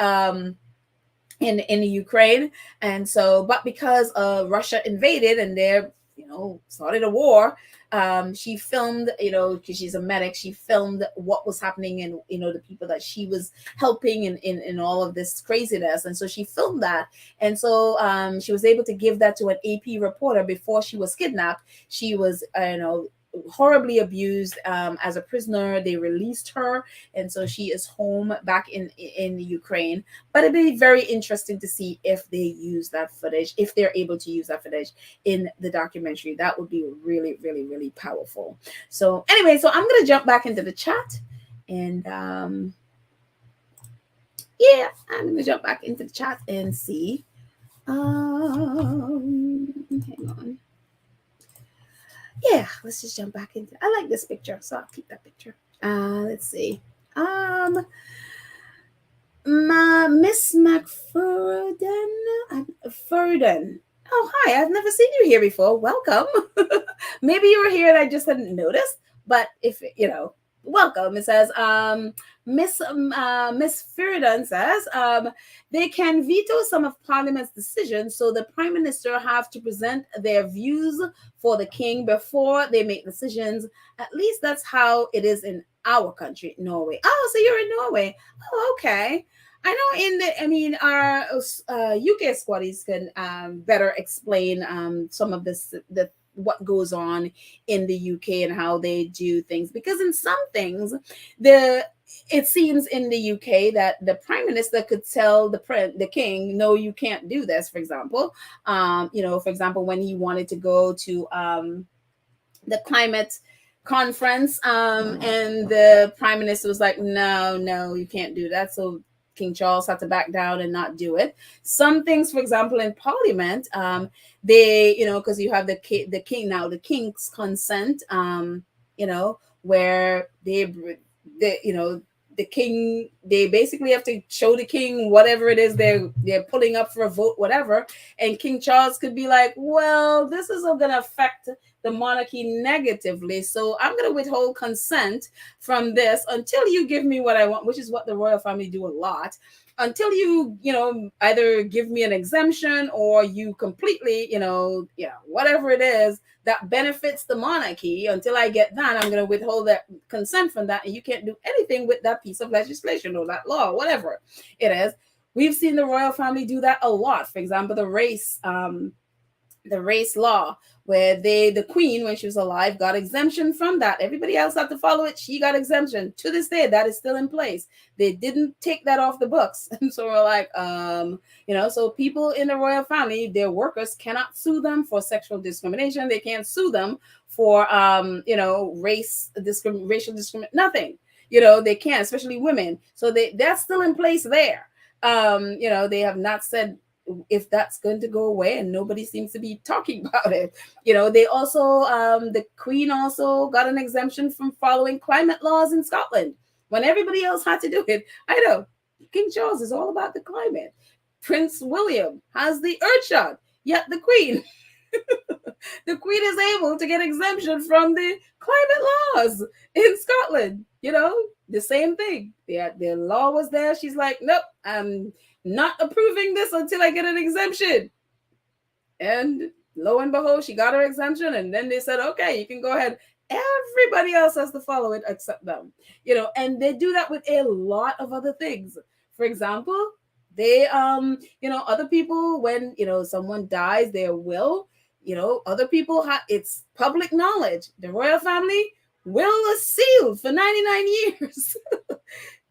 [SPEAKER 1] in Ukraine. And so, but because Russia invaded and they're, started a war, she filmed, because she's a medic, she filmed what was happening and, the people that she was helping in all of this craziness. And so she filmed that. And so she was able to give that to an AP reporter before she was kidnapped. She was, horribly abused as a prisoner. They released her, and so she is home back in Ukraine. But it'd be very interesting to see if they use that footage, if they're able to use that footage in the documentary. That would be really, really, really powerful. So anyway, so I'm gonna jump back into the chat, and I'm gonna jump back into the chat and see. Hang on. Yeah, let's just jump back into. I like this picture, so I'll keep that picture. Let's see. Miss McFurden. Furden. Oh, hi! I've never seen you here before. Welcome. Maybe you were here and I just hadn't noticed. But if welcome. It says, Miss Firidan says, they can veto some of Parliament's decisions, so the Prime Minister have to present their views for the King before they make decisions. At least that's how it is in our country, Norway. Oh, so you're in Norway? Oh, okay. I know our UK squaddies can better explain some of the what goes on in the UK and how they do things, because in some things the it seems in the UK that the prime minister could tell the king, no, you can't do this. For example, for example, when he wanted to go to the climate conference, and the prime minister was like, no, no, you can't do that. So King Charles had to back down and not do it. Some things, for example, in Parliament, they, because you have the king now, the king's consent, where the king, they basically have to show the king whatever it is they're pulling up for a vote, whatever. And King Charles could be like, well, this is going to affect the monarchy negatively, so I'm going to withhold consent from this until you give me what I want, which is what the royal family do a lot. Until you, either give me an exemption or you completely, whatever it is that benefits the monarchy, until I get that, I'm going to withhold that consent from that, and you can't do anything with that piece of legislation or that law, whatever it is. We've seen the royal family do that a lot. For example, the race law, where the queen, when she was alive, got exemption from that. Everybody else had to follow it. She got exemption. To this day, that is still in place. They didn't take that off the books. And so we're like, so people in the royal family, their workers cannot sue them for sexual discrimination. They can't sue them for, racial discrimination, nothing. They can't, especially women. So that's still in place there. They have not said if that's going to go away, and nobody seems to be talking about it. They also, the queen also got an exemption from following climate laws in Scotland when everybody else had to do it. I know King Charles is all about the climate. Prince William has the earth shot, yet the queen the queen is able to get exemption from the climate laws in Scotland. The same thing. The law was there. She's like, nope, I'm not approving this until I get an exemption. And lo and behold, she got her exemption. And then they said, okay, you can go ahead. Everybody else has to follow it except them. And they do that with a lot of other things. For example, they, other people, when, someone dies, their will, other people, it's public knowledge. The royal family will is sealed for 99 years.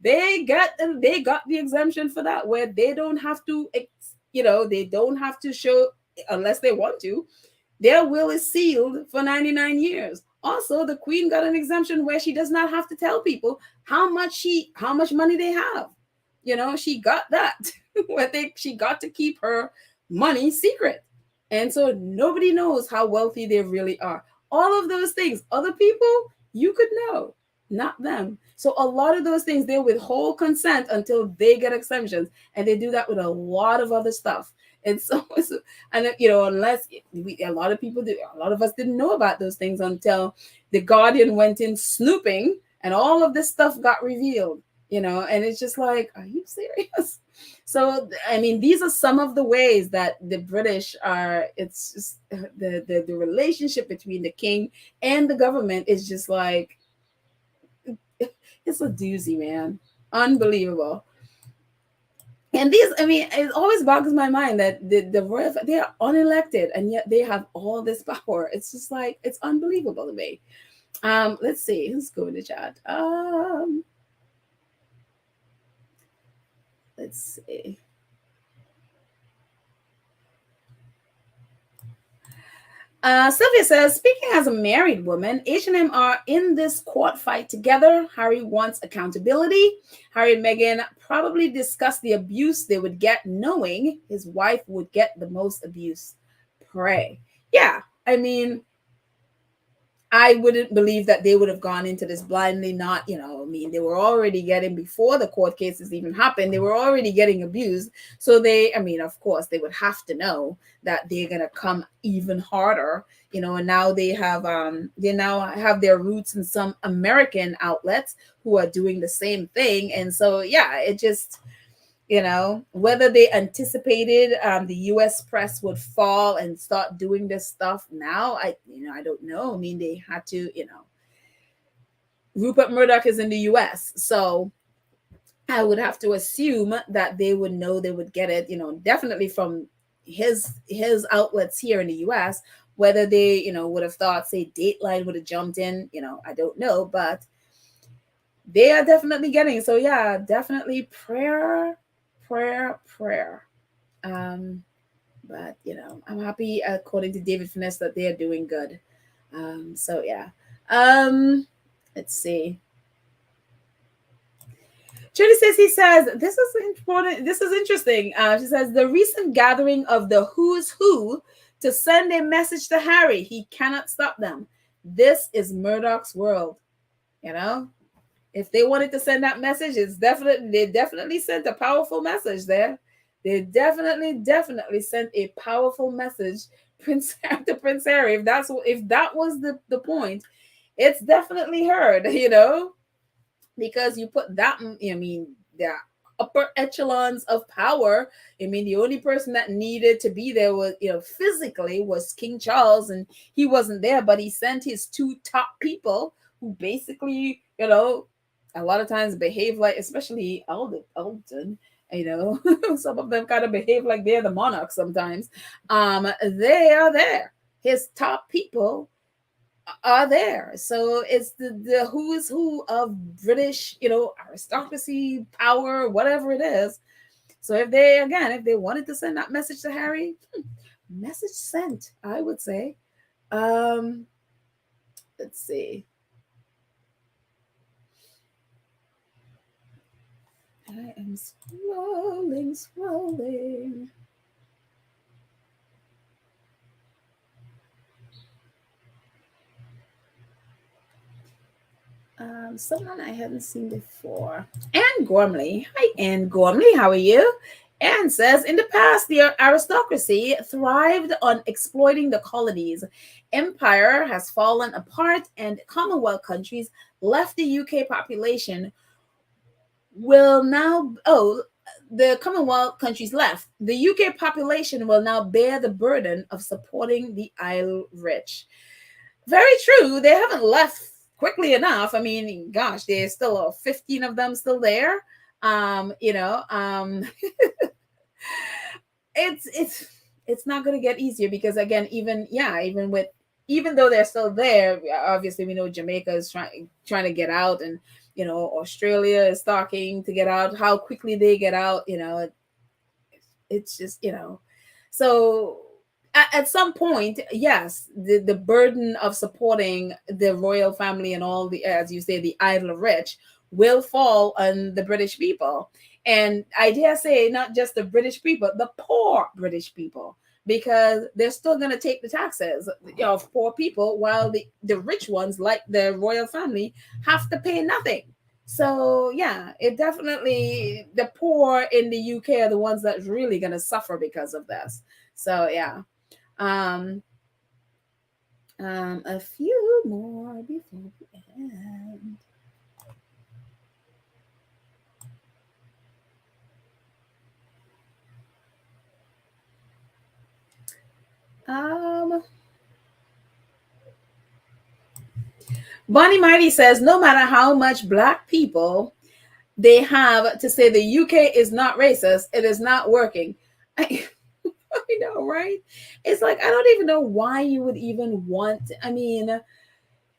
[SPEAKER 1] They got the exemption for that, where they don't have to, they don't have to show, unless they want to. Their will is sealed for 99 years. Also, the queen got an exemption where she does not have to tell people how much money they have. She got that where she got to keep her money secret. And so nobody knows how wealthy they really are. All of those things, other people, you could know, not them. So a lot of those things, they withhold consent until they get exemptions. And they do that with a lot of other stuff. And so, unless a lot of us didn't know about those things until the Guardian went in snooping and all of this stuff got revealed, and it's just like, are you serious? So, these are some of the ways that the British are, it's just the relationship between the king and the government is just like, it's a doozy, man. Unbelievable. And these, it always boggles my mind that the royal, they are unelected and yet they have all this power. It's just like, it's unbelievable to me. Let's see. Let's go in the chat. Let's see. Sylvia says, speaking as a married woman, H&M are in this court fight together. Harry wants accountability. Harry and Meghan probably discussed the abuse they would get, knowing his wife would get the most abuse. Pray. Yeah, I I wouldn't believe that they would have gone into this blindly, not, I mean, they were already getting, before the court cases even happened, they were already getting abused. So I mean, of course, they would have to know that they're going to come even harder, and now they now have their roots in some American outlets who are doing the same thing. And so, yeah, it just, whether they anticipated the US press would fall and start doing this stuff now, I don't know. I mean, they had to, Rupert Murdoch is in the US, so I would have to assume that they would know, they would get it, definitely from his outlets here in the US. Whether they, would have thought, say, Dateline would have jumped in, I don't know, but they are definitely getting it. So yeah, definitely prayer. But I'm happy, according to David Finesse, that they are doing good. So yeah. Let's see. Judy Sissy says, this is important. This is interesting. She says, the recent gathering of the who's who to send a message to Harry. He cannot stop them. This is Murdoch's world. If they wanted to send that message, they definitely sent a powerful message there. They definitely sent a powerful message to Prince Harry. If that was the point, it's definitely heard, because you put that, I mean, the upper echelons of power. I mean, the only person that needed to be there was, physically, was King Charles, and he wasn't there, but he sent his two top people who basically, a lot of times behave like, especially Alden, some of them kind of behave like they're the monarch sometimes. They are there. His top people are there. So it's the who is who of British, aristocracy, power, whatever it is. So if they wanted to send that message to Harry, message sent, I would say. Let's see. I am scrolling. Someone I hadn't seen before. Anne Gormley. Hi, Anne Gormley. How are you? Anne says, in the past, the aristocracy thrived on exploiting the colonies. Empire has fallen apart, and Commonwealth countries left the UK population the Commonwealth countries left. The UK population will now bear the burden of supporting the Isle rich. Very true. They haven't left quickly enough. I mean, gosh, there's still 15 of them still there. It's not going to get easier, because again, even though they're still there, obviously we know Jamaica is trying to get out, and Australia is talking to get out. How quickly they get out, it's just, so at some point, yes, the burden of supporting the royal family and all the, as you say, the idle rich will fall on the British people. And I dare say, not just the British people, the poor British people, because they're still going to take the taxes of poor people, while the rich ones, like the royal family, have to pay nothing. So yeah, it definitely, the poor in the UK are the ones that's really going to suffer because of this. So yeah. A few more before we end. Bonnie Mighty says, no matter how much Black people they have to say the UK is not racist, it is not working. I know, right? It's like, I don't even know why you would even want, I mean,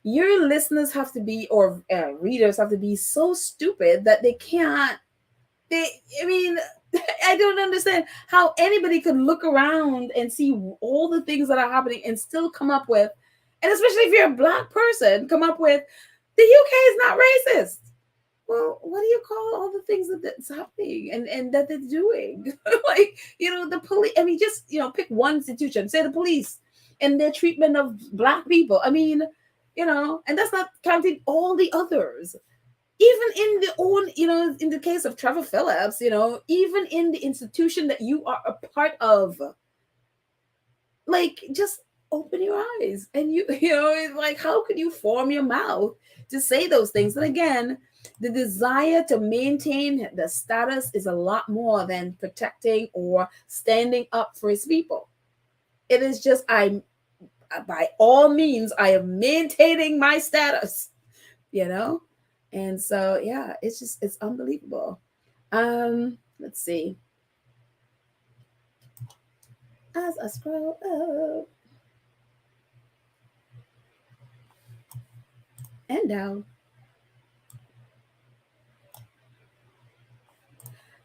[SPEAKER 1] your listeners have to be, or readers have to be so stupid that they can't, I don't understand how anybody could look around and see all the things that are happening and still come up with, and especially if you're a Black person, come up with, the UK is not racist. Well, what do you call all the things that's happening and that they're doing? Like, the police, I mean, just, pick one institution, say the police and their treatment of Black people. I mean, and that's not counting all the others. Even in the own, in the case of Trevor Phillips, even in the institution that you are a part of, like, just open your eyes and it's like, how could you form your mouth to say those things? And again, the desire to maintain the status is a lot more than protecting or standing up for his people. It is just, by all means, I am maintaining my status, and so yeah, it's unbelievable. Let's see, as I scroll up and down.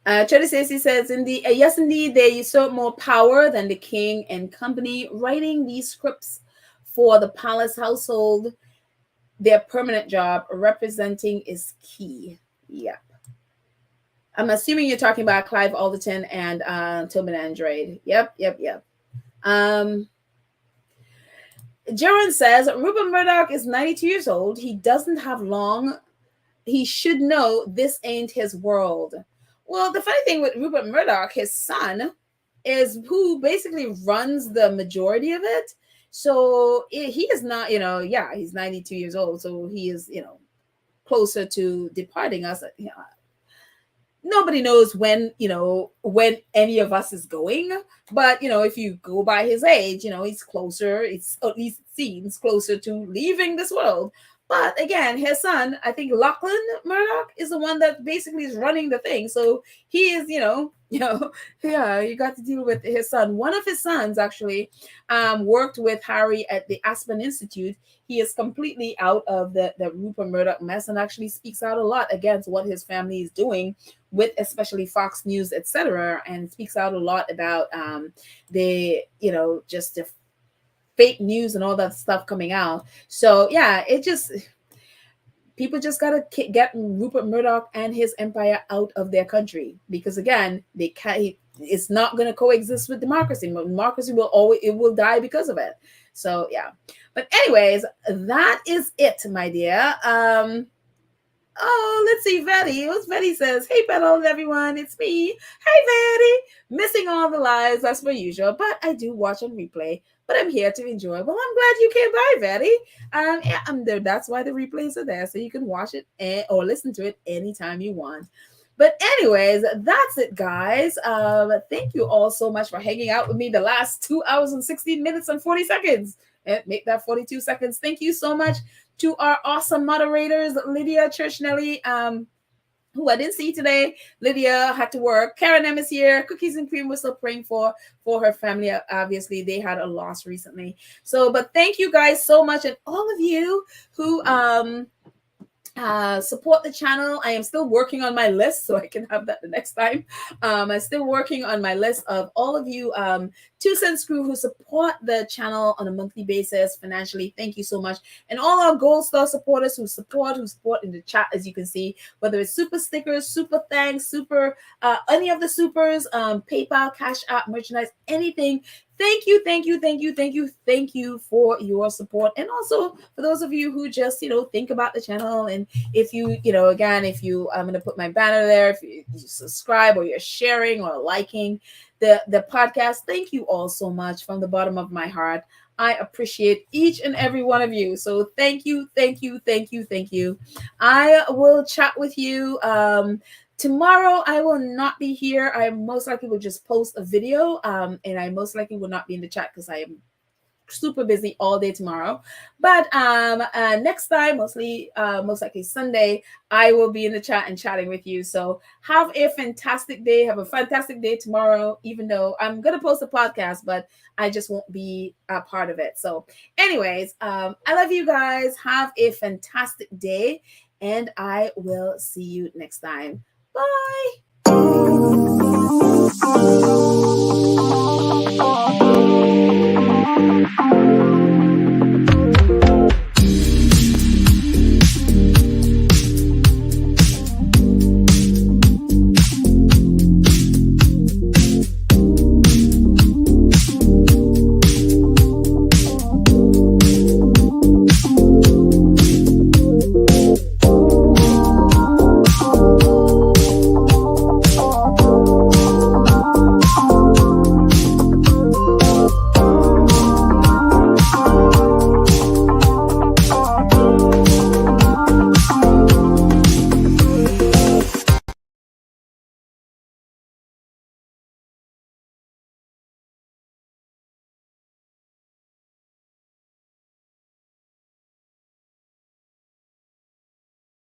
[SPEAKER 1] Charity says, "Indeed, yes, indeed, they usurp more power than the king and company. Writing these scripts for the palace household, their permanent job representing is key." Yep. I'm assuming you're talking about Clive Alderton and Tobin Andrade. Yep. Jaron says, Rupert Murdoch is 92 years old. He doesn't have long. He should know this ain't his world. Well, the funny thing with Rupert Murdoch, his son, is who basically runs the majority of it. So he is not, he's 92 years old. So he is, closer to departing us. Nobody knows when any of us is going, but if you go by his age, he's closer, it's at least it seems closer to leaving this world. But again, his son, I think Lachlan Murdoch, is the one that basically is running the thing. So he is, yeah, you got to deal with his son. One of his sons actually worked with Harry at the Aspen Institute. He is completely out of the Rupert Murdoch mess and actually speaks out a lot against what his family is doing with especially Fox News, etc., and speaks out a lot about the just the fake news and all that stuff coming out. So yeah, people just gotta get Rupert Murdoch and his empire out of their country, because again, they can't. It's not going to coexist with democracy. Democracy will die because of it. So yeah. But anyways, that is it, my dear. Oh, let's see, Betty. Betty says, "Hey, Betty, everyone, it's me. Hey, Betty. Missing all the lives as per usual, but I do watch on replay. But I'm here to enjoy." Well, I'm glad you came by, Betty. Yeah, I'm there. That's why the replays are there, so you can watch it or listen to it anytime you want. But anyways, that's it, guys. Thank you all so much for hanging out with me the last 2 hours and 16 minutes and 40 seconds. And make that 42 seconds. Thank you so much to our awesome moderators, Lydia Churchnelli, who I didn't see today. Lydia had to work. Karen M is here. Cookies and Cream, we're still praying for her family. Obviously, they had a loss recently. So, but thank you guys so much. And all of you who support the channel. I am still working on my list, so I can have that the next time. I'm still working on my list of all of you 2 Cents Crew who support the channel on a monthly basis financially. Thank you so much. And all our Gold Star supporters who support in the chat, as you can see, whether it's super stickers, super thanks, super any of the supers, PayPal, Cash App, merchandise, anything. Thank you for your support. And also for those of you who just, think about the channel. And if you, again, I'm going to put my banner there. If you subscribe or you're sharing or liking the podcast, thank you all so much from the bottom of my heart. I appreciate each and every one of you. So thank you. I will chat with you. Tomorrow, I will not be here. I most likely will just post a video, and I most likely will not be in the chat because I am super busy all day tomorrow. But next time, most likely Sunday, I will be in the chat and chatting with you. So have a fantastic day. Have a fantastic day tomorrow, even though I'm going to post a podcast, but I just won't be a part of it. So anyways, I love you guys. Have a fantastic day, and I will see you next time. Bye.